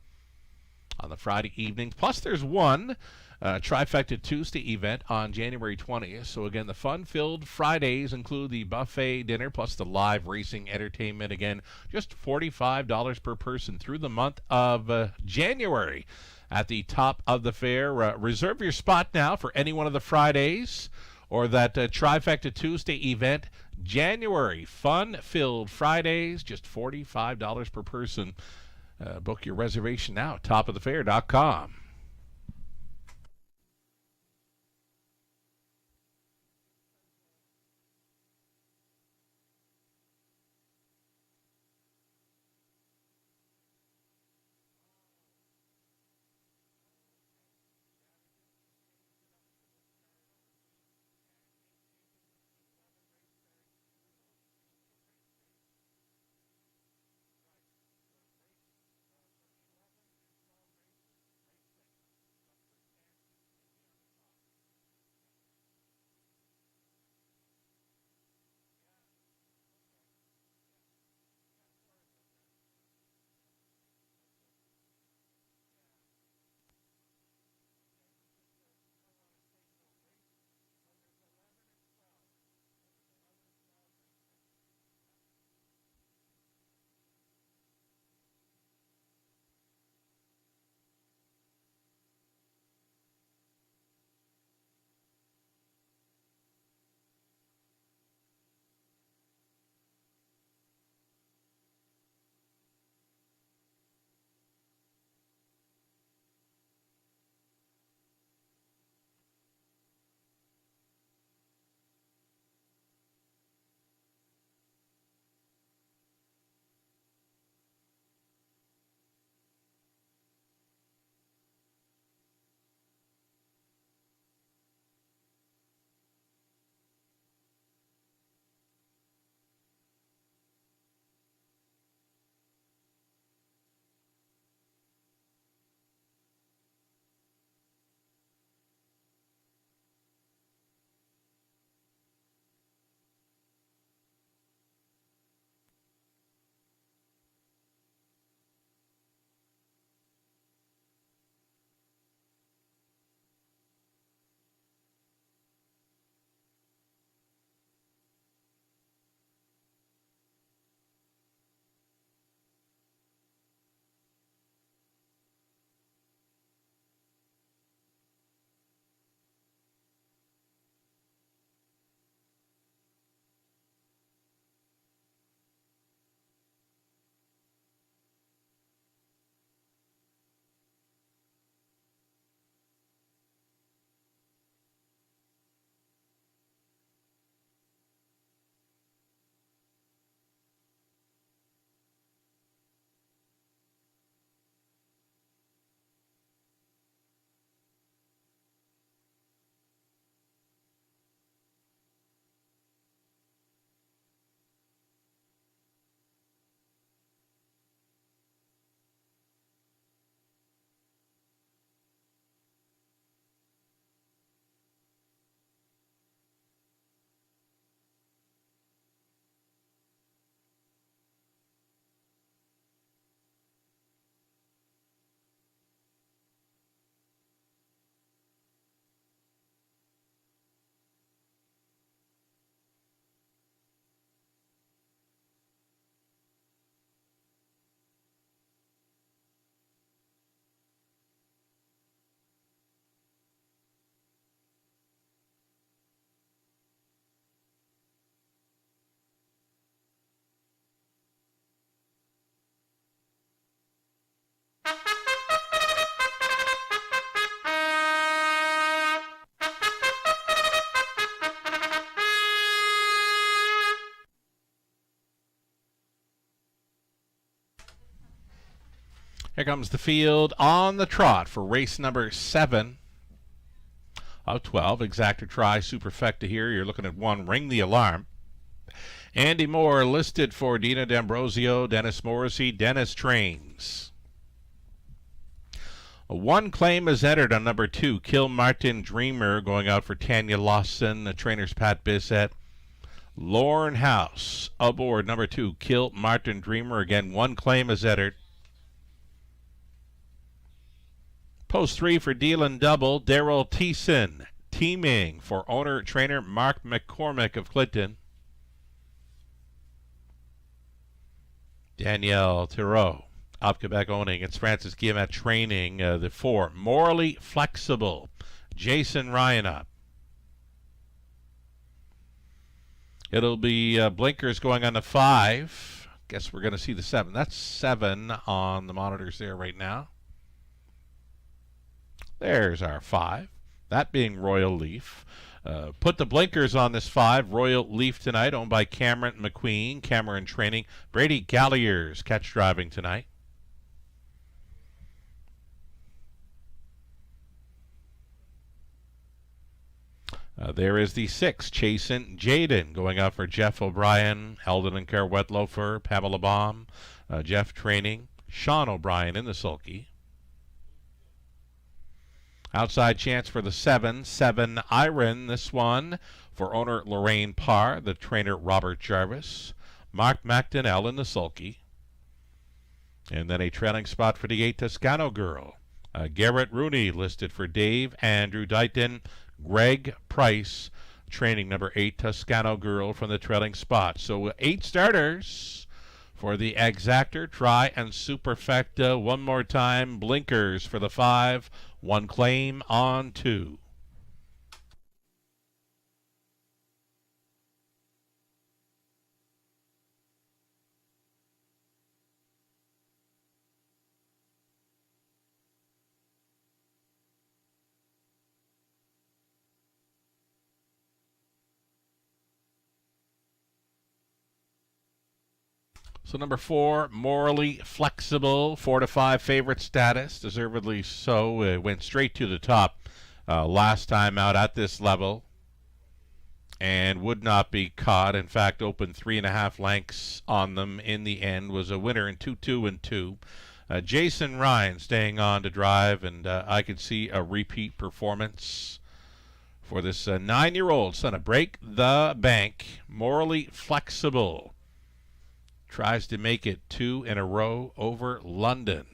on the Friday evenings. Plus, there's one Trifecta Tuesday event on January 20th. So again, the fun-filled Fridays include the buffet dinner plus the live racing entertainment. Again, just $45 per person through the month of January at the top of the fair. Reserve your spot now for any one of the Fridays or that Trifecta Tuesday event. January fun-filled Fridays, just $45 per person. Book your reservation now, topofthefair.com. Here comes the field on the trot for race number 7 of 12. Exactor try superfecta here. You're looking at 1, Ring the Alarm. Andy Moore listed for Dina D'Ambrosio, Dennis Morrissey, Dennis Trains. 1 claim is entered on number 2, Kill Martin Dreamer, going out for Tanya Lawson, the trainer's Pat Bissett. Lorne House aboard number 2, Kill Martin Dreamer. Again, 1 claim is entered. Post 3 for Deal and Double, Daryl Thiessen, teaming for owner-trainer Mark McCormick of Clinton. Danielle Theroux of Quebec owning. It's Francis Guillemette training the 4, Morally Flexible, Jason Ryan up. It'll be blinkers going on the 5. Guess we're going to see the 7. That's 7 on the monitors there right now. There's our 5. That being Royal Leaf. Put the blinkers on this 5. Royal Leaf tonight, owned by Cameron McQueen. Cameron training. Brady Gallier's catch driving tonight. There is the 6, Chasin' Jaden, going out for Jeff O'Brien, Eldon and Carwetlofer, Pamela Baum, Jeff training, Sean O'Brien in the sulky. Outside chance for the 7, Iron, this one for owner Lorraine Parr, the trainer Robert Jarvis, Mark McDonnell in the sulky. And then a trailing spot for the 8, Toscano Girl. Garrett Rooney listed for Dave, Andrew Dighton, Greg Price, training number 8, Toscano Girl from the trailing spot. So 8 starters for the Exactor, Try, and Superfecta. One more time, blinkers for the 5, 1 claim on 2. So number 4, Morally Flexible, 4 to 5 favorite status, deservedly so. It went straight to the top last time out at this level and would not be caught. In fact, opened 3.5 lengths on them in the end. Was a winner in 2-2 and 2. Jason Ryan staying on to drive, and I could see a repeat performance for this 9-year-old son of Break the Bank. Morally Flexible tries to make it 2 in a row over London.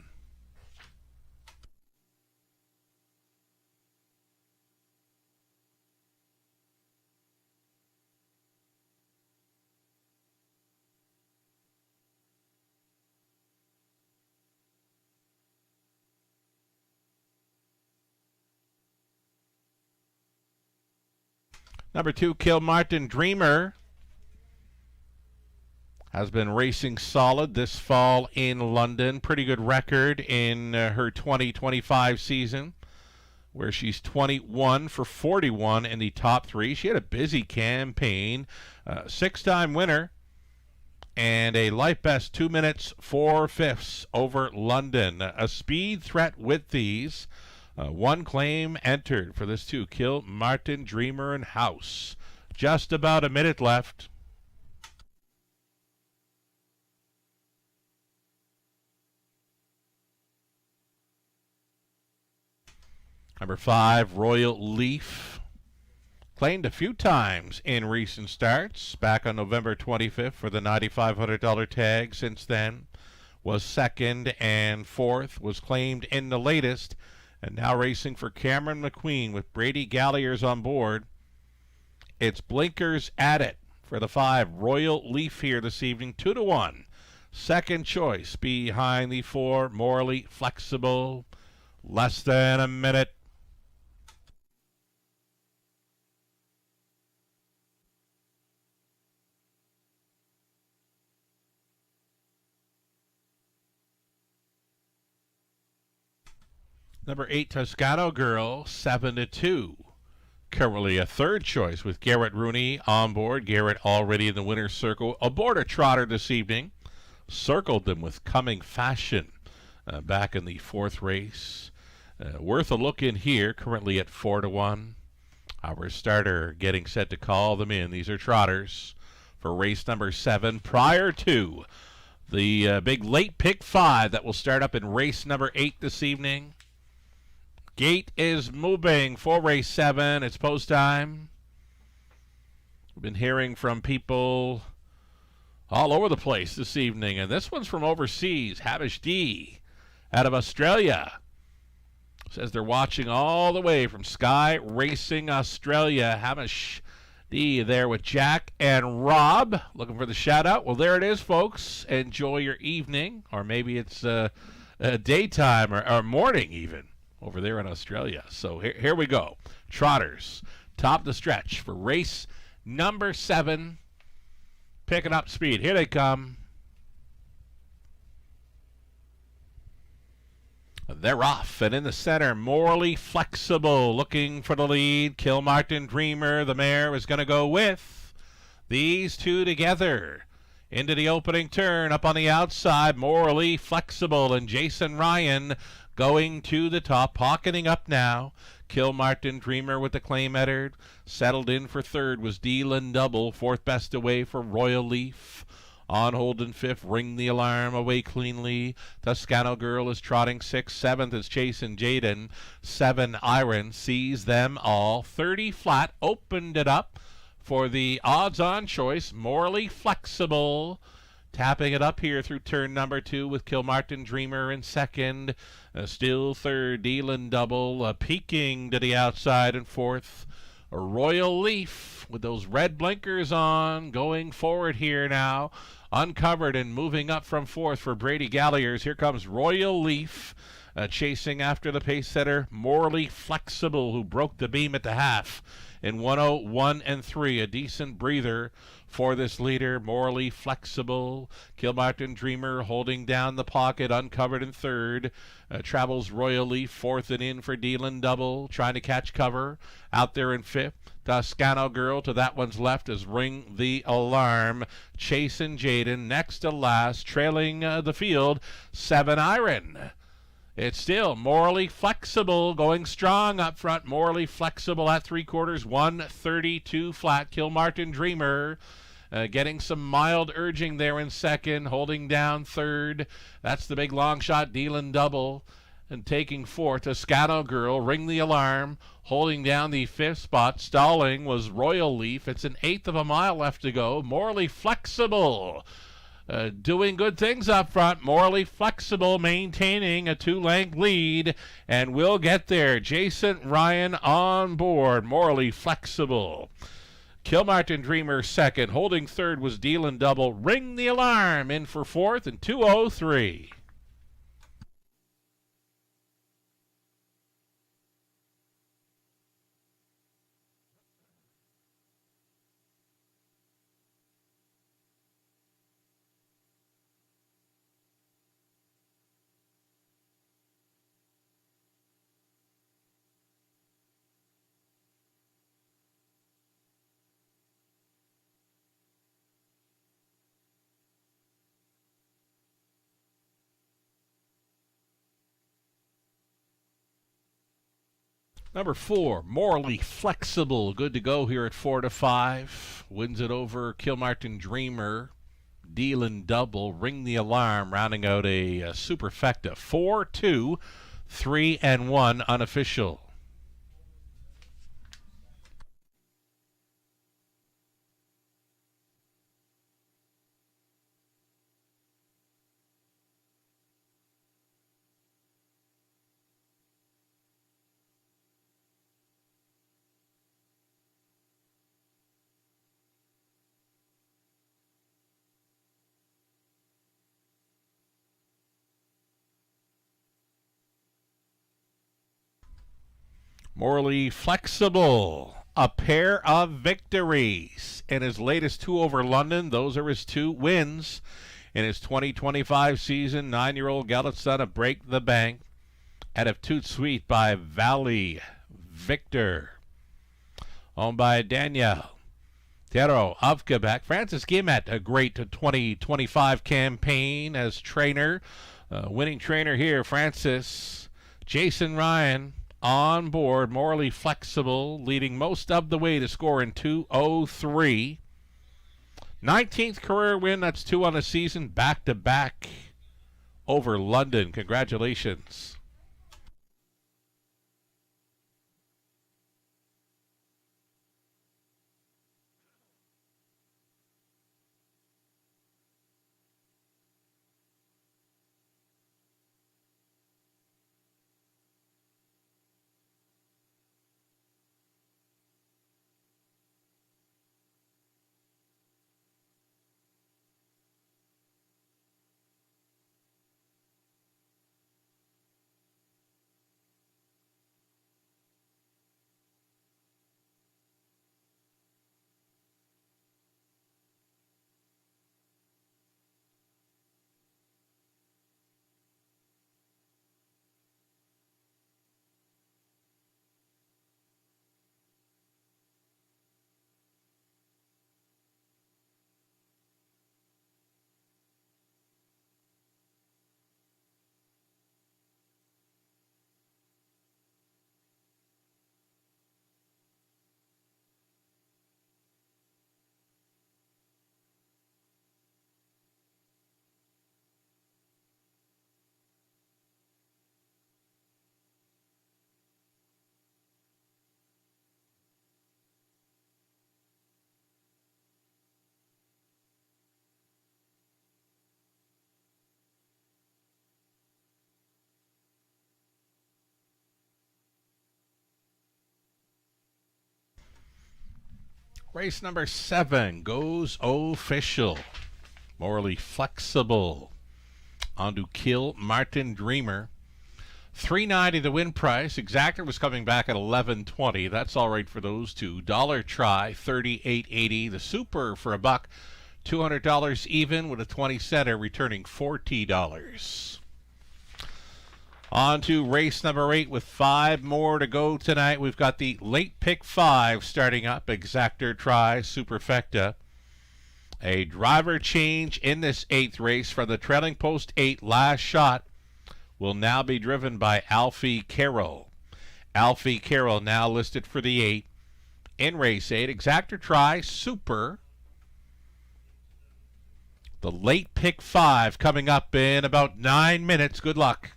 Number 2, Kill Martin Dreamer, has been racing solid this fall in London. Pretty good record in her 2025 season, where she's 21 for 41 in the top 3. She had a busy campaign. 6-time winner and a life best 2 minutes 4/5 over London. A speed threat with these. 1 claim entered for this too. Kill Martin Dreamer and House. Just about a minute left. Number 5, Royal Leaf. Claimed a few times in recent starts. Back on November 25th for the $9,500 tag. Since then was 2nd and 4th. Was claimed in the latest. And now racing for Cameron McQueen with Brady Galliers on board. It's blinkers at it for the 5, Royal Leaf here this evening. 2 to 1. Second choice behind the 4, Morally Flexible. Less than a minute. Number 8, Toscano Girl, 7 to 2. Currently a third choice with Garrett Rooney on board. Garrett already in the winner's circle. Aboard a trotter this evening. Circled them with coming fashion. back in the fourth race. Worth a look in here, currently at 4-1. Our starter getting set to call them in. These are trotters for race number 7 prior to the big late pick 5 that will start up in race number 8 this evening. Gate is moving for race 7. It's post time. We've been hearing from people all over the place this evening, and this one's from overseas. Hamish D out of Australia says they're watching all the way from Sky Racing Australia. Hamish D there with Jack and Rob. Looking for the shout out. Well, there it is, folks. Enjoy your evening, or maybe it's daytime or morning even over there in Australia. So here we go. Trotters, top of the stretch for race number 7. Picking up speed. Here they come. They're off, and in the center, Morley Flexible looking for the lead. Kilmartin Dreamer, the mare, is going to go with these two together. Into the opening turn, up on the outside, Morley Flexible and Jason Ryan going to the top, pocketing up now. Kilmartin Dreamer with the claim entered. Settled in for third was Dealin Double, fourth best away for Royal Leaf. On hold in fifth, Ring the Alarm away cleanly. Toscano Girl is trotting sixth. Seventh is Chasing Jaden. 7 Iron sees them all. 30 flat, opened it up for the odds-on choice. Morley Flexible. Tapping it up here through turn number 2 with Kilmartin Dreamer in second. Still third, Dealin Double. Peeking to the outside in fourth. Royal Leaf with those red blinkers on, going forward here now. Uncovered and moving up from fourth for Brady Galliers. Here comes Royal Leaf, chasing after the pace setter Morley Flexible, who broke the beam at the half in 1:01 and 3. A decent breather for this leader, Morley Flexible. Kilmartin Dreamer holding down the pocket, uncovered in third. Travels Royal Leaf, fourth and in for Dealin Double, trying to catch cover. Out there in fifth, Toscano Girl to that one's left is Ring the Alarm. Chasing Jaden next to last, trailing the field, 7 Iron. It's still Morley Flexible going strong up front. Morley Flexible at 3/4, 132 flat. Kilmartin Dreamer getting some mild urging there in second, holding down third. That's the big long shot, Dealin Double. And taking fourth, Toscano Girl, Ring the Alarm, holding down the fifth spot. Stalling was Royal Leaf. It's an eighth of a mile left to go. Morley Flexible doing good things up front. Morley Flexible maintaining a 2-length lead, and we'll get there. Jason Ryan on board. Morley Flexible. Kilmartin Dreamer second. Holding third was Dealin Double. Ring the Alarm in for fourth in 2:03. Number 4, Morley Flexible. Good to go here at 4-5. Wins it over Kilmartin Dreamer. Dealin Double. Ring the Alarm. Rounding out a superfecta. 4-2, 3-1 unofficial. Morley Flexible, a pair of victories in his latest 2 over London. Those are his 2 wins in his 2025 season. 9-year-old gelded son of Break the Bank out of Toot Sweet by Valley Victor, owned by Danielle Thero of Quebec. Francis Guillemette, a great 2025 campaign as trainer. Winning trainer here, Francis. Jason Ryan on board, morally flexible, leading most of the way to score in 2:03. 19th career win, that's 2 on a season, back-to-back over London. Congratulations. Race number 7 goes official. Morally flexible. On to Kill Martin Dreamer. $3.90 the win price. Exactor was coming back at $11.20. That's all right for those two. Dollar try, $38.80. The super for $1. $200 even with a 20-center returning $40. On to race number 8 with 5 more to go tonight. We've got the late pick 5 starting up. Exactor try, Superfecta. A driver change in this 8th race from the trailing post 8 last shot will now be driven by Alfie Carroll. Alfie Carroll now listed for the 8 in race 8. Exactor try, Super. The late pick 5 coming up in about 9 minutes. Good luck.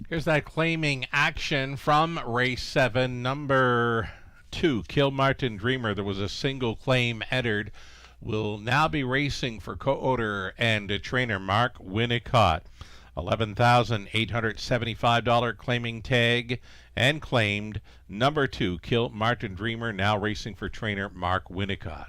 Here's that claiming action from race 7, number 2, Kill Martin Dreamer. There was a single claim entered. Will now be racing for co-owner and trainer Mark Winnicott. $11,875 claiming tag and claimed. Number 2, Kill Martin Dreamer, now racing for trainer Mark Winnicott.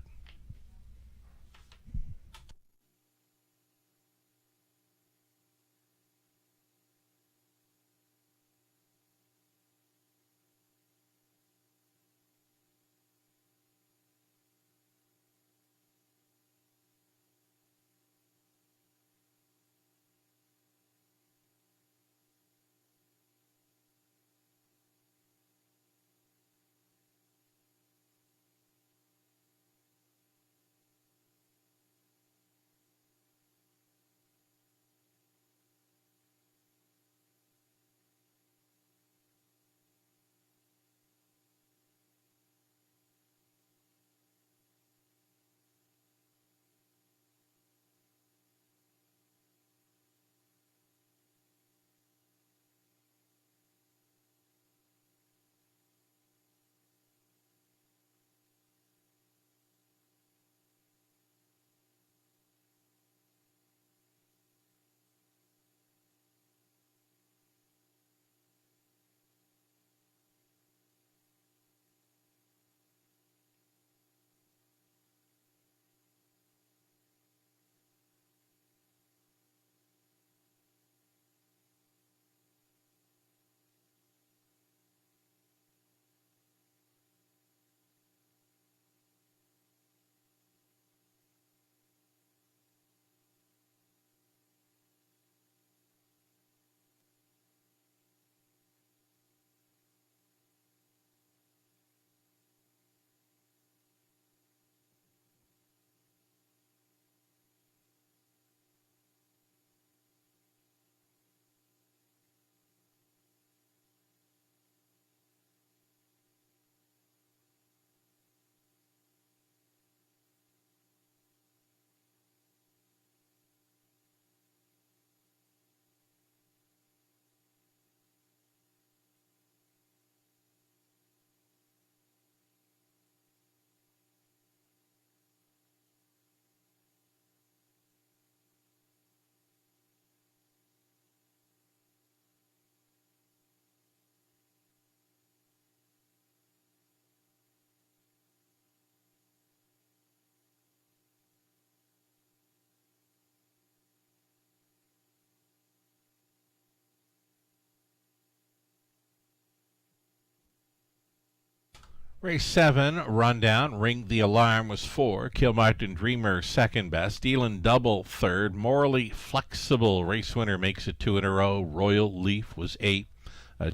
Race 7, rundown. Ring the Alarm was 4. Kilmartin Dreamer, second best. Elin Double, third. Morally Flexible, race winner, makes it 2 in a row. Royal Leaf was 8.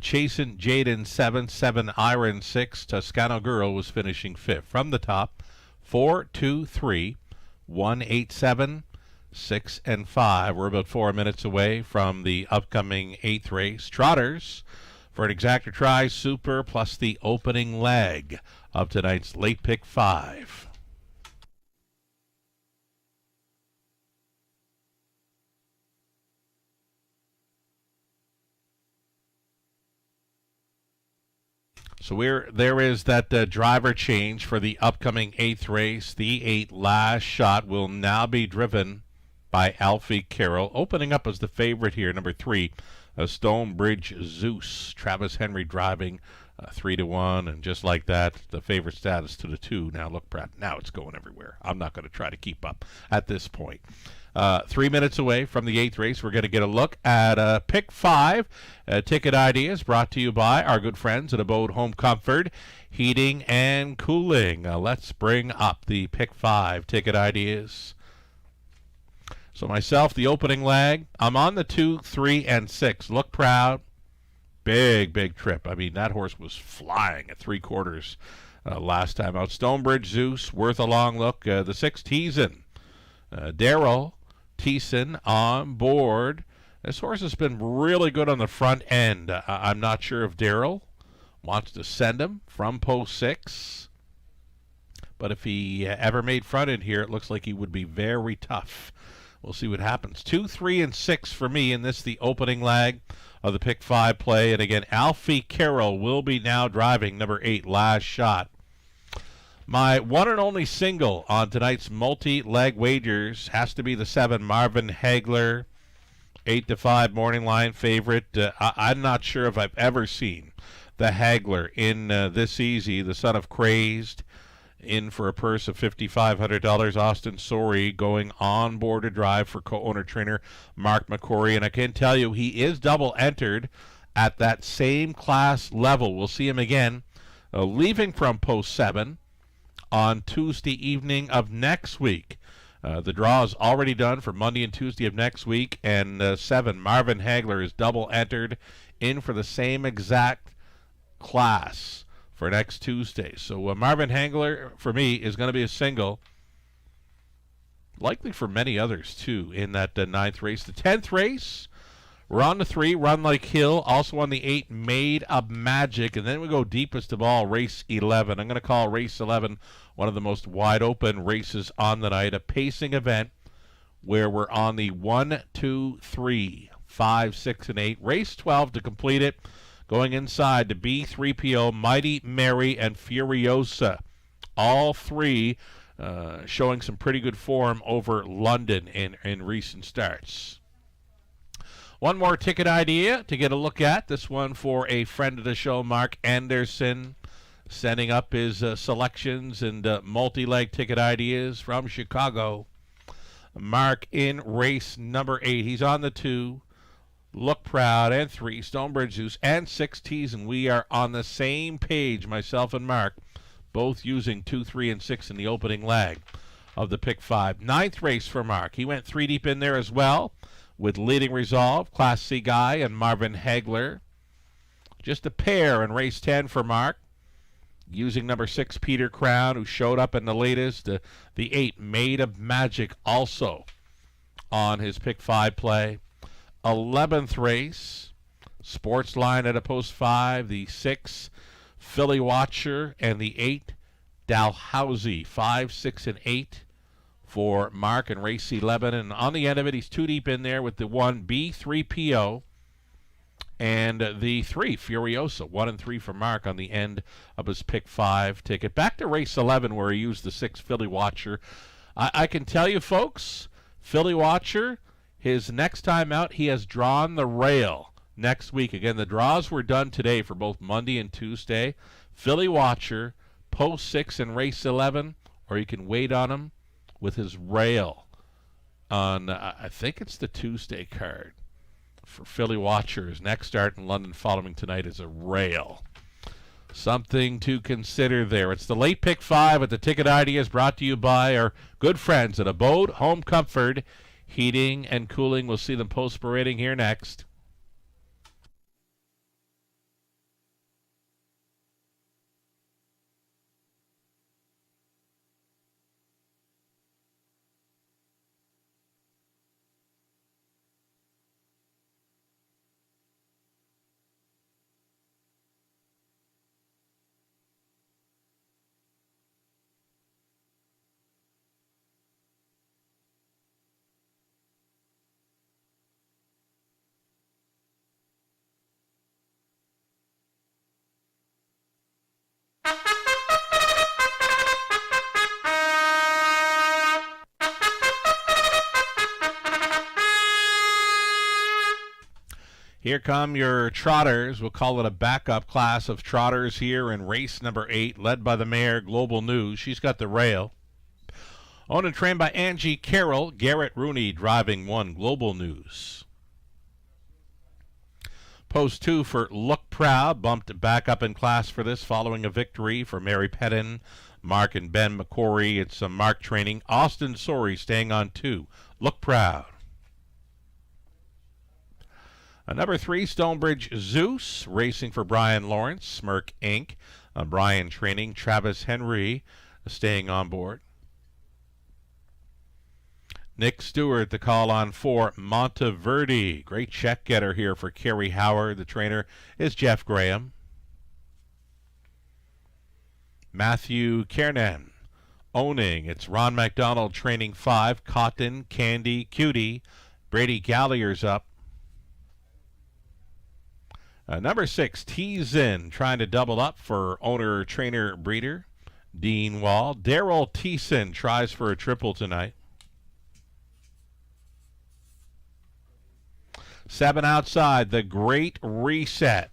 Chasin' Jaden, 7. 7 Iron, 6. Toscano Girl was finishing 5th. From the top, 4, 2, 3, 1, 8, 7, 6, and 5. We're about 4 minutes away from the upcoming 8th race. Trotters, for an exactor try, Super, plus the opening leg of tonight's late pick 5. So there is that driver change for the upcoming 8th race. The 8 Last Shot will now be driven by Alfie Carroll. Opening up as the favorite here, number 3, Stonebridge Zeus. Travis Henry driving 3-1, and just like that, the favorite status to the 2. Now look, Brad, now it's going everywhere. I'm not going to try to keep up at this point. 3 minutes away from the 8th race, we're going to get a look at Pick 5. Ticket ideas brought to you by our good friends at Abode Home Comfort, Heating and Cooling. Let's bring up the Pick 5 ticket ideas. So myself, the opening leg, I'm on the 2, 3, and 6. Look Proud. Big trip. I mean, that horse was flying at 3/4 last time out. Stonebridge Zeus, worth a long look. The 6 Teasin. Darrell Thiessen on board. This horse has been really good on the front end. I'm not sure if Darrell wants to send him from post 6. But if he ever made front end here, it looks like he would be very tough. We'll see what happens. 2, 3, and 6 for me in this, the opening leg of the Pick 5 play. And again, Alfie Carroll will be now driving number 8, Last Shot. My one and only single on tonight's multi-leg wagers has to be the 7, Marvin Hagler, 8-5 morning line favorite. I'm not sure if I've ever seen the Hagler in this easy. The son of Crazed, in for a purse of $5,500. Austin Sorey going on board to drive for co-owner trainer Mark McCrory. And I can tell you, he is double entered at that same class level. We'll see him again leaving from post 7 on Tuesday evening of next week. The draw is already done for Monday and Tuesday of next week, and 7, Marvin Hagler, is double entered in for the same exact class for next Tuesday. So Marvin Hagler, for me, is going to be a single, likely for many others, too, in that 9th race. The 10th race, we're on the 3, Run Like Hill, also on the 8, Made of Magic, and then we go deepest of all, race 11. I'm going to call race 11 one of the most wide-open races on the night, a pacing event where we're on the 1, 2, 3, 5, 6, and 8. Race 12 to complete it, going inside to B3PO, Mighty Mary, and Furiosa. All 3 showing some pretty good form over London in recent starts. One more ticket idea to get a look at. This one for a friend of the show, Mark Anderson, sending up his selections and multi-leg ticket ideas from Chicago. Mark in race number 8. He's on the 2, Look Proud, and 3, Stonebridge Zeus, and 6 T's, and we are on the same page, myself and Mark, both using 2, 3, and 6 in the opening leg of the Pick 5. 9th race for Mark. He went 3 deep in there as well, with Leading Resolve, Class C Guy, and Marvin Hagler. Just a pair in race 10 for Mark, using number 6, Peter Crown, who showed up in the latest. The 8, Made of Magic, also on his Pick 5 play. 11th race, Sports Line at a post 5, the 6, Philly Watcher, and the 8, Dalhousie. 5, 6, and 8 for Mark in race 11. And on the end of it, he's 2 deep in there with the 1, B3PO, and the 3, Furiosa. 1 and 3 for Mark on the end of his Pick 5 ticket. Back to race 11, where he used the 6, Philly Watcher. I can tell you, folks, Philly Watcher, his next time out, he has drawn the rail next week. Again, the draws were done today for both Monday and Tuesday. Philly Watcher, post 6 in race 11, or you can wait on him with his rail on, I think it's the Tuesday card for Philly Watcher. His next start in London following tonight is a rail. Something to consider there. It's the late pick 5 with the ticket ideas brought to you by our good friends at Abode Home Comfort Heating and Cooling. We'll see them post-parading here next. Here come your trotters. We'll call it a backup class of trotters here in race number 8, led by the mare Global News. She's got the rail. Owned and trained by Angie Carroll. Garrett Rooney driving 1, Global News. Post 2 for Look Proud. Bumped back up in class for this following a victory for Mary Pettin, Mark and Ben McCory. It's a Mark training. Austin Sorey staying on 2, Look Proud. Number 3, Stonebridge Zeus, racing for Brian Lawrence, Smirk Inc. Brian training, Travis Henry staying on board. Nick Stewart, the call on 4, Monteverde. Great check getter here for Kerry Howard. The trainer is Jeff Graham. Matthew Kernan owning. It's Ron McDonald training 5, Cotton, Candy, Cutie. Brady Gallagher's up. Number 6, Teasin, trying to double up for owner, trainer, breeder, Dean Wall. Daryl Teasin tries for a triple tonight. 7 outside, The Great Reset.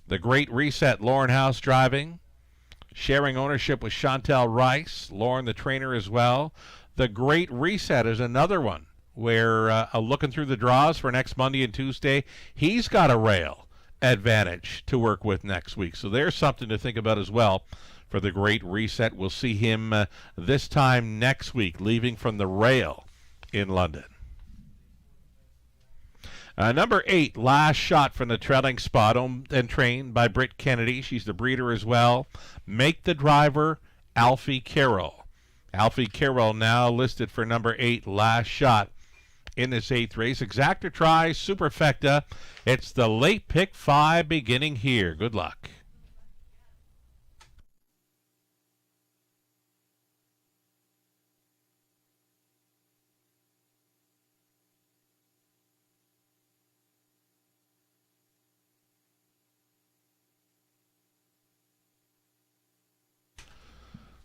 The Great Reset, Lauren House driving. Sharing ownership with Chantel Rice. Lauren, the trainer, as well. The Great Reset is another one where looking through the draws for next Monday and Tuesday, he's got a rail advantage to work with next week. So there's something to think about as well for the Great Reset. We'll see him this time next week, leaving from the rail in London. Number 8, Last Shot from the trailing spot, owned and trained by Britt Kennedy. She's the breeder as well. Make the driver, Alfie Carroll. Alfie Carroll now listed for number 8, Last Shot. In this 8th race, Exacta tries Superfecta. It's the late pick 5 beginning here. Good luck.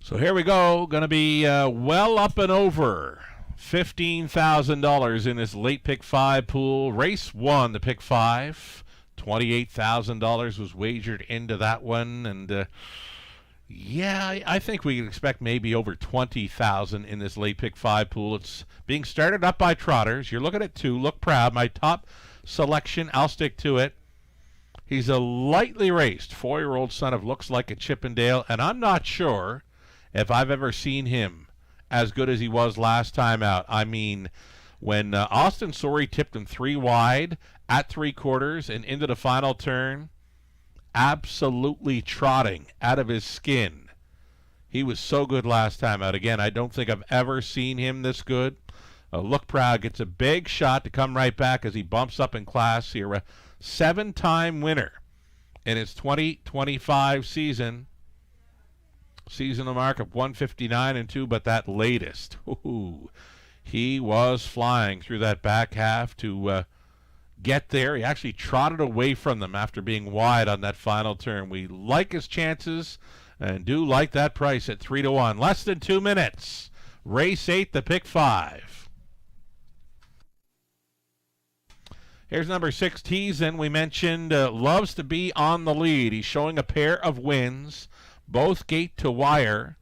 So here we go. Going to be well up and over $15,000 in this late pick 5 pool. Race 1, the pick 5. $28,000 was wagered into that one. And yeah, I think we can expect maybe over $20,000 in this late pick 5 pool. It's being started up by trotters. You're looking at 2, Look Proud. My top selection, I'll stick to it. He's a lightly raced 4-year-old son of Looks Like a Chippendale, and I'm not sure if I've ever seen him as good as he was last time out. I mean, when Austin Sorey tipped him 3 wide at 3/4 and into the final turn, absolutely trotting out of his skin. He was so good last time out. Again, I don't think I've ever seen him this good. Look Proud gets a big shot to come right back as he bumps up in class here. A 7-time winner in his 2025 season. Seasonal mark of 159-2, but that latest, he was flying through that back half to get there. He actually trotted away from them after being wide on that final turn. We like his chances and do like that price at 3-1. Less than 2 minutes. Race 8, the pick 5. Here's number 6, Teasin. We mentioned loves to be on the lead. He's showing a pair of wins, both gate to wire,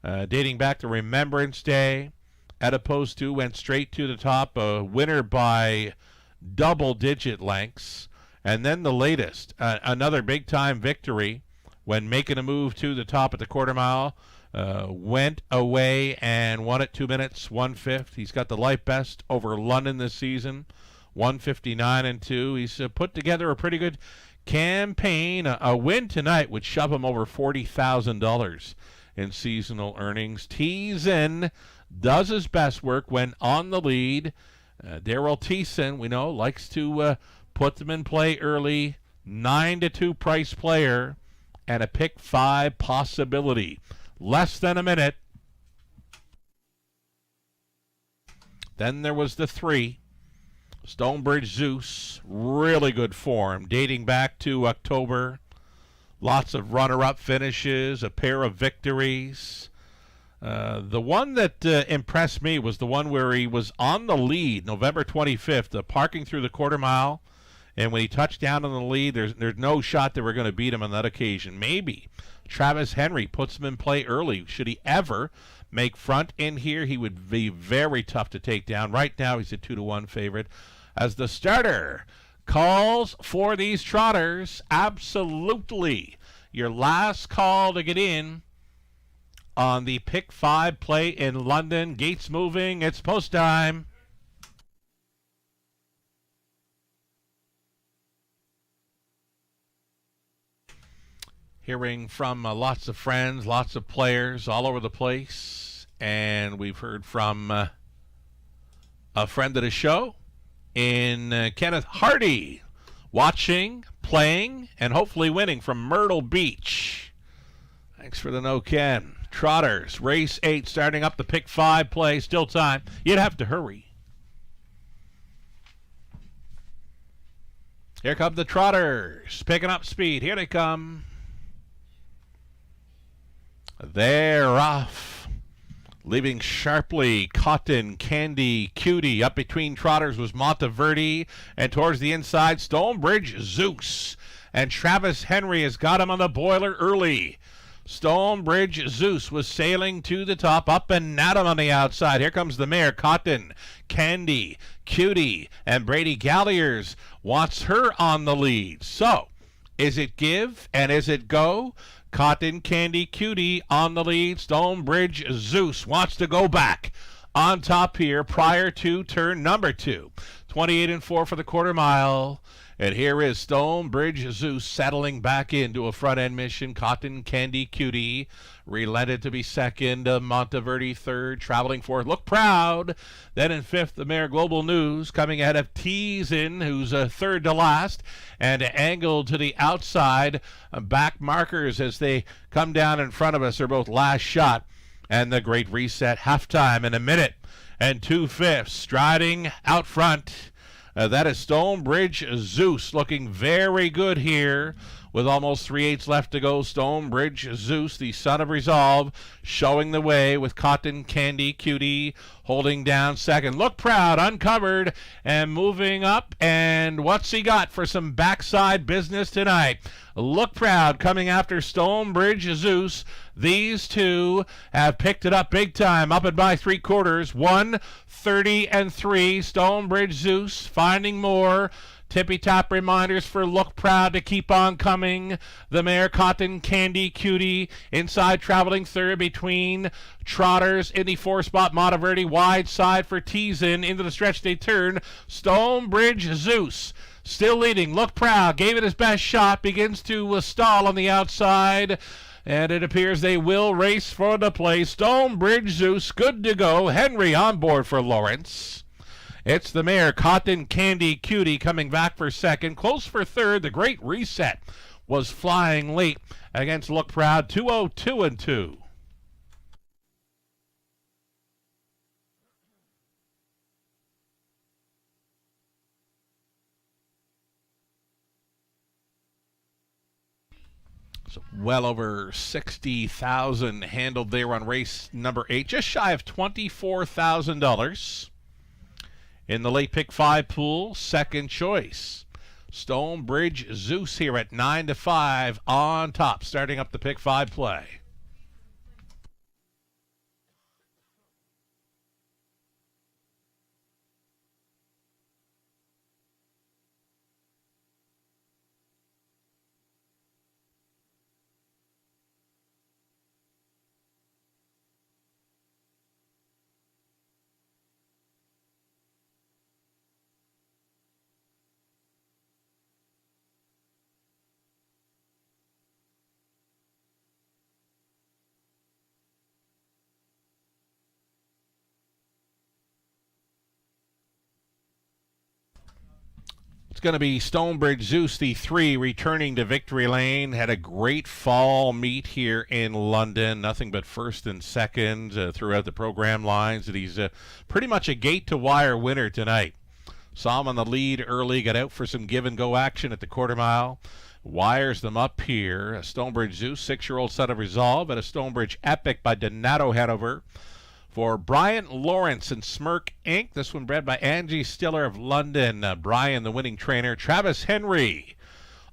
dating back to Remembrance Day. At opposed to, went straight to the top, a winner by double-digit lengths. And then the latest, another big-time victory when making a move to the top at the quarter mile. Went away and won it 2 minutes, 1/5. He's got the life best over London this season, 1:59.2. He's put together a pretty good campaign. A win tonight would shove him over $40,000 in seasonal earnings. Teasin does his best work when on the lead. Daryl Teasin, we know, likes to put them in play early. 9-2 price player and a pick 5 possibility. Less than a minute. Then there was the 3. Stonebridge Zeus, really good form, dating back to October. Lots of runner-up finishes, a pair of victories. The one that impressed me was the one where he was on the lead, November 25th, parking through the quarter mile. And when he touched down on the lead, there's no shot that we're going to beat him on that occasion. Maybe Travis Henry puts him in play early. Should he ever make front in here, he would be very tough to take down. Right now, he's a 2-1 favorite. As the starter calls for these trotters, absolutely your last call to get in on the pick 5 play in London. Gates moving. It's post time. Hearing from lots of friends, lots of players all over the place. And we've heard from a friend of the show in Kenneth Hardy, watching, playing, and hopefully winning from Myrtle Beach. Thanks for the no, Ken. Trotters, race 8, starting up the pick 5 play. Still time. You'd have to hurry. Here come the Trotters, picking up speed. Here they come. They're off. Leaving sharply, Cotton, Candy, Cutie. Up between Trotters was Monteverde. And towards the inside, Stonebridge Zeus. And Travis Henry has got him on the boiler early. Stonebridge Zeus was sailing to the top, up and at him on the outside. Here comes the mare, Cotton, Candy, Cutie, and Brady Galliers wants her on the lead. So, is it give and is it go? Cotton, Candy, Cutie on the lead. Stonebridge Zeus wants to go back on top here prior to turn number 2. 28-4 for the quarter mile. And here is Stonebridge Zeus settling back into a front-end mission. Cotton, Candy, Cutie relented to be second. Monteverde third, traveling fourth. Look Proud. Then in fifth, the mare Global News coming ahead of Teasin, who's third to last. And angled to the outside. Back markers as they come down in front of us are both Last Shot and the Great Reset. Halftime in a minute and 2/5. Striding out front. That is Stonebridge Zeus looking very good here with almost 3/8 left to go. Stonebridge Zeus, the son of resolve, showing the way with Cotton, Candy, Cutie holding down second. Look Proud, uncovered and moving up. And what's he got for some backside business tonight? Look Proud coming after Stonebridge Zeus. These two have picked it up big time, up and by 3/4. 1:30-3. Stonebridge Zeus finding more. Tippy-top reminders for Look Proud to keep on coming. The mare Cotton, Candy, Cutie inside traveling third between Trotters in the 4 spot. Monteverde wide side for Teasin. Into the stretch they turn. Stonebridge Zeus still leading. Look Proud gave it his best shot. Begins to stall on the outside. And it appears they will race for the place. Stonebridge Zeus good to go. Henry on board for Lawrence. It's the mare Cotton, Candy, Cutie coming back for second. Close for third. The Great Reset was flying late against Look Proud. 2:02-2. So well over 60,000 handled there on race number 8. Just shy of $24,000. In the late pick 5 pool, second choice. Stonebridge Zeus here at 9-5 on top, starting up the pick 5 play. going to be Stonebridge Zeus, the 3, returning to victory lane. Had a great fall meet here in London. Nothing but first and second throughout the program lines. And he's pretty much a gate-to-wire winner tonight. Saw him on the lead early, got out for some give-and-go action at the quarter mile. Wires them up here. A Stonebridge Zeus, 6-year-old son of Resolve, and a Stonebridge Epic by Donato Hanover. For Brian Lawrence and Smirk Inc., this one bred by Angie Stiller of London. Brian, the winning trainer. Travis Henry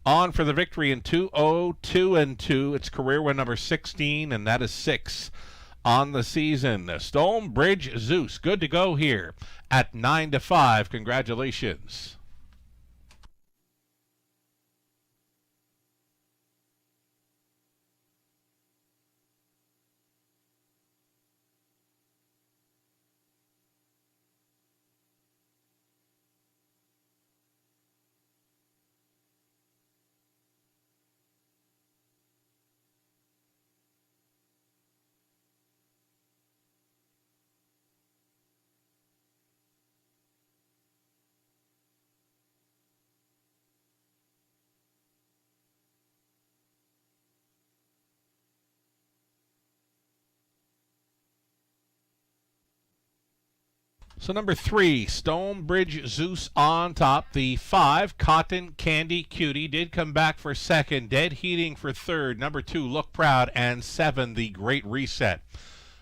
on for the victory in 2:02 It's career win number 16, and that is 6 on the season. Stonebridge Zeus, good to go here at 9-5. Congratulations. So number 3, Stonebridge Zeus on top. The 5, Cotton Candy Cutie, did come back for second. Dead Heating for third. Number 2, Look Proud. And 7, The Great Reset.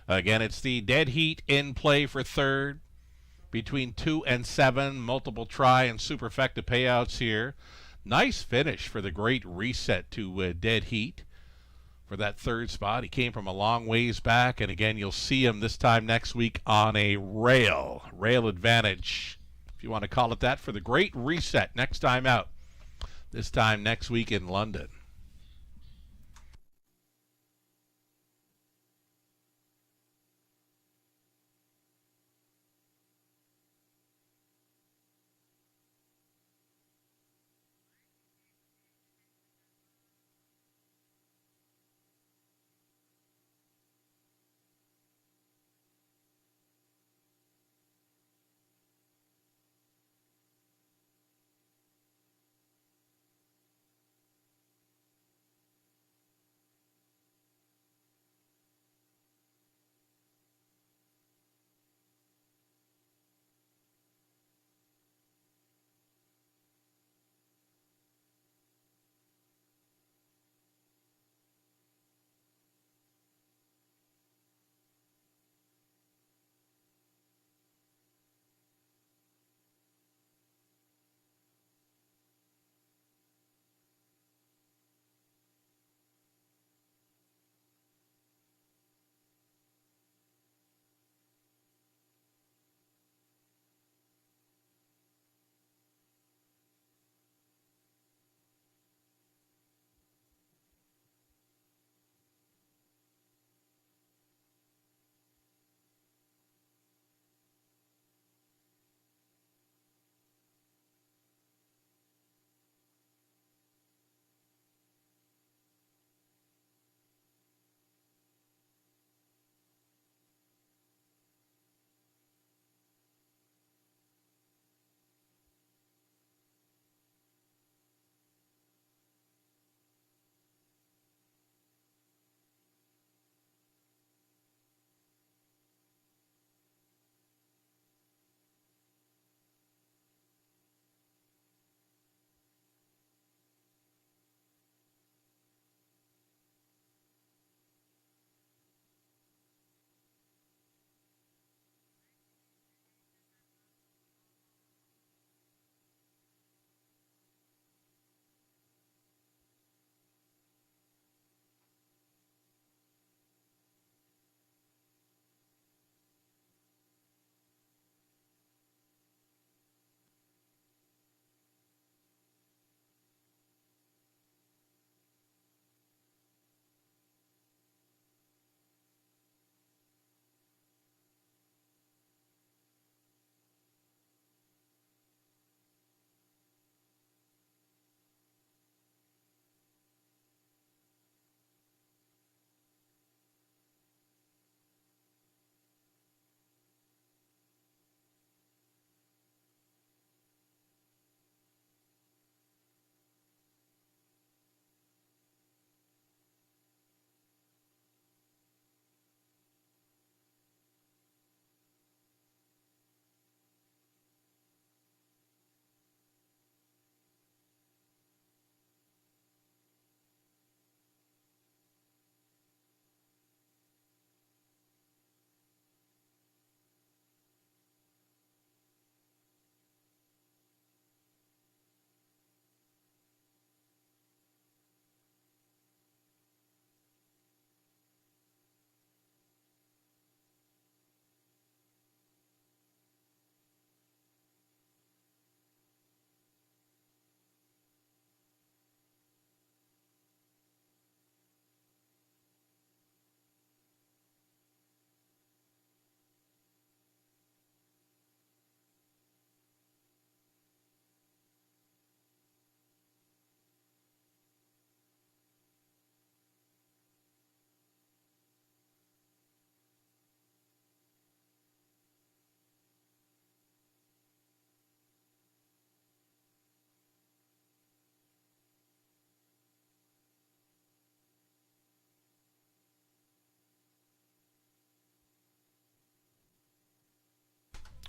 Again, it's the Dead Heat in play for third. Between 2 and 7, multiple try and superfecta payouts here. Nice finish for the Great Reset to Dead Heat for that third spot. He came from a long ways back, and again, you'll see him this time next week on a rail advantage, if you want to call it that, for the Great Reset next time out, this time next week in London.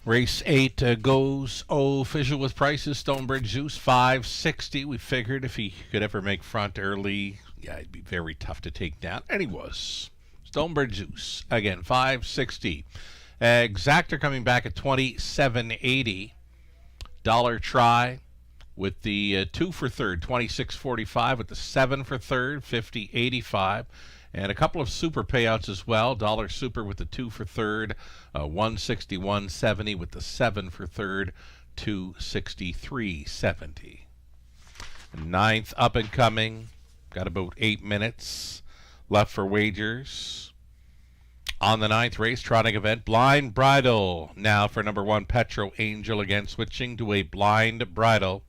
Race 8 goes official with prices. Stonebridge Zeus, 560. We figured if he could ever make front early, yeah, it'd be very tough to take down. And he was. Stonebridge Zeus, again, 560. Exactor coming back at 27.80. Dollar try with the 2 for third, 26.45. With the 7 for third, 50.85. And a couple of super payouts as well. Dollar super with the 2 for third, 161.70. With the 7 for third, 263.70. Ninth up and coming. Got about 8 minutes left for wagers. On the ninth race, trotting event, Blind Bridle. Now for number 1, Petro Angel, again switching to a Blind Bridle.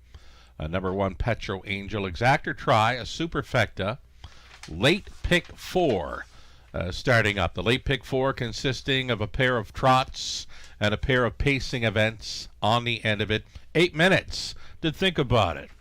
Number 1, Petro Angel. Exactor try, a superfecta. Late pick 4 starting up. The late pick 4 consisting of a pair of trots and a pair of pacing events on the end of it. 8 minutes to think about it.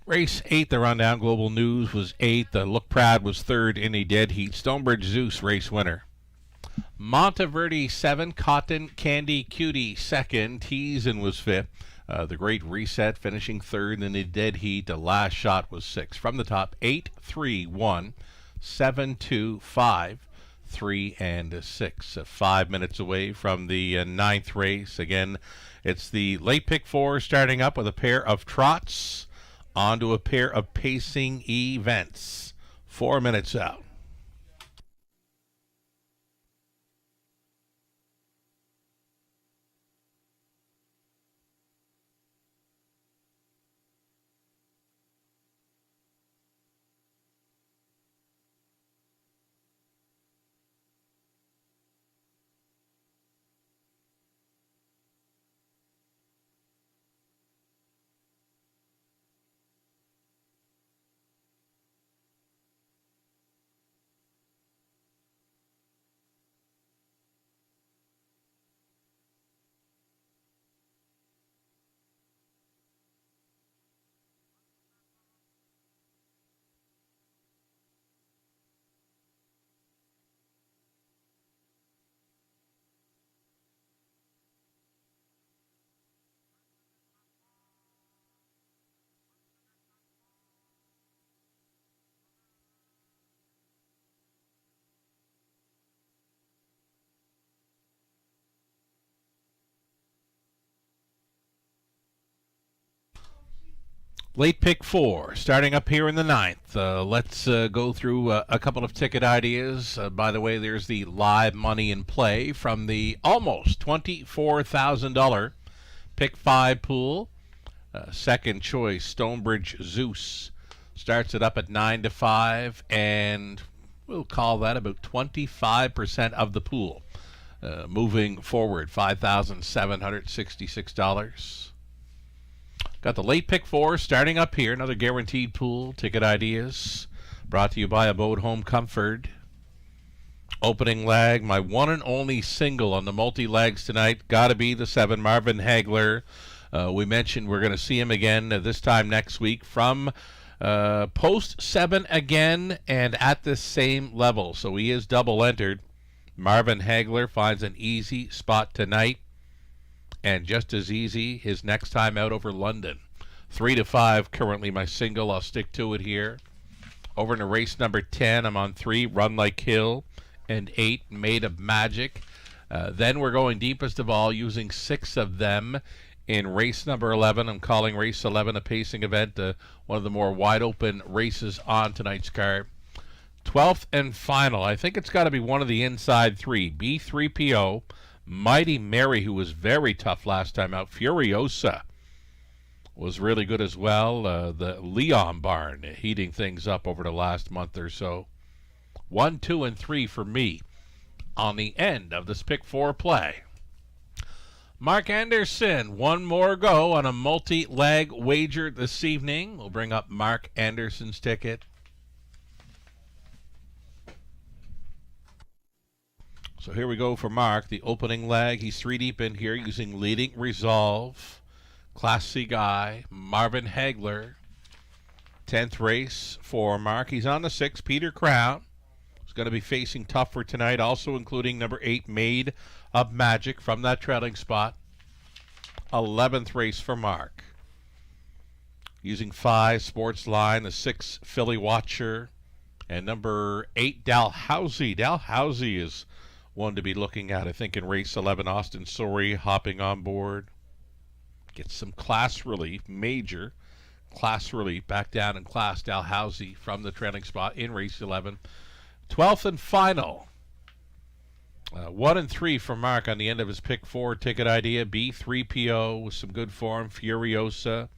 Race 8, the rundown. Global News was 8th. Look Proud was 3rd in a dead heat. Stonebridge Zeus, race winner. Monteverde 7, Cotton Candy Cutie 2nd. Teasin was 5th. The Great Reset finishing 3rd in a dead heat. The Last Shot was 6th. From the top, 8, 3, 1, 7, 2, 5, 3, and 6. 5 minutes away from the ninth race. Again, it's the late pick 4 starting up with a pair of trots onto a pair of pacing events. 4 minutes out. Late pick 4, starting up here in the 9th. Let's go through a couple of ticket ideas. By the way, there's the live money in play from the almost $24,000 pick 5 pool. Second choice, Stonebridge Zeus. Starts it up at 9 to 5, and we'll call that about 25% of the pool. Moving forward, $5,766. Got the late pick 4 starting up here. Another guaranteed pool. Ticket ideas brought to you by Abode Home Comfort. Opening leg, my one and only single on the multi-legs tonight. Got to be the 7, Marvin Hagler. We mentioned we're going to see him again this time next week from post 7 again and at the same level. So he is double entered. Marvin Hagler finds an easy spot tonight, and just as easy his next time out over London. 3 to 5 currently my single. I'll stick to it here. Over to race number 10, I'm on 3, Run Like Hill, and 8, Made of Magic. Then we're going deepest of all, using 6 of them in race number 11. I'm calling race 11 a pacing event, one of the more wide open races on tonight's card. 12th and final, I think it's got to be one of the inside 3. B3PO, Mighty Mary, who was very tough last time out. Furiosa was really good as well. The Leon barn heating things up over the last month or so. 1, 2, and 3 for me on the end of this pick 4 play. Mark Anderson, one more go on a multi-leg wager this evening. We'll bring up Mark Anderson's ticket. So here we go for Mark, the opening leg. He's 3 deep in here using Leading Resolve. Class C guy, Marvin Hagler. 10th race for Mark. He's on the 6, Peter Crown. He's going to be facing tough for tonight, also including number 8, Made of Magic from that trailing spot. 11th race for Mark. Using 5, Sports Line, the 6, Philly Watcher, and number 8, Dalhousie. Dalhousie is one to be looking at, I think, in race 11. Austin Sorey hopping on board. Gets some class relief, major class relief, back down in class. Dalhousie from the trailing spot in race 11. 12th and final. 1 and 3 for Mark on the end of his pick 4 ticket idea. B3PO with some good form. Furiosa,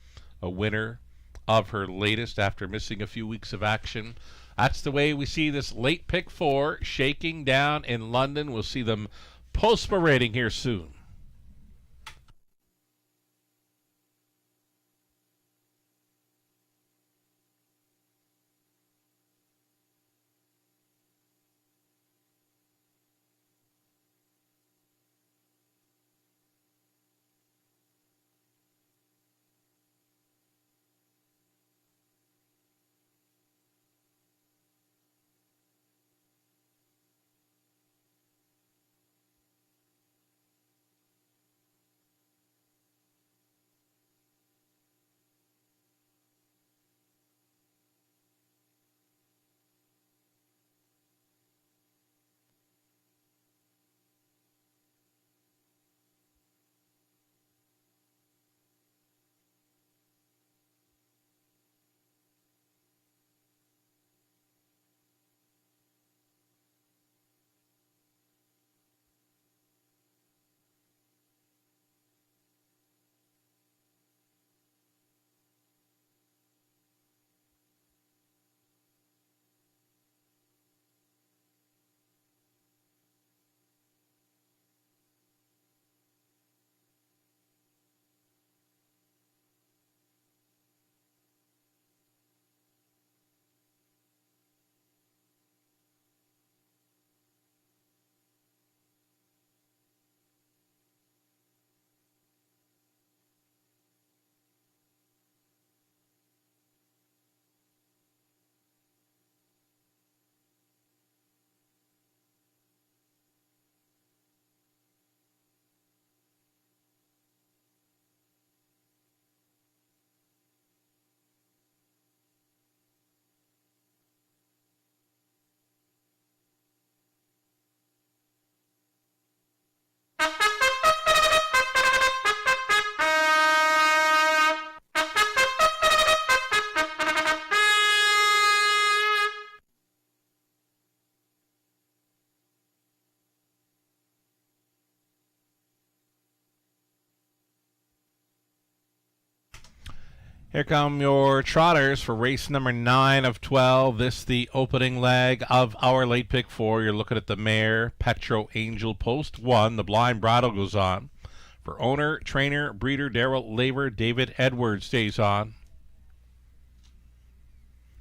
a winner of her latest after missing a few weeks of action. That's the way we see this late pick 4 shaking down in London. We'll see them post-parading here soon. Here come your trotters for race number 9 of 12. This the opening leg of our late pick 4. You're looking at the mare, Petro Angel, post 1. The blind bridle goes on. For owner, trainer, breeder, Darrell Laver, David Edwards stays on.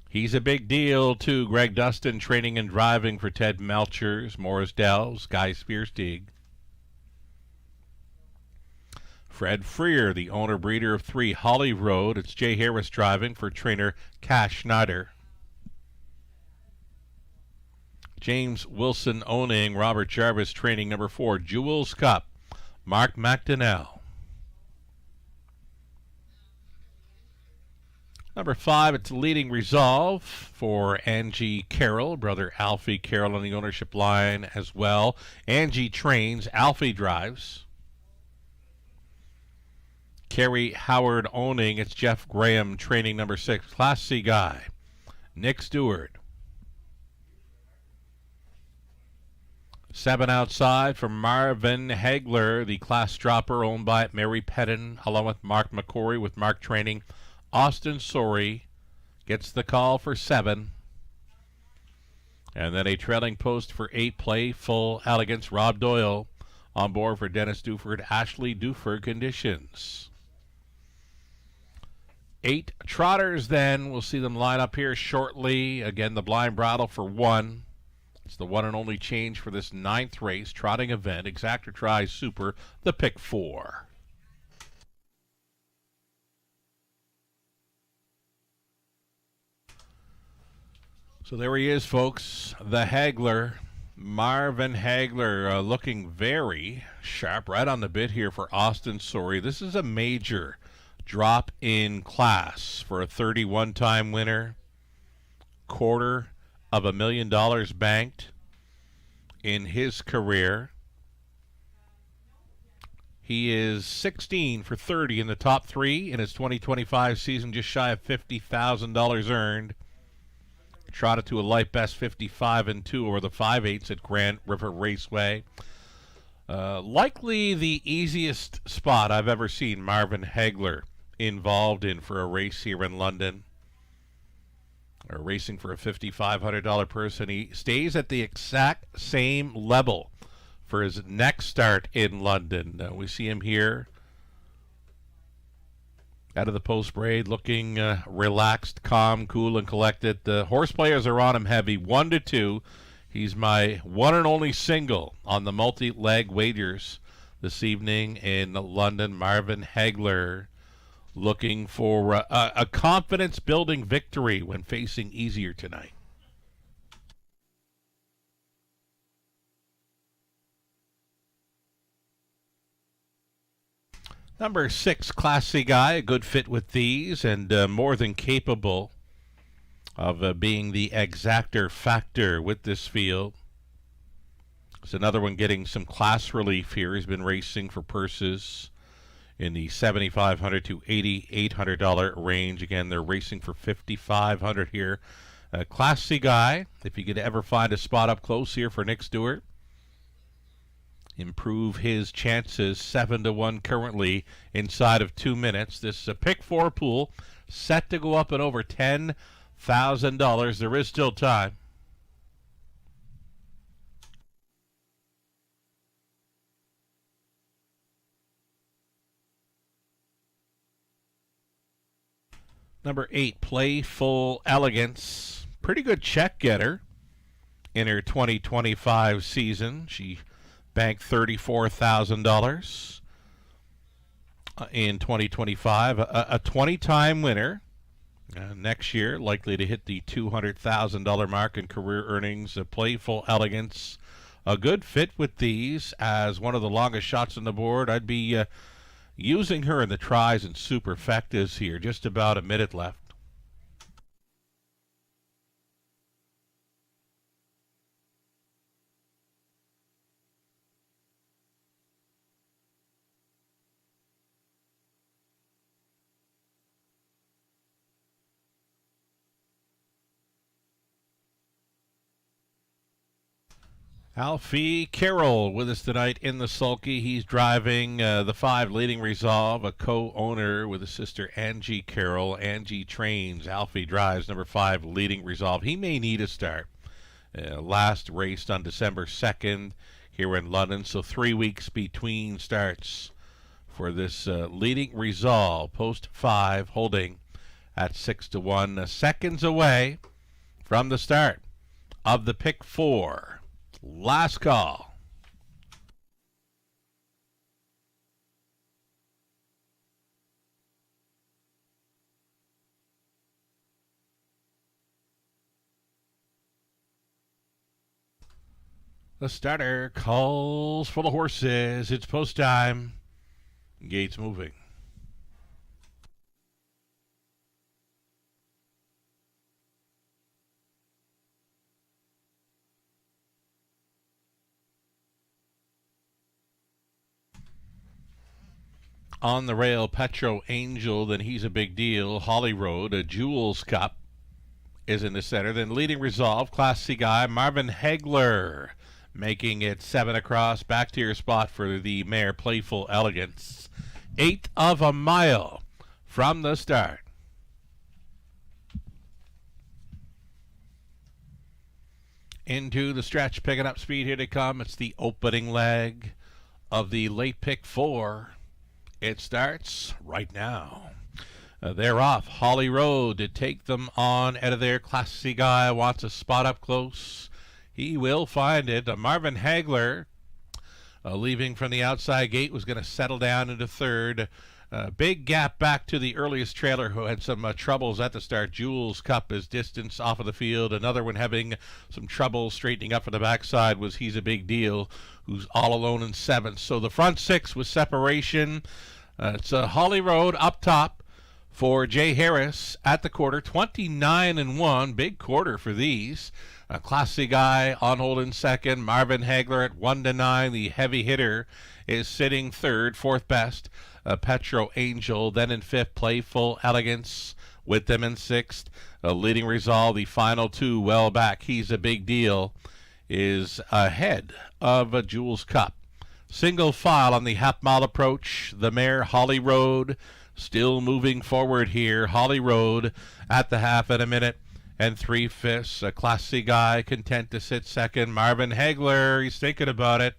He's a big deal, too. Greg Dustin training and driving for Ted Melchers, Morris Dells, Guy Spearsteig. Fred Freer, the owner-breeder of 3 Holly Road. It's Jay Harris driving for trainer Cash Schneider. James Wilson owning, Robert Jarvis training number 4 Jewels Cup, Mark McDonnell. Number 5, it's Leading Resolve for Angie Carroll, brother Alfie Carroll on the ownership line as well. Angie trains, Alfie drives. Kerry Howard owning, it's Jeff Graham training number 6, Class C guy, Nick Stewart. 7 outside for Marvin Hagler, the class dropper owned by Mary Pettin, along with Mark McCory with Mark training. Austin Sorey gets the call for 7. And then a trailing post for 8, Playful Elegance, Rob Doyle on board for Dennis Duford, Ashley Duford conditions. 8 trotters then. We'll see them line up here shortly. Again, the blind bridle for 1. It's the one and only change for this 9th race, trotting event. Exactor Tri Super, the pick 4. So there he is, folks. The Hagler, Marvin Hagler, looking very sharp, right on the bit here for Austin Sorey. This is a major drop in class for a 31-time winner. $250,000 banked in his career. He is 16 for 30 in the top 3 in his 2025 season, just shy of $50,000 earned. Trotted to a light best 55-2 over the 5/8 at Grand River Raceway. Likely the easiest spot I've ever seen Marvin Hagler involved in for a race here in London. Or racing for a $5,500 purse, and he stays at the exact same level for his next start in London. We see him here out of the post braid, looking relaxed, calm, cool, and collected. The horse players are on him heavy, 1-2. He's my one and only single on the multi-leg wagers this evening in London. Marvin Hagler looking for a confidence-building victory when facing easier tonight. Number 6, Class C guy, a good fit with these, and more than capable of being the exactor factor with this field. It's another one getting some class relief here. He's been racing for purses in the $7,500 to $8,800 range. Again, they're racing for $5,500 here. Class C guy, if you could ever find a spot up close here for Nick Stewart, improve his chances. 7-1 currently inside of 2 minutes. This is a pick 4 pool set to go up and over $10,000. There is still time. Number 8, Playful Elegance. Pretty good check getter in her 2025 season. She banked $34,000 in 2025. A 20-time winner. Next year, likely to hit the $200,000 mark in career earnings. Playful Elegance. A good fit with these as one of the longest shots on the board. I'd be using her in the tries and superfectas here. Just about a minute left. Alfie Carroll with us tonight in the sulky. He's driving the 5 Leading Resolve, a co-owner with his sister Angie Carroll. Angie trains. Alfie drives number 5 Leading Resolve. He may need a start. Last raced on December 2nd here in London, so 3 weeks between starts for this Leading Resolve. Post 5 holding at 6-1, seconds away from the start of the pick 4. Last call. The starter calls for the horses. It's post time. Gates moving. On the rail, Petro Angel, then he's a big deal. Holly Road, a Jules Cup is in the center. Then Leading Resolve, Class C guy, Marvin Hagler, making it 7 across. Back to your spot for the mare, Playful Elegance. 1/8 of a mile from the start. Into the stretch, picking up speed. Here to come. It's the opening leg of the late pick 4. It starts right now. They're off Holly Road to take them on out of there. Class C guy wants a spot up close. He will find it. Marvin Hagler, leaving from the outside gate, was going to settle down into third. Big gap back to the earliest trailer who had some troubles at the start. Jules Cup is distance off of the field. Another one having some trouble straightening up for the backside was He's a Big Deal, who's all alone in 7th. So the front 6 with separation. It's Holly Road up top for Jay Harris at the quarter. 29-1. Big quarter for these. Class C guy on hold in second. Marvin Hagler at 1-9. The heavy hitter is sitting third. 4th best, Petro Angel. Then in 5th, Playful Elegance with them in 6th. Leading Resolve, the final 2 well back. He's a Big Deal is ahead of a Jules Cup. Single file on the half-mile approach. The mare, Holly Road, still moving forward here. Holly Road at the half at 1:03. A Class C guy content to sit second. Marvin Hagler, he's thinking about it.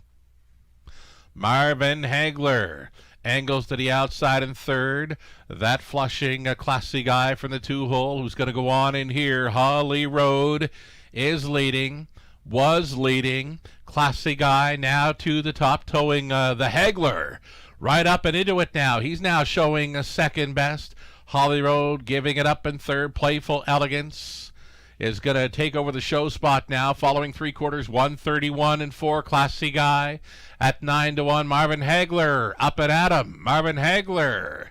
Marvin Hagler angles to the outside in third. That flushing a Class C guy from the 2-hole who's going to go on in here. Holly Road is leading. Was leading. Class C guy now to the top, towing the Hagler right up and into it now. He's now showing a second best. Holly Road giving it up in third. Playful Elegance is going to take over the show spot now, following 3/4, 1:31-4. Class C guy at 9-1. Marvin Hagler up and at him. Marvin Hagler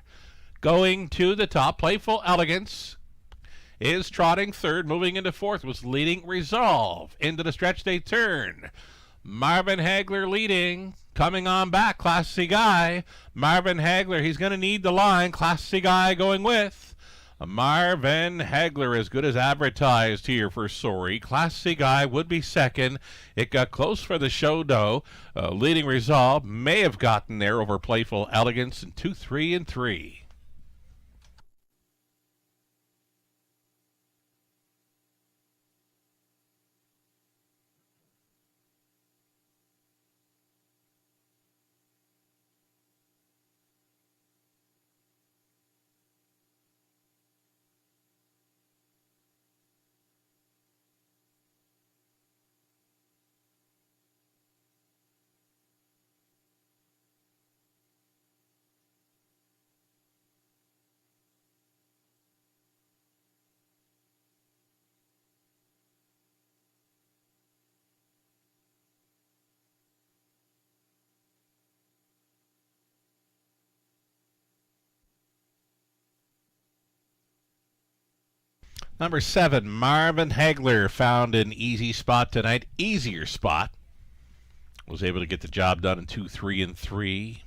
going to the top. Playful Elegance is trotting third. Moving into 4th was Leading Resolve. Into the stretch they turn. Marvin Hagler leading. Coming on back, Class C guy. Marvin Hagler, he's going to need the line. Class C guy going with Marvin Hagler, as good as advertised here for Sorry. Class C guy would be second. It got close for the show, though. Leading Resolve may have gotten there over Playful Elegance in 2, 3, and 3. Number 7, Marvin Hagler found an easy spot tonight. Easier spot. Was able to get the job done in 2, 3, and 3.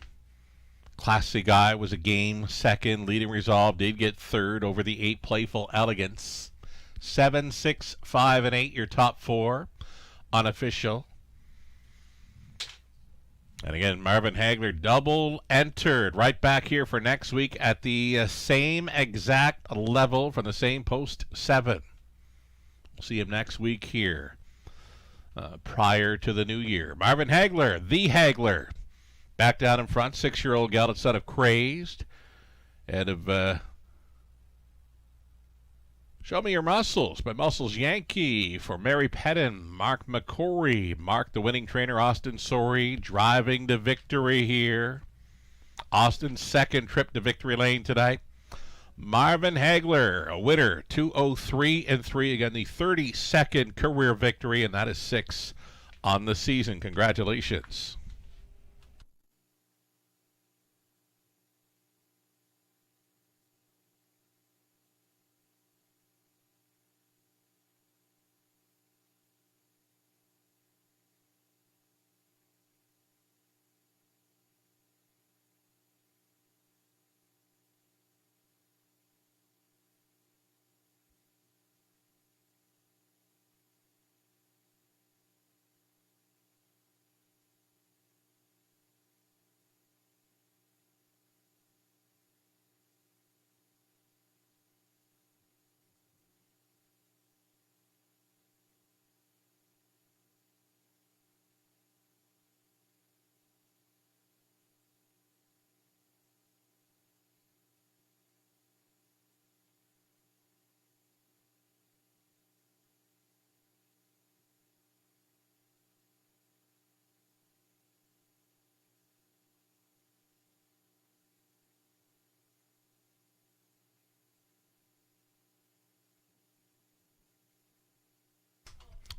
Class C guy was a game second. Leading Resolve did get third over the 8, Playful Elegance. 7, 6, 5, and 8, your top 4. Unofficial. And again, Marvin Hagler double entered right back here for next week at the same exact level from the same post 7. We'll see him next week here prior to the new year. Marvin Hagler, the Hagler, back down in front. 6-year-old gelded son of Crazed. Head of Show Me Your Muscles by Muscles Yankee for Mary Pettin, Mark McCory, Mark the winning trainer, Austin Sorey, driving to victory here. Austin's second trip to victory lane tonight. Marvin Hagler, a winner, 2:03-3. Again, the 32nd career victory, and that is 6 on the season. Congratulations.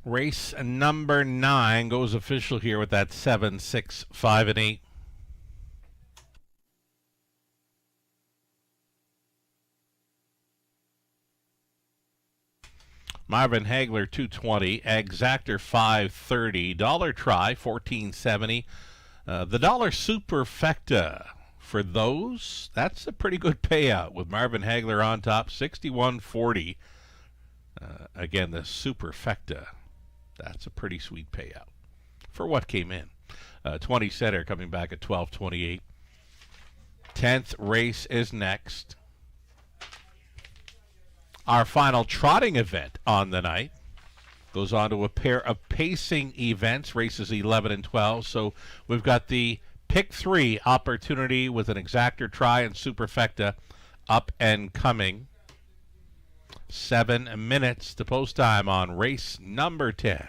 Race number 9 goes official here with that 7, 6, 5, and 8. Marvin Hagler 220, Exactor 530, Dollar Try 1470. The Dollar Superfecta for those, that's a pretty good payout with Marvin Hagler on top, 6140. Again, the Superfecta. That's a pretty sweet payout for what came in. 20 center coming back at 1228. 10th race is next. Our final trotting event on the night goes on to a pair of pacing events, races 11 and 12. So we've got the pick 3 opportunity with an Exactor Try and Superfecta up and coming. 7 minutes to post time on race number 10.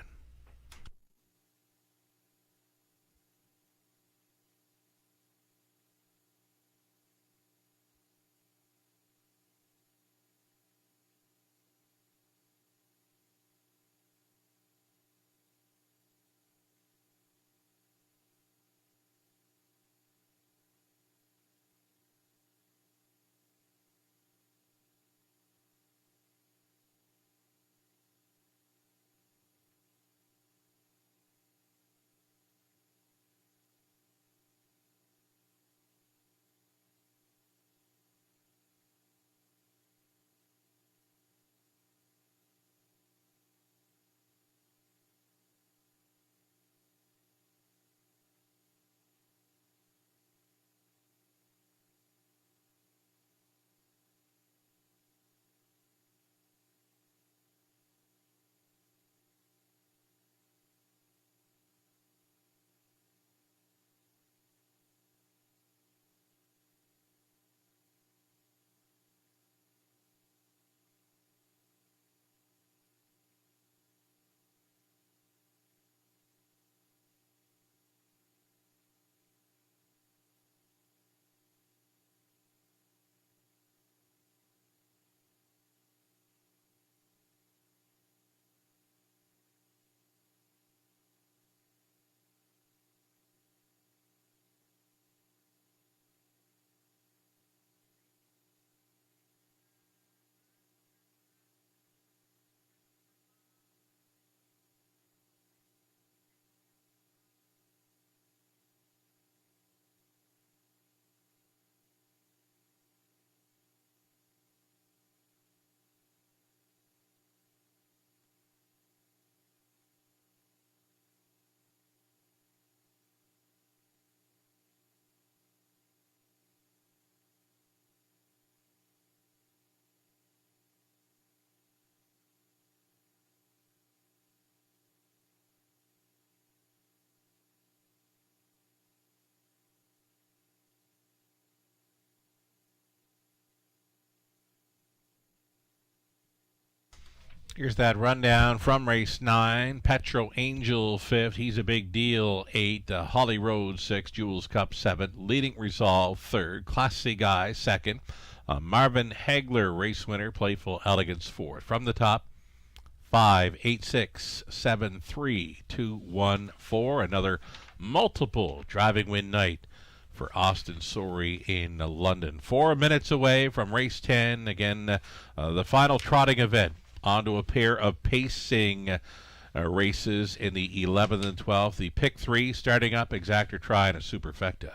Here's that rundown from race 9. Petro Angel 5th. He's a big deal 8. Holly Road 6. Jules Cup 7. Leading Resolve 3rd. Classy Guy 2nd. Marvin Hagler race winner. Playful Elegance 4th. From the top, 5, 8, 6, 7, 3, 2, 1, 4. Another multiple driving win night for Austin Sorey in London. 4 minutes away from race 10. Again, the final trotting event. Onto a pair of pacing races in the 11th and 12th. The pick 3 starting up, Exactor Try and a Superfecta.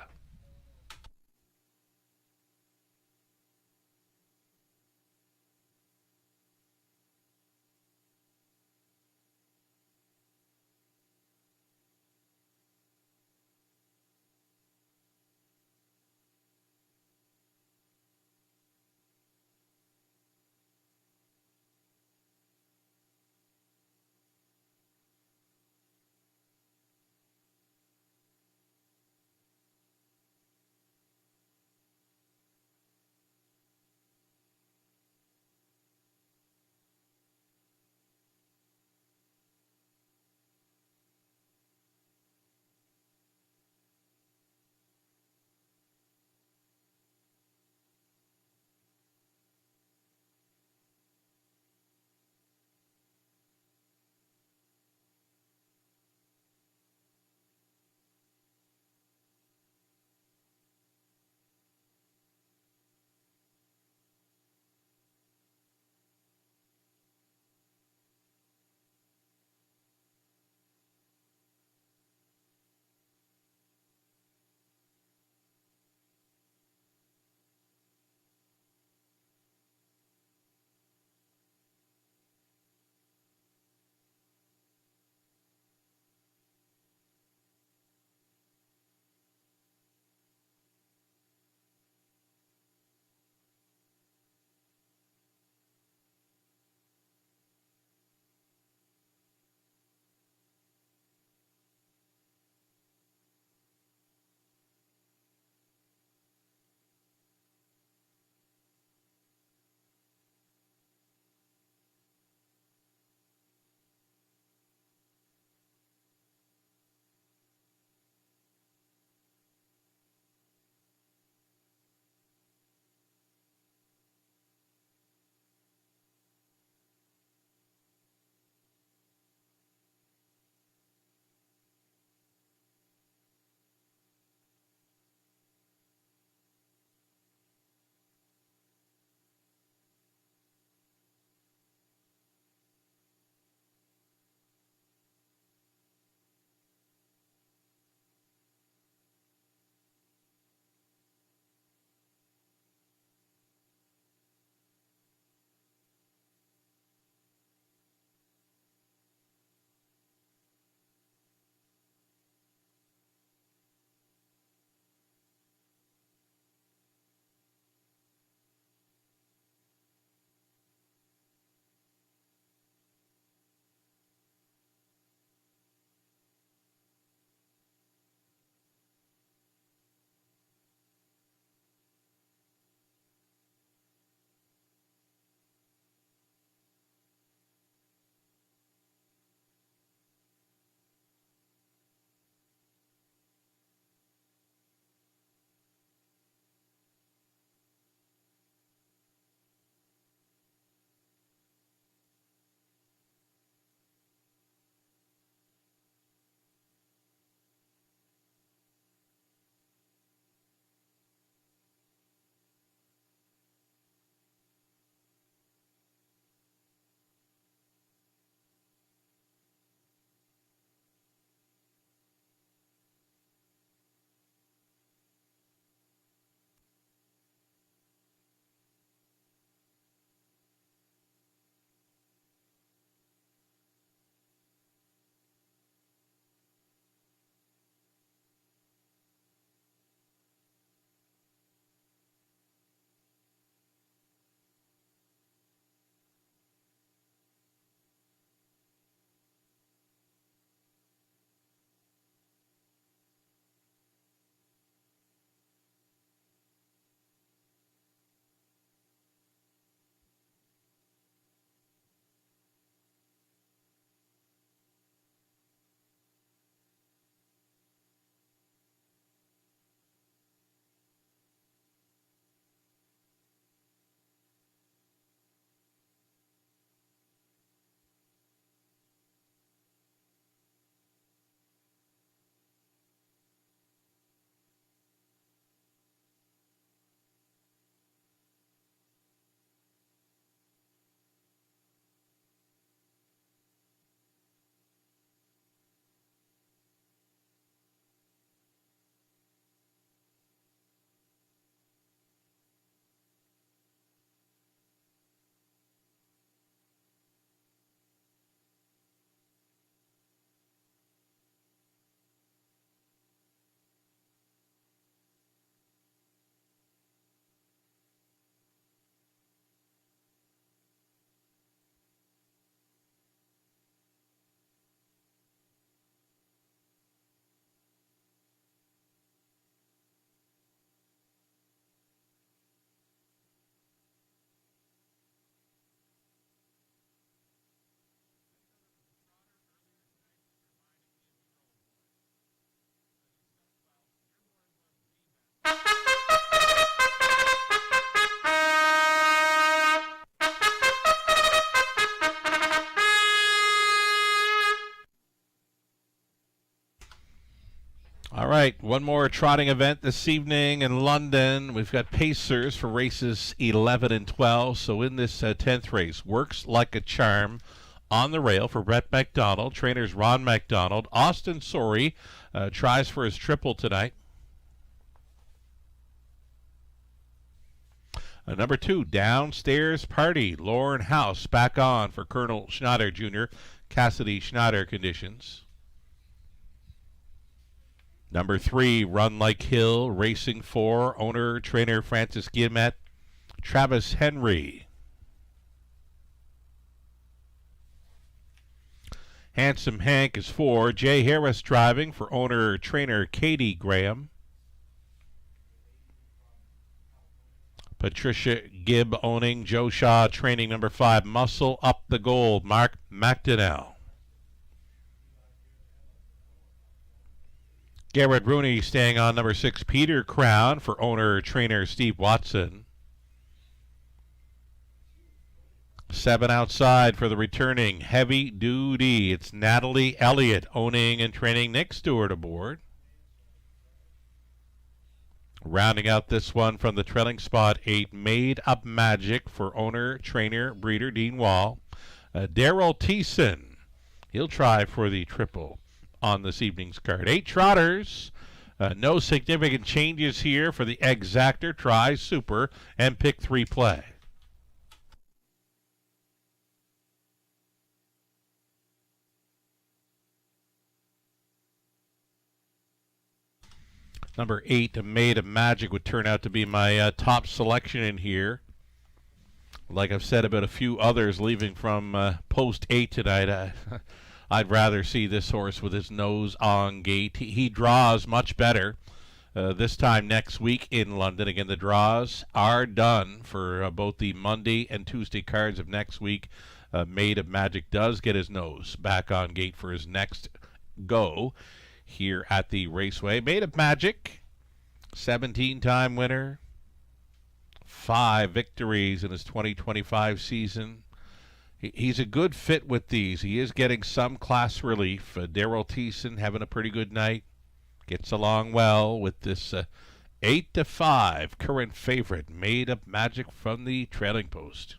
right, one more trotting event this evening in London. We've got pacers for races 11 and 12. So in this 10th race, Works Like a Charm on the rail for Brett McDonald. Trainers Ron McDonald. Austin Sorey tries for his triple tonight. Number 2, Downstairs Party. Lauren House back on for Colonel Schneider Jr. Cassidy Schneider conditions. Number 3, Run Like Hill, Racing 4, owner, trainer Francis Guillemette, Travis Henry. Handsome Hank is 4, Jay Harris driving for owner, trainer Katie Graham. Patricia Gibb owning, Joe Shaw training number 5, Muscle Up the Gold, Mark McDonnell. Garrett Rooney staying on number 6, Peter Crown for owner-trainer Steve Watson. 7 outside for the returning Heavy Duty. It's Natalie Elliott owning and training Nick Stewart aboard. Rounding out this one from the trailing spot, 8, Made Up Magic for owner-trainer breeder Dean Wall. Daryl Thiessen, he'll try for the triple on this evening's card. 8 trotters. No significant changes here for the Exactor. Try Super and pick 3 play. Number 8, Made of Magic, would turn out to be my top selection in here. Like I've said about a few others leaving from post 8 tonight, I'd rather see this horse with his nose on gate. He draws much better this time next week in London. Again, the draws are done for both the Monday and Tuesday cards of next week. Made of Magic does get his nose back on gate for his next go here at the Raceway. Made of Magic, 17-time winner, 5 victories in his 2025 season. He's a good fit with these. He is getting some class relief. Daryl Thiessen having a pretty good night. Gets along well with this 8-5 current favorite, Made Up Magic from the trailing post.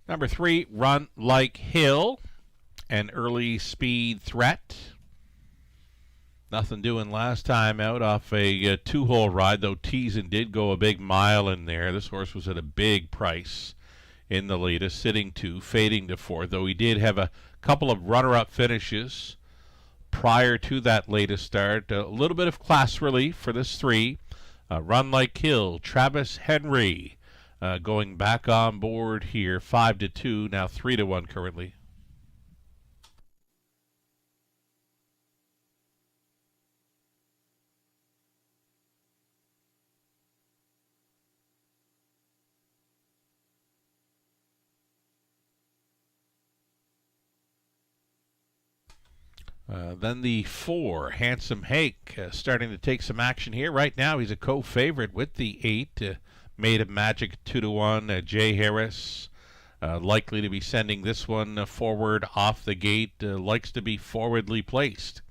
Number 3, Run Like Hill, an early speed threat. Nothing doing last time out off a 2-hole ride, though Thiessen did go a big mile in there. This horse was at a big price in the latest, sitting 2, fading to 4, though he did have a couple of runner-up finishes prior to that latest start. A little bit of class relief for this 3. Run Like Hill, Travis Henry. Going back on board here, 5-2, now 3-1 currently. Then the 4, Handsome Hank, starting to take some action here. Right now he's a co-favorite with the 8, Made of Magic, 2-1. Jay Harris likely to be sending this one forward off the gate. Likes to be forwardly placed.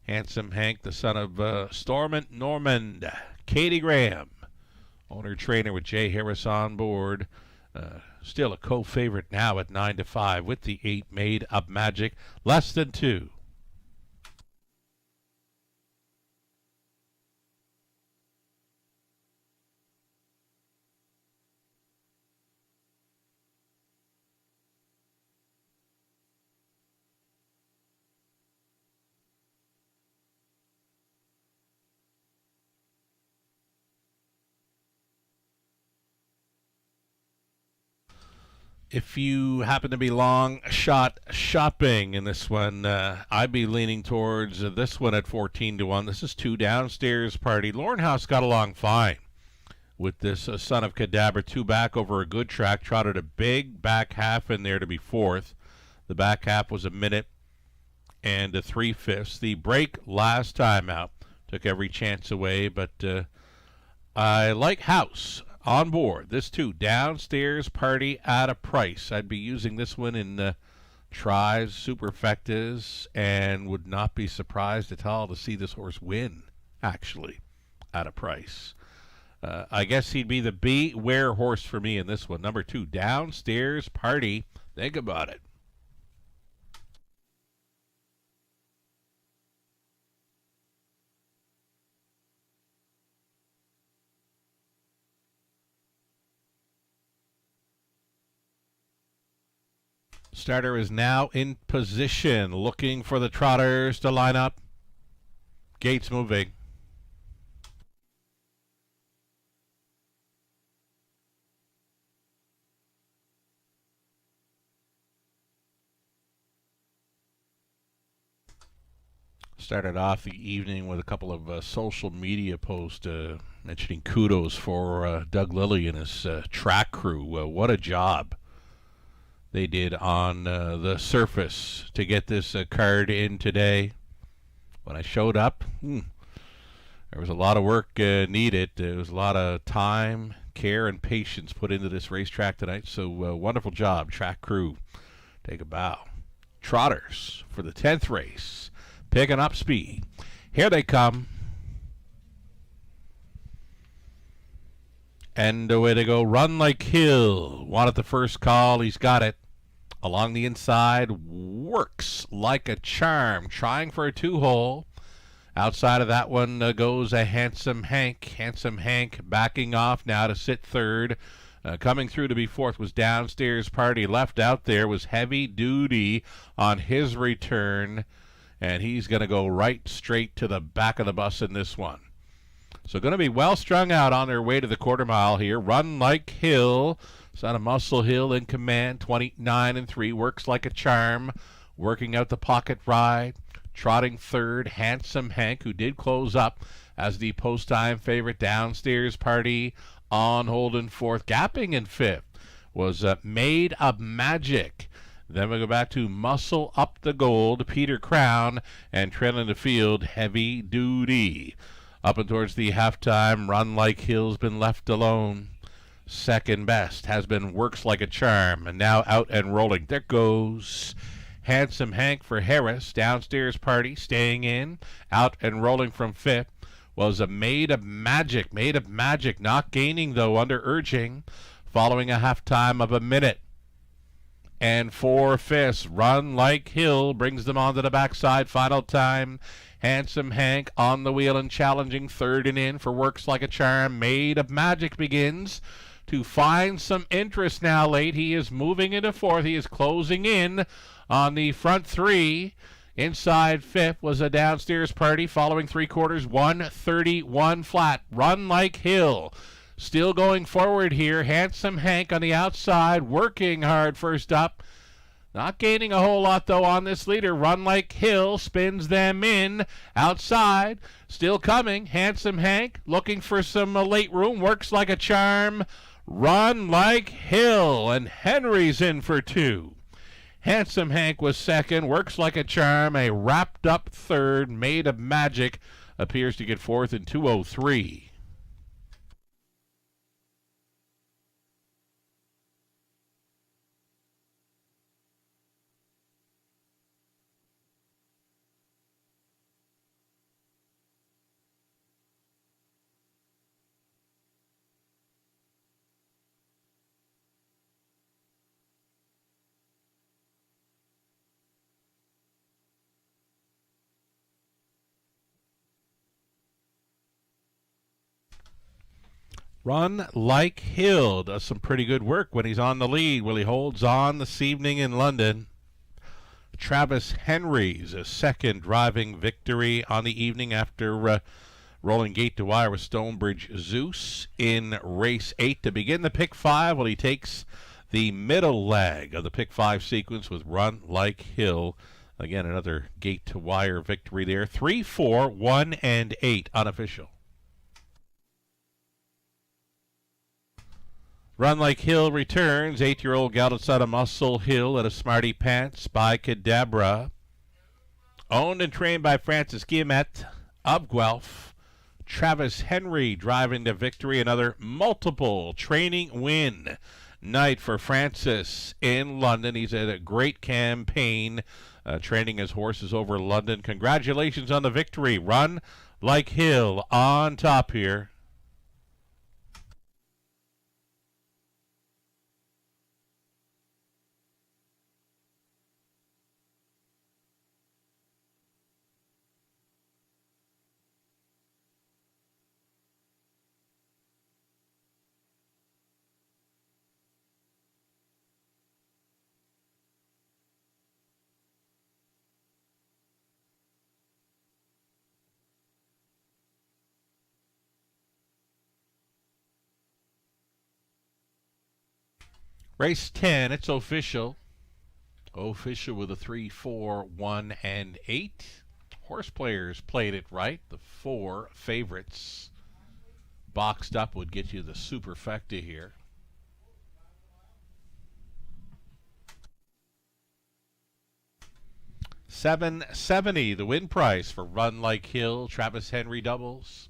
Handsome Hank, the son of Stormont Normand. Katie Graham, owner-trainer with Jay Harris on board. Still a co-favorite now at 9-5 with the 8, Made Up Magic. Less than 2. If you happen to be long shot shopping in this one, I'd be leaning towards this one at 14-1. This is 2, Downstairs Party. Lauren House got along fine with this Son of Cadaver, 2 back over a good track. Trotted a big back half in there to be 4th. The back half was 1 minute and 3/5. The break last time out took every chance away, but I like House on board. This too, Downstairs Party at a price. I'd be using this one in tries, superfectas, and would not be surprised at all to see this horse win, actually, at a price. I guess he'd be the beware horse for me in this one. Number 2, Downstairs Party. Think about it. Starter is now in position, looking for the trotters to line up. Gates moving. Started off the evening with a couple of social media posts mentioning kudos for Doug Lilly and his track crew. What a job they did on the surface to get this card in today. When I showed up, there was a lot of work needed. There was a lot of time, care, and patience put into this racetrack tonight. So wonderful job, track crew. Take a bow. Trotters for the 10th race. Picking up speed. Here they come. And away they go. Run Like Hill. Wanted the first call. He's got it. Along the inside. Works like a charm. Trying for a 2-hole. Outside of that one goes a Handsome Hank. Handsome Hank backing off now to sit third. Coming through to be fourth was Downstairs Party. Left out there was Heavy Duty on his return. And he's going to go right straight to the back of the bus in this one. So going to be well strung out on their way to the quarter mile here. Run Like Hill. Son of Muscle Hill in command. 29-3. Works like a charm. Working out the pocket ride. Trotting third. Handsome Hank, who did close up as the post-time favorite. Downstairs Party on hold in fourth. Gapping in fifth was Made of Magic. Then we go back to Muscle Up the Gold, Peter Crown, and trailing the field, Heavy Duty. Up and towards the halftime, Run Like Hill's been left alone. Second best has been Works Like a Charm, and now out and rolling. There goes Handsome Hank for Harris. Downstairs Party staying in. Out and rolling from fifth was a Made of Magic. Made of Magic not gaining, though, under urging, following a halftime of a minute. And 4/5, Run Like Hill brings them onto the backside. Final time, Handsome Hank on the wheel and challenging third and in for Works Like a Charm. Made of Magic begins to find some interest now late. He is moving into fourth. He is closing in on the front three. Inside fifth was a Downstairs Party following 3/4, 131 flat. Run Like Hill still going forward here. Handsome Hank on the outside, working hard first up. Not gaining a whole lot, though, on this leader. Run Like Hill spins them in. Outside, still coming. Handsome Hank looking for some late room. Works Like a Charm. Run Like Hill. And Henry's in for 2. Handsome Hank was second. Works Like a Charm, a wrapped up third. Made of Magic appears to get fourth in 2:03. Run Like Hill does some pretty good work when he's on the lead. Well, he holds on this evening in London. Travis Henry's a second driving victory on the evening after rolling gate to wire with Stonebridge Zeus in race 8 to begin the pick 5. Well, he takes the middle leg of the pick 5 sequence with Run Like Hill. Again, another gate to wire victory there. 3, 4, 1, and 8 unofficial. Run Like Hill returns. 8-year-old gal outside of Muscle Hill at a Smarty Pants by Cadabra. Owned and trained by Francis Guillemette of Guelph. Travis Henry driving to victory. Another multiple training win night for Francis in London. He's had a great campaign training his horses over London. Congratulations on the victory. Run Like Hill on top here. Race 10, it's official. Official with a 3, 4, 1, and 8. Horse players played it right. The 4 favorites boxed up would get you the superfecta here. $770 the win price for Run Like Hill. Travis Henry doubles.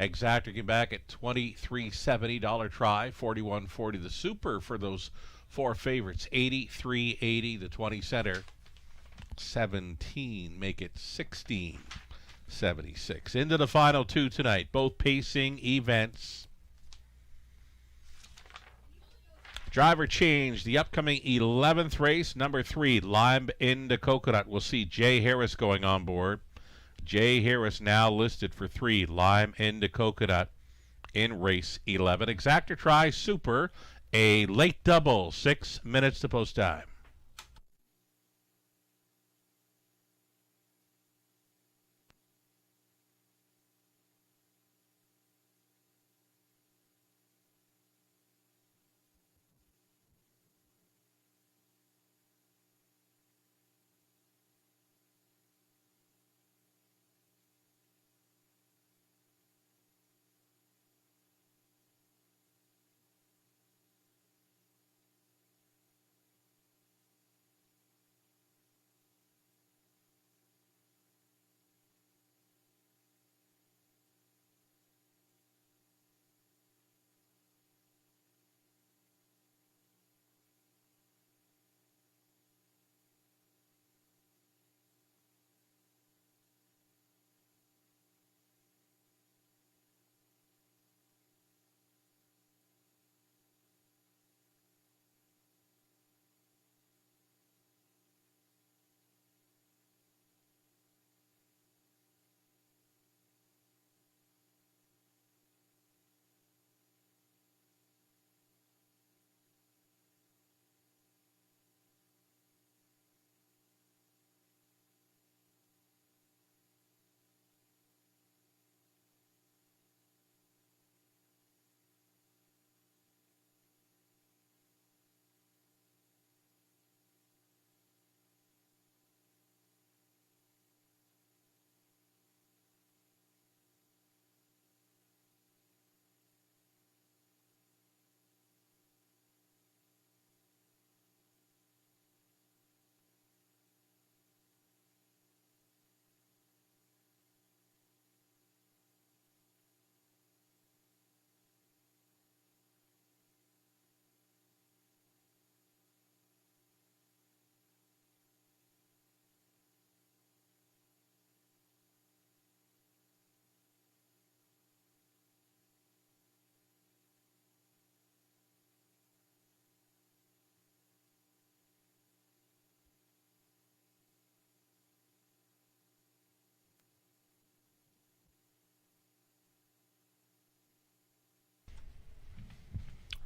Exactor came back at $23.70 try, $41.40 the super for those 4 favorites, $83.80 the 20 center, 17 make it $16.76. Into the final 2 tonight, both pacing events. Driver change, the upcoming 11th race, number 3, Lime into Coconut. We'll see Jay Harris going on board. Jay Harris now listed for 3, Lime into Coconut in race 11. Exactor try super, a late double, 6 minutes to post time.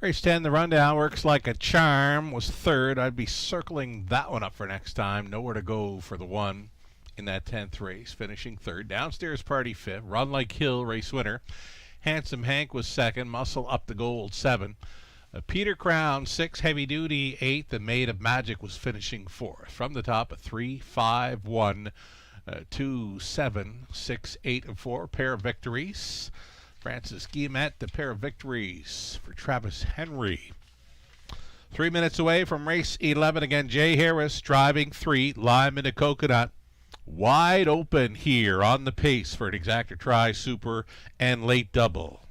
Race 10, the rundown works like a charm, was 3rd. I'd be circling that one up for next time. Nowhere to go for the 1 in that 10th race, finishing 3rd. Downstairs Party 5th. Run Like Hill, race winner. Handsome Hank was 2nd. Muscle Up the Gold, 7. Peter Crown, 6. Heavy Duty, 8. The Maid of Magic was finishing 4th. From the top, a 3, 5, 1, 2, 7, 6, 8, and 4. Pair of victories. Francis Guillemette, the pair of victories for Travis Henry. 3 minutes away from race 11. Again, Jay Harris driving 3, Lime into Coconut. Wide open here on the pace for an exacta try, super, and late double.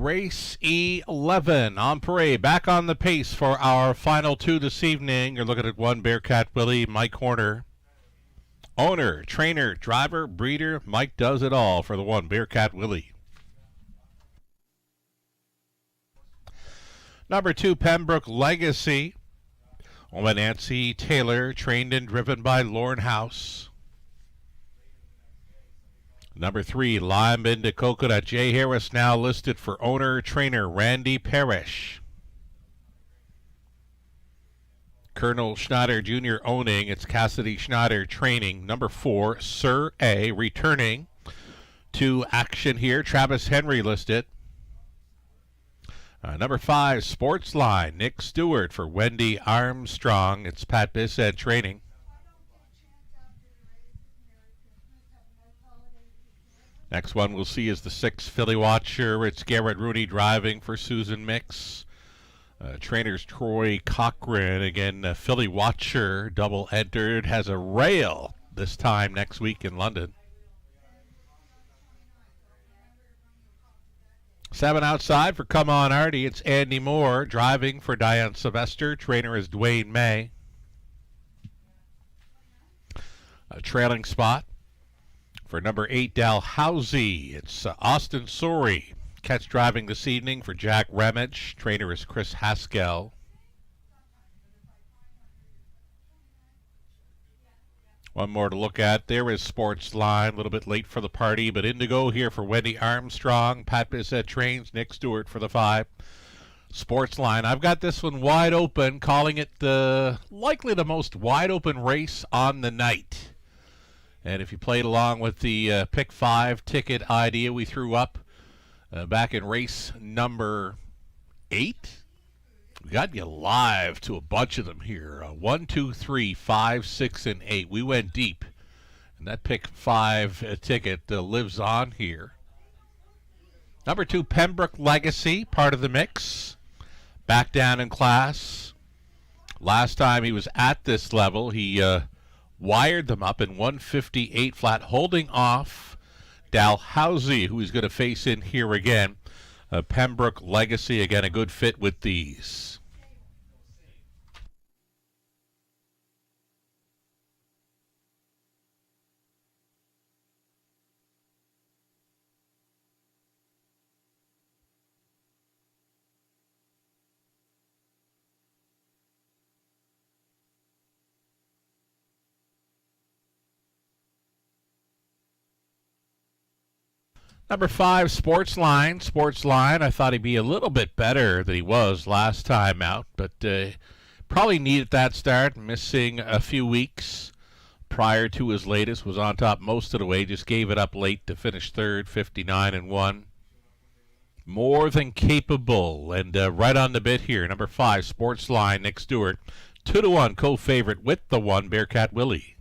Race 11 on parade, back on the pace for our final two this evening. You're looking at one Bearcat Willie, Mike Horner. Owner, trainer, driver, breeder, Mike does it all for the one Bearcat Willie. Number 2, Pembroke Legacy. Owned by Nancy Taylor, trained and driven by Lauren House. Number 3, Lime into Coconut. Jay Harris now listed for owner, trainer, Randy Parrish. Colonel Schneider Jr. owning. It's Cassidy Schneider training. Number 4, Sir A, returning to action here. Travis Henry listed. Number 5, Sportsline. Nick Stewart for Wendy Armstrong. It's Pat Bissett training. Next one we'll see is the 6, Philly Watcher. It's Garrett Rooney driving for Susan Mix. Trainers Troy Cochran. Again, Philly Watcher double entered. Has a rail this time next week in London. 7 outside for Come On Artie. It's Andy Moore driving for Diane Sylvester. Trainer is Dwayne May. A trailing spot for number 8, Dalhousie. It's Austin Sorey. Catch driving this evening for Jack Ramage. Trainer is Chris Haskell. One more to look at. There is Sportsline. A little bit late for the party, but Indigo here for Wendy Armstrong. Pat Bissett trains. Nick Stewart for the 5. Sportsline. I've got this one wide open, calling it likely the most wide open race on the night. And if you played along with the pick 5 ticket idea we threw up back in race number 8, we got you live to a bunch of them here. 1, 2, 3, 5, 6, and 8. We went deep, and that pick 5 ticket lives on here. Number 2, Pembroke Legacy, part of the mix. Back down in class. Last time he was at this level, he wired them up in 158 flat, holding off Dalhousie, who he's going to face in here again. Pembroke Legacy, again, a good fit with these. Number 5, Sportsline. Sportsline, I thought he'd be a little bit better than he was last time out, but probably needed that start, missing a few weeks prior to his latest. Was on top most of the way, just gave it up late to finish 3rd, 59-1. More than capable, and right on the bit here. Number 5, Sportsline, Nick Stewart. 2-1 co-favorite with the 1, Bearcat Willie.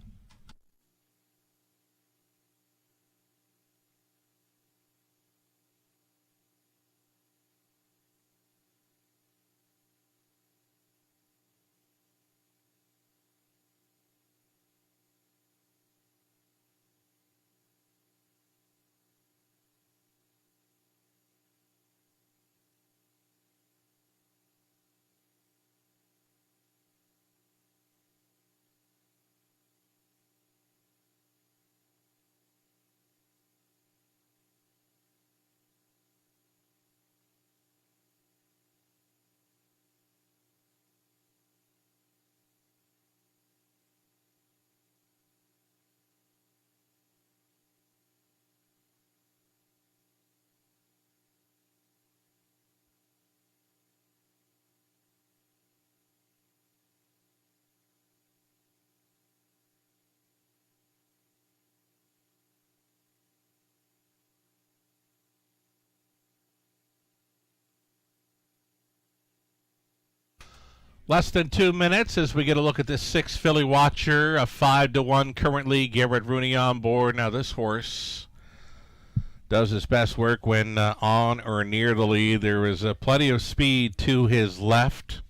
Less than 2 minutes as we get a look at this 6 Philly Watcher, a 5-1 currently. Garrett Rooney on board. Now this horse does his best work when on or near the lead. There is plenty of speed to his left.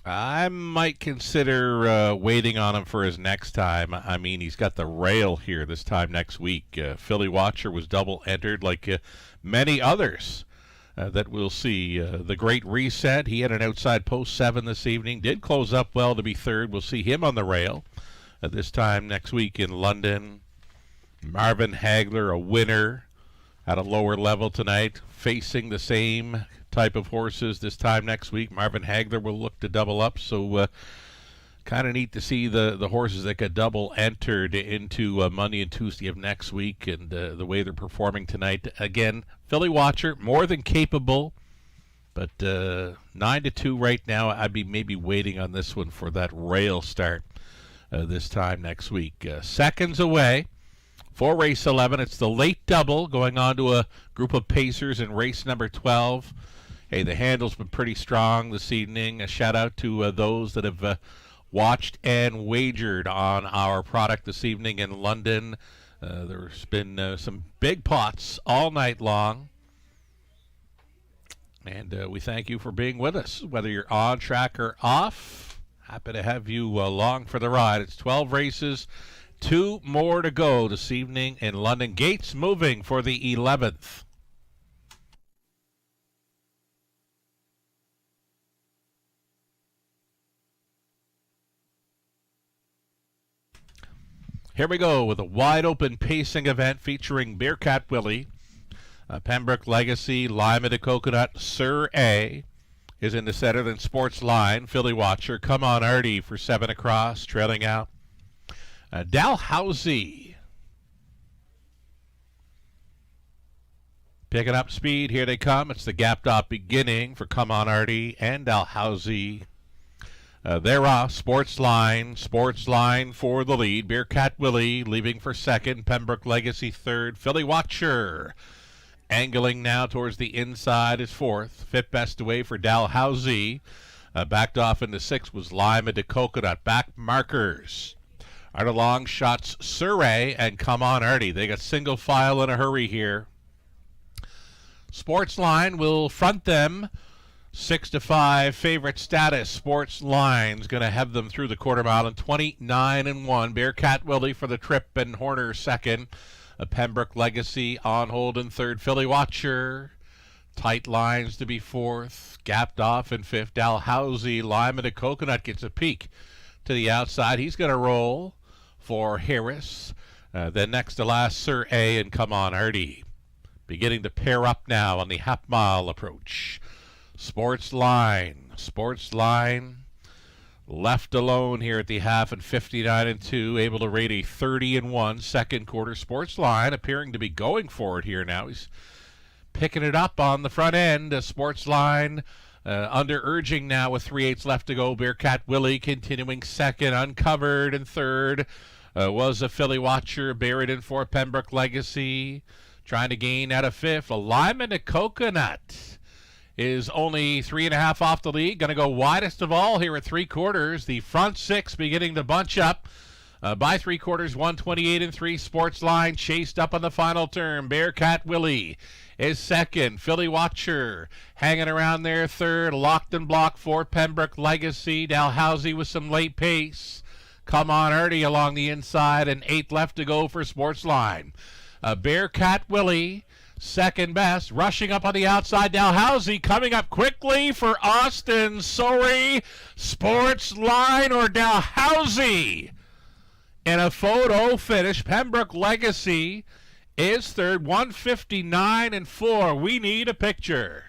I might consider waiting on him for his next time. I mean, he's got the rail here this time next week. Philly Watcher was double entered like many others that we'll see. The Great Reset, he had an outside post 7 this evening. Did close up well to be third. We'll see him on the rail this time next week in London. Marvin Hagler, a winner at a lower level tonight, facing the same type of horses this time next week. Marvin Hagler will look to double up, so kind of neat to see the horses that get double entered into Monday and Tuesday of next week, and the way they're performing tonight. Again, Philly Watcher, more than capable, but 9-2 right now. I'd be maybe waiting on this one for that rail start this time next week. Seconds away for race 11. It's the late double going on to a group of pacers in race number 12. Hey, the handle's been pretty strong this evening. A shout out to those that have watched and wagered on our product this evening in London. There's been some big pots all night long. And we thank you for being with us, whether you're on track or off. Happy to have you along for the ride. It's 12 races, 2 more to go this evening in London. Gates moving for the 11th. Here we go with a wide-open pacing event featuring Bearcat Willie, Pembroke Legacy, Lima de Coconut, Sir A is in the center, then Sports Line, Philly Watcher, Come On Artie for 7 across, trailing out. Dalhousie picking up speed. Here they come. It's the gapped off beginning for Come On Artie and Dalhousie. They're off. Sports Line for the lead. Bearcat Willie leaving for second. Pembroke Legacy third. Philly Watcher angling now towards the inside is fourth. Fit best away for Dalhousie. Backed off into sixth was Lima de Coconut. Back markers are the long shots Surrey and Come On Artie. They got single file in a hurry here. Sports Line will front them. 6-5 favorite status. Sports Line's going to have them through the quarter mile in 29-1. Bearcat Willie for the trip and Horner second. A Pembroke Legacy on hold in third. Philly Watcher tight lines to be fourth. Gapped off in fifth. Dalhousie. Lima de Coconut gets a peek to the outside. He's going to roll for Harris. Then next to last, Sir A and Come On Artie. Beginning to pair up now on the half mile approach. Sports Line left alone here at the half and 59-2, able to rate a 30-1 second quarter. Sports Line appearing to be going for it here now. He's picking it up on the front end. Sports Line under urging now with 3/8 left to go. Bearcat Willie continuing second, uncovered in third. Was a Philly Watcher buried in for Pembroke Legacy, trying to gain out of fifth. A Lima de Coconut is only 3.5 off the lead. Going to go widest of all here at 3/4. The front six beginning to bunch up by 3/4. 128-3. Sports Line chased up on the final turn. Bearcat Willie is second. Philly Watcher hanging around there third. Locked and blocked for Pembroke Legacy. Dalhousie with some late pace. Come On Artie along the inside, and 8 left to go for Sports Line. Bearcat Willie second best, rushing up on the outside. Dalhousie coming up quickly for Austin. Sorry, Sports Line or Dalhousie in a photo finish. Pembroke Legacy is third, 159-4. We need a picture.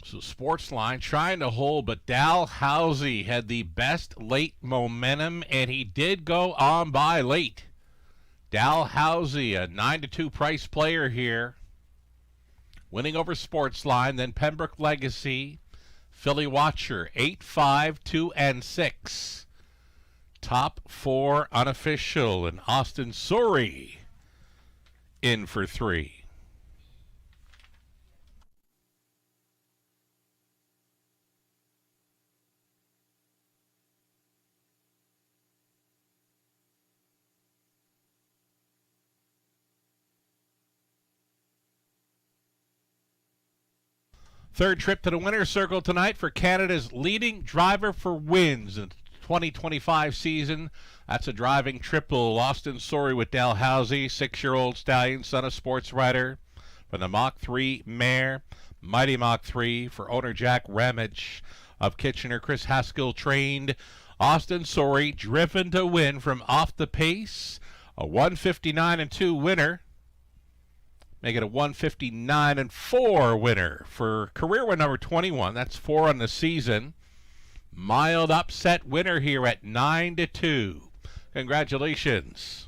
So Sports Line trying to hold, but Dalhousie had the best late momentum, and he did go on by late. Dalhousie, a 9-2 price player here, winning over Sports Line. Then Pembroke Legacy, Philly Watcher, 8-5, 2 and 6. Top 4 unofficial, and Austin Sorry in for 3. Third trip to the winner's circle tonight for Canada's leading driver for wins in the 2025 season. That's a driving triple. Austin Sorey with Dalhousie, 6-year-old stallion, son of sports writer. From the Mach 3 mare, Mighty Mach 3 for owner Jack Ramage of Kitchener. Chris Haskell trained. Austin Sorey driven to win from off the pace. A 159-2 winner. Make it a 159-4 winner for career win number 21. That's 4 on the season. Mild upset winner here at 9-2. Congratulations.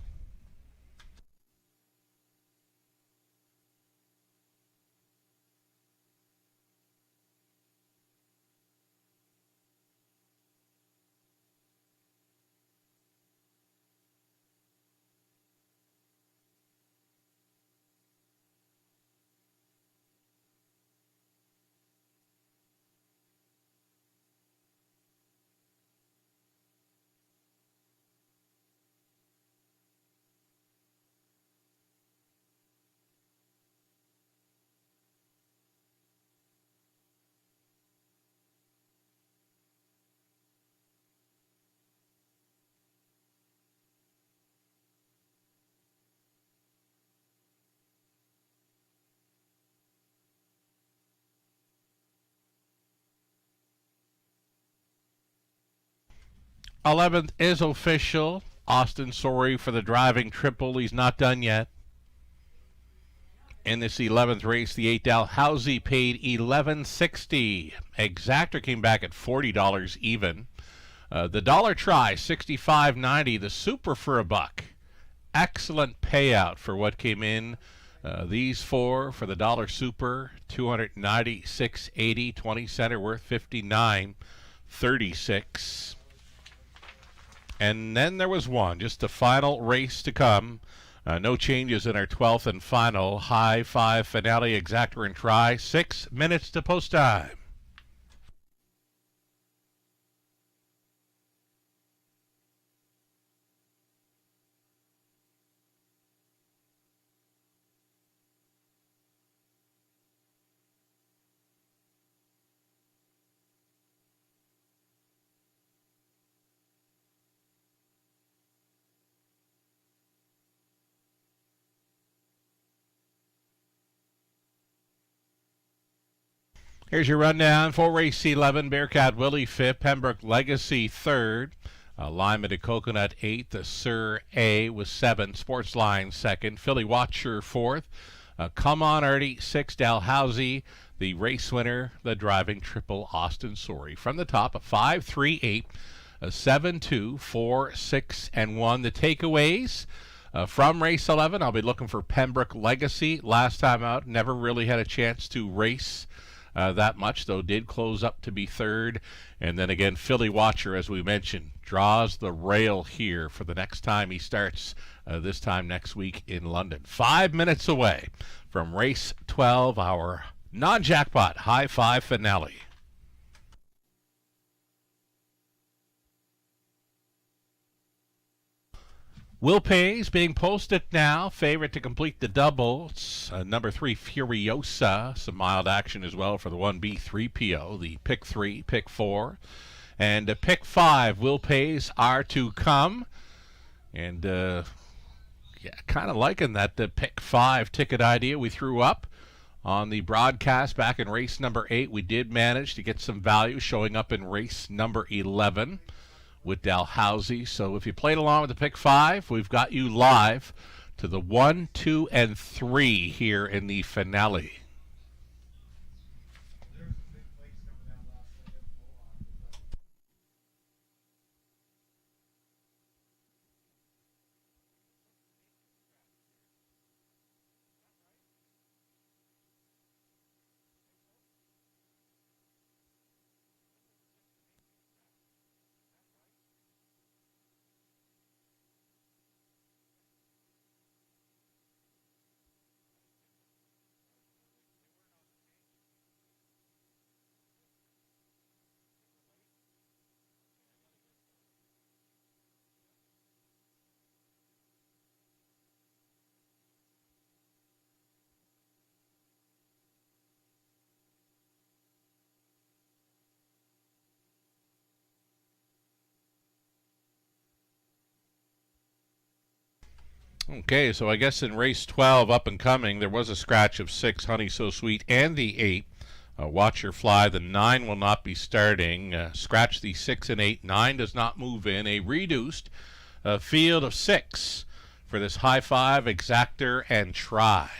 '11th is official. Austin Sorey for the driving triple. He's not done yet. In this 11th race, the 8 Dalhousie paid $11.60. Exactor came back at $40 even. The dollar try, $65.90. The super for $1. Excellent payout for what came in. These four for the dollar super, $296.80. 20 center worth $59.36. And then there was one, just the final race to come. No changes in our 12th and final high five finale. Exactor and try. 6 minutes to post time. Here's your rundown for race 11. Bearcat Willie 5th, Pembroke Legacy 3rd, Lima de Coconut 8th, the Sir A was 7th, Sportsline 2nd, Philly Watcher 4th, Come On Artie 6th, Dalhousie, the race winner, the driving triple Austin Sorey. From the top, a 5, 3, 8, a 7, 2, 4, 6, and 1. The takeaways from race 11, I'll be looking for Pembroke Legacy. Last time out, never really had a chance to race that much, though did close up to be 3rd. And then again, Philly Watcher, as we mentioned, draws the rail here for the next time he starts, this time next week in London. 5 minutes away from race 12, our non-jackpot high five finale. Will Pays being posted now. Favorite to complete the doubles. Number 3, Furiosa. Some mild action as well for the 1B 3PO. The pick 3, pick 4. And pick 5, Will Pays are to come. And yeah, kind of liking that the pick 5 ticket idea we threw up on the broadcast back in race number 8. We did manage to get some value showing up in race number 11. With Dalhousie. So if you played along with the pick 5, we've got you live to the 1, 2, and 3 here in the finale. Okay, so I guess in race 12 up and coming, there was a scratch of 6, Honey So Sweet, and the 8. Watch Your Fly. The 9 will not be starting. Scratch the 6 and 8. 9 does not move in. A reduced field of 6 for this High Five, Exactor, and Try.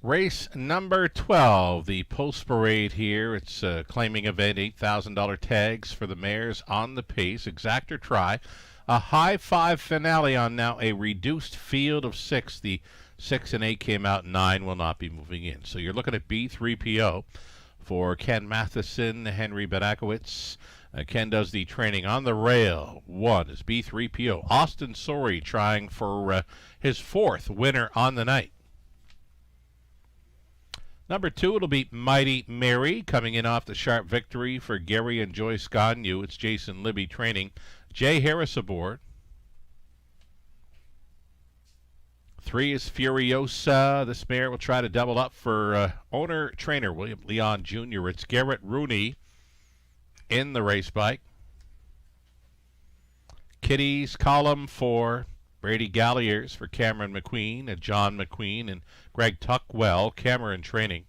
Race number 12, the Post Parade here. It's a claiming event, $8,000 tags for the mares on the pace. Exactor try. A high five finale on now a reduced field of 6. The 6 and 8 came out, 9 will not be moving in. So you're looking at B3PO for Ken Matheson, Henry Benakowitz. Ken does the training on the rail. 1 is B3PO. Austin Sorey trying for his 4th winner on the night. Number 2, it'll be Mighty Mary, coming in off the sharp victory for Gary and Joyce Gagnon. It's Jason Libby training. Jay Harris aboard. 3 is Furiosa. This mare will try to double up for owner-trainer William Leon Jr. It's Garrett Rooney in the race bike. Kitty's column for Brady Galliers for Cameron McQueen, John McQueen, and Greg Tuckwell. Cameron training.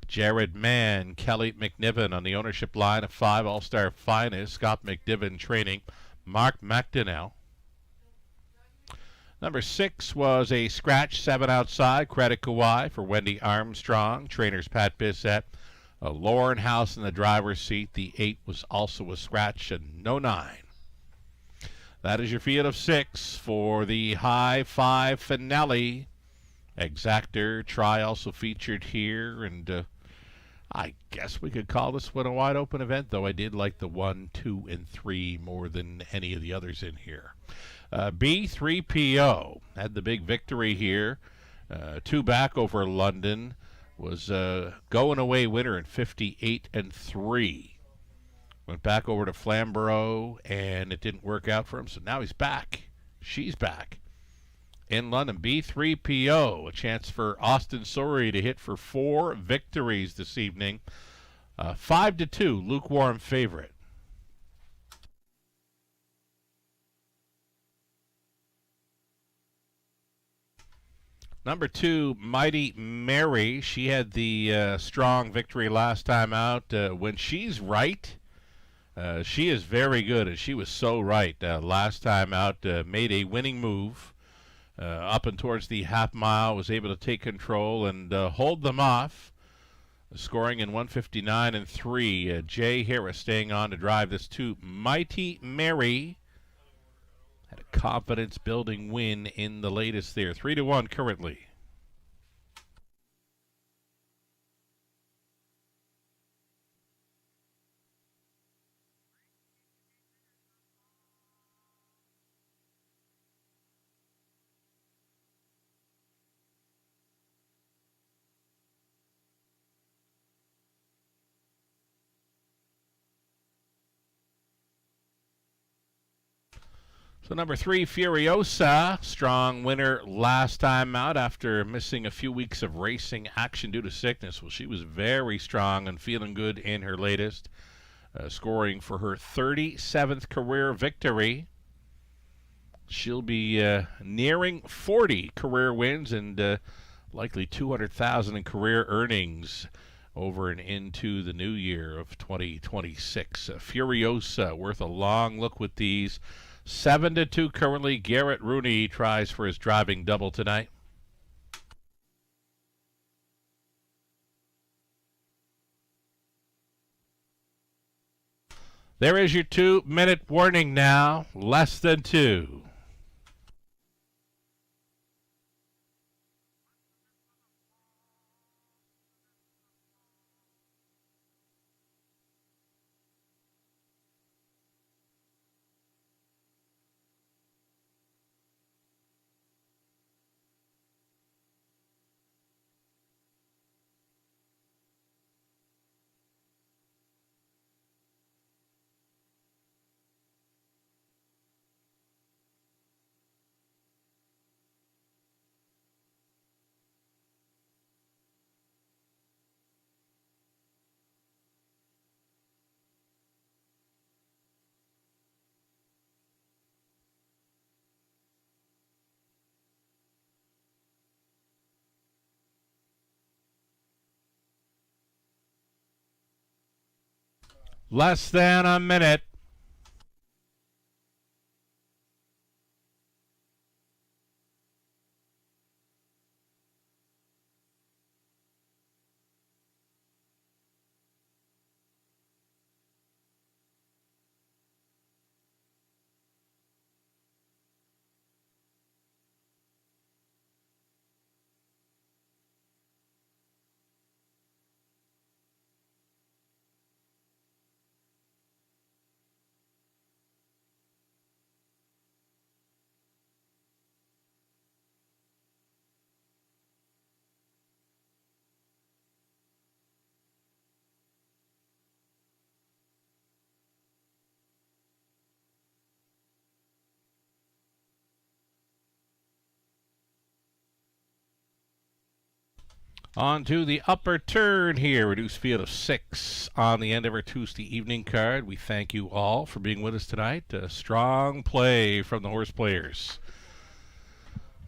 Jared Mann, Kelly McNiven on the ownership line of 5 All-Star Finest. Scott McNiven training. Mark McDonnell. Number 6 was a scratch, 7 outside. Credit Kawhi for Wendy Armstrong. Trainers Pat Bissett. Lauren House in the driver's seat. The 8 was also a scratch and no 9. That is your field of 6 for the high 5 finale. Exactor try also featured here, and I guess we could call this one a wide open event, though I did like the 1, 2, and 3 more than any of the others in here. B3PO had the big victory here. 2 back over London. Was going away winner in 58 and 3. Went back over to Flamborough, and it didn't work out for him, so now he's back. She's back. In London, B3PO, a chance for Austin Sorey to hit for 4 victories this evening. 5-2, lukewarm favorite. Number 2, Mighty Mary. She had the strong victory last time out. When she's right, she is very good, and she was so right last time out. Made a winning move up and towards the half mile, was able to take control and hold them off, scoring in 1:59 and 3. Jay Harris staying on to drive this 2. Mighty Mary had a confidence-building win in the latest there. 3-1 currently. So number 3, Furiosa, strong winner last time out after missing a few weeks of racing action due to sickness. Well, she was very strong and feeling good in her latest, scoring for her 37th career victory. She'll be nearing 40 career wins and likely $200,000 in career earnings over and into the new year of 2026. Furiosa, worth a long look with these. 7-2 currently. Garrett Rooney tries for his driving double tonight. There is your 2-minute warning now. Less than 2. Less than a minute. On to the upper turn here. Reduced field of 6 on the end of our Tuesday evening card. We thank you all for being with us tonight. Strong play from the horse players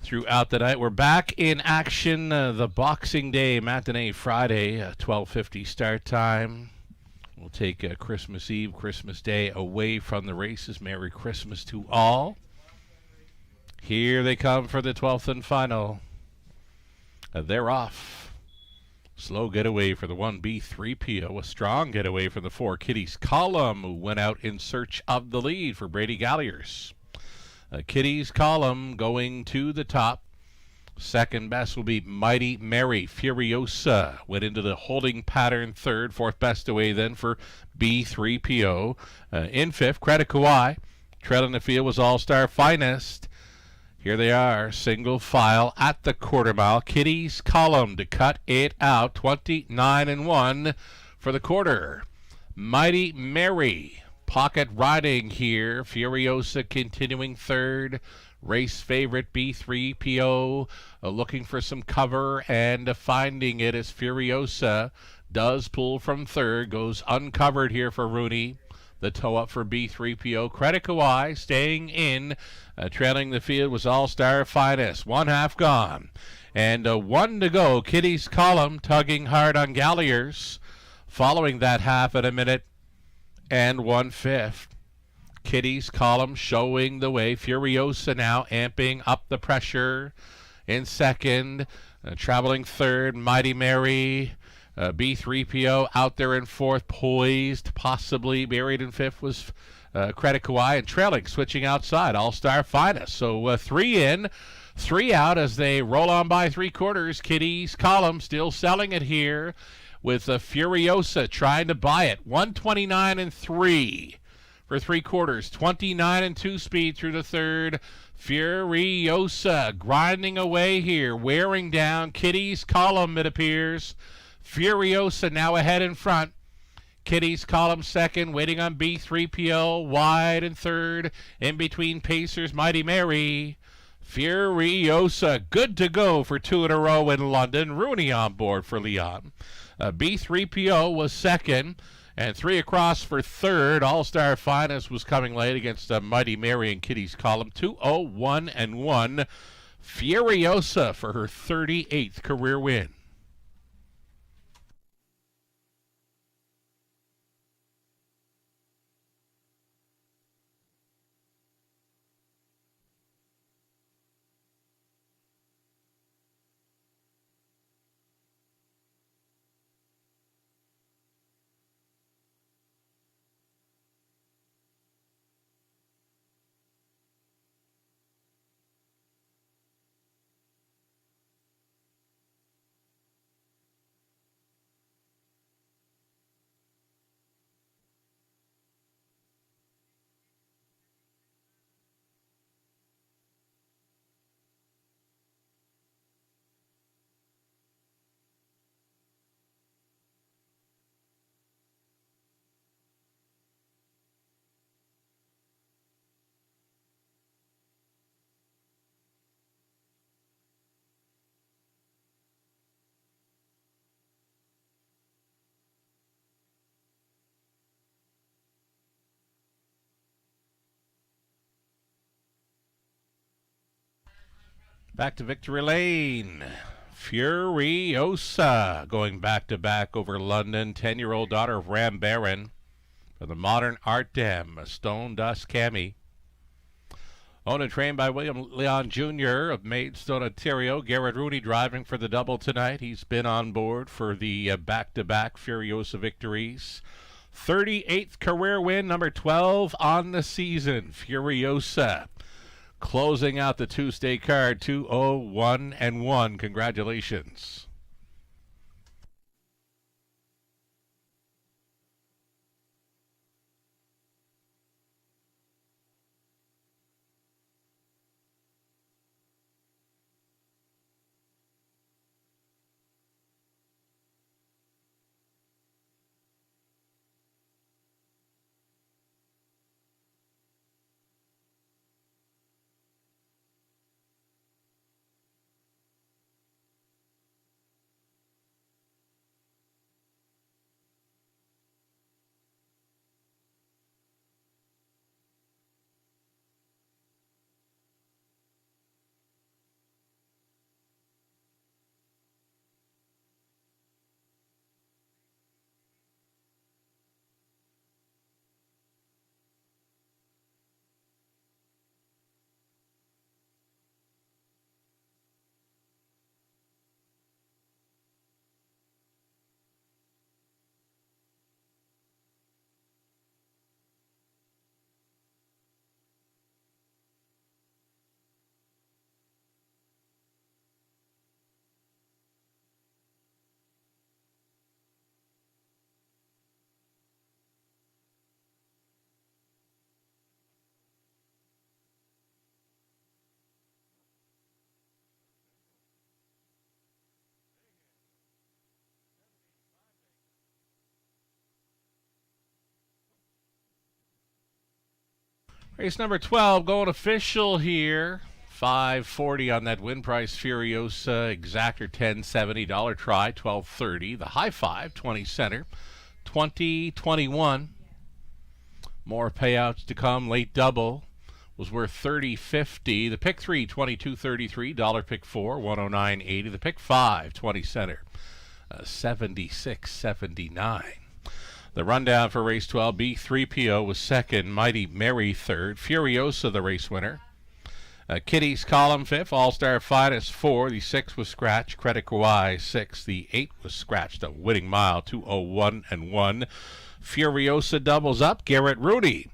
throughout the night. We're back in action. The Boxing Day matinee Friday, 12:50 start time. We'll take Christmas Eve, Christmas Day away from the races. Merry Christmas to all. Here they come for the 12th and final. They're off. Slow getaway for the 1B 3PO. A strong getaway from the 4 Kitty's Column, who went out in search of the lead for Brady Galliers. Kitty's Column going to the top. Second best will be Mighty Mary. Furiosa went into the holding pattern third. Fourth best away then for B3PO. In fifth, Credit Kawhi. Trailing the field was All-Star Finest. Here they are, single file at the quarter mile. Kitty's Column to cut it out. 29-1 for the quarter. Mighty Mary, pocket riding here. Furiosa continuing third. Race favorite B3PO looking for some cover and finding it as Furiosa does pull from third. Goes uncovered here for Rooney. The toe up for B3PO. Credit Kawhi staying in. Trailing the field was All-Star Finest. 1/2 gone. And 1 to go. Kitty's Column tugging hard on Galliers. Following that half at a minute and 1/5. Kitty's Column showing the way. Furiosa now amping up the pressure in second. Traveling third, Mighty Mary. B3PO out there in fourth, poised, possibly buried in fifth was Credit Kawhi, and trailing, switching outside, All-Star Finest. So 3 in, 3 out as they roll on by 3/4. Kitty's Column still selling it here with Furiosa trying to buy it. 129-3 for 3/4. 29-2 speed through the third. Furiosa grinding away here, wearing down Kitty's Column, it appears. Furiosa now ahead in front. Kitty's Column second, waiting on B3PO, wide in third. In between Pacers, Mighty Mary. Furiosa good to go for 2 in a row in London. Rooney on board for Leon. B3PO was second, and 3 across for third. All-Star Finest was coming late against Mighty Mary and Kitty's Column. 2-0-1-1. Furiosa for her 38th career win. Back to victory lane. Furiosa going back-to-back over London. 10-year-old daughter of Ram Baron for the Modern Art Dam, Stone Dust Cami. Owned and trained by William Leon Jr. of Maidstone, Ontario. Garrett Rooney driving for the double tonight. He's been on board for the back-to-back Furiosa victories. 38th career win, number 12 on the season. Furiosa closing out the Tuesday card, 2-0-1-1. Congratulations. Race number 12 going official here. $5.40 on that win price. Furiosa, exactor $10.70. Try, $12.30. The high five, 20 center, $20.21. More payouts to come. Late double was worth $30.50. The pick 3, $22.33. Dollar pick 4, $109.80. The pick 5, 20 center, $76.79. The rundown for race 12, B3PO was second, Mighty Mary third, Furiosa the race winner. Kitty's column fifth, All-Star Finest 4, the 6 was scratched, Credit Kawhi 6, the 8 was scratched, a winning mile 2:01 and 1. Furiosa doubles up, Garrett Rooney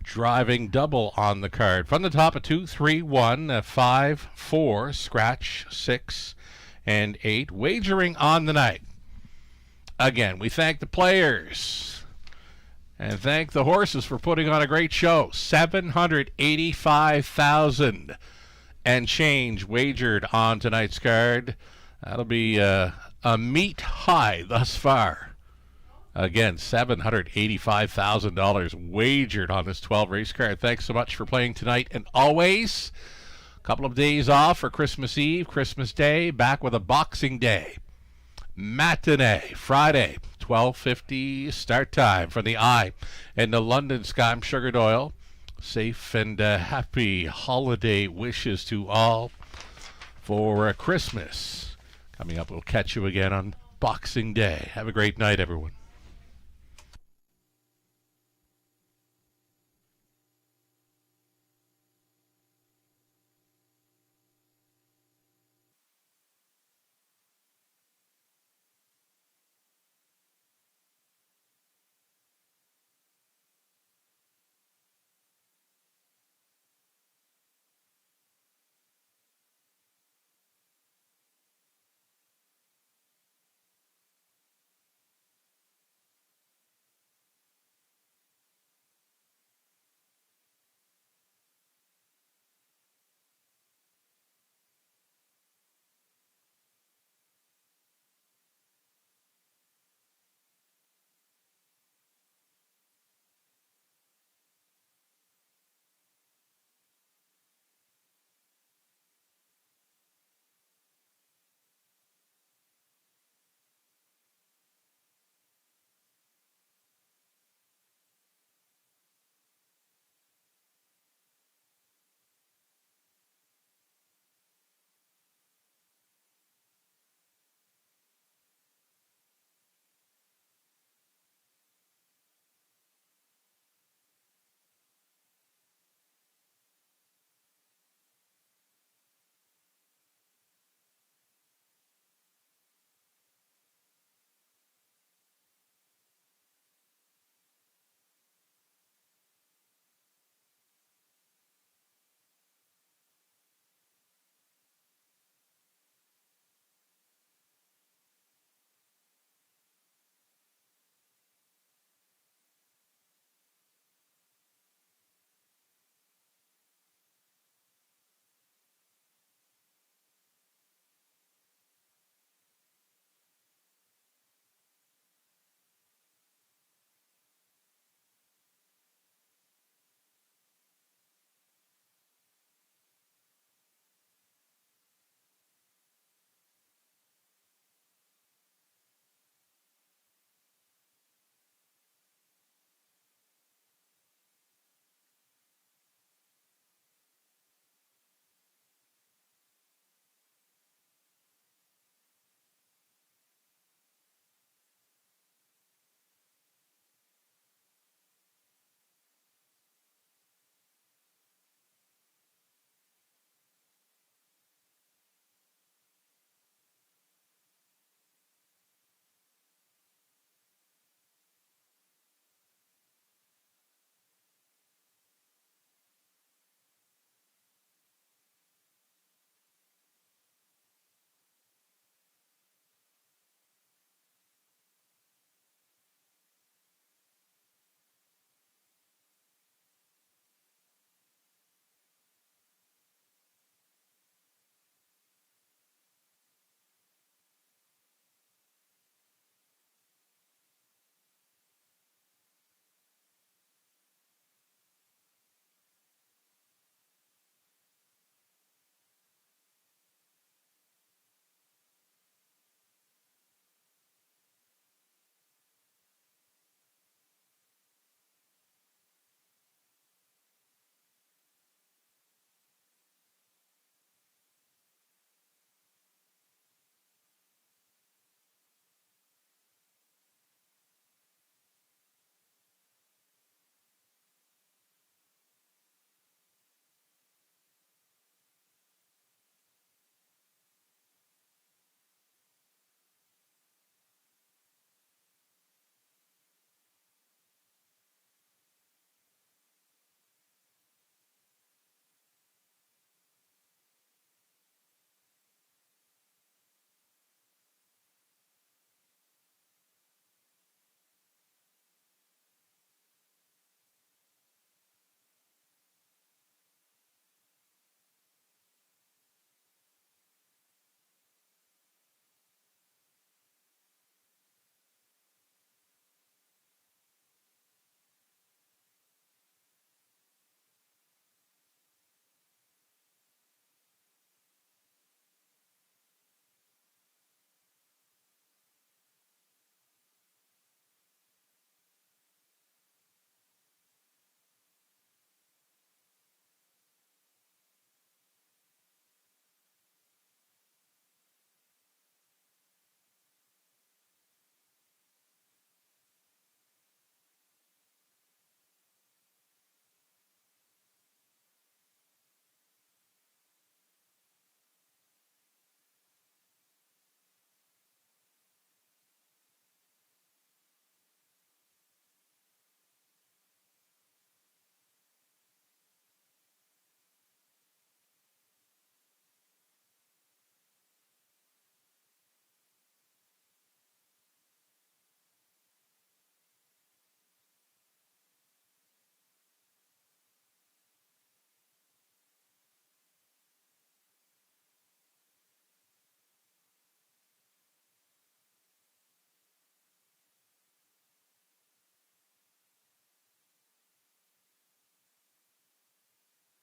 driving double on the card. From the top of 2, 3, 1, 5, 4, scratch 6 and 8. Wagering on the night. Again, we thank the players and thank the horses for putting on a great show. 785,000 and change wagered on tonight's card. That'll be a meet high thus far. Again, $785,000 wagered on this 12 race card. Thanks so much for playing tonight and always. A couple of days off for Christmas Eve, Christmas Day, back with a Boxing Day matinee, Friday, 12:50 start time for the Eye and the London Sky. I'm Sugar Doyle. Safe and happy holiday wishes to all for Christmas. Coming up, we'll catch you again on Boxing Day. Have a great night, everyone.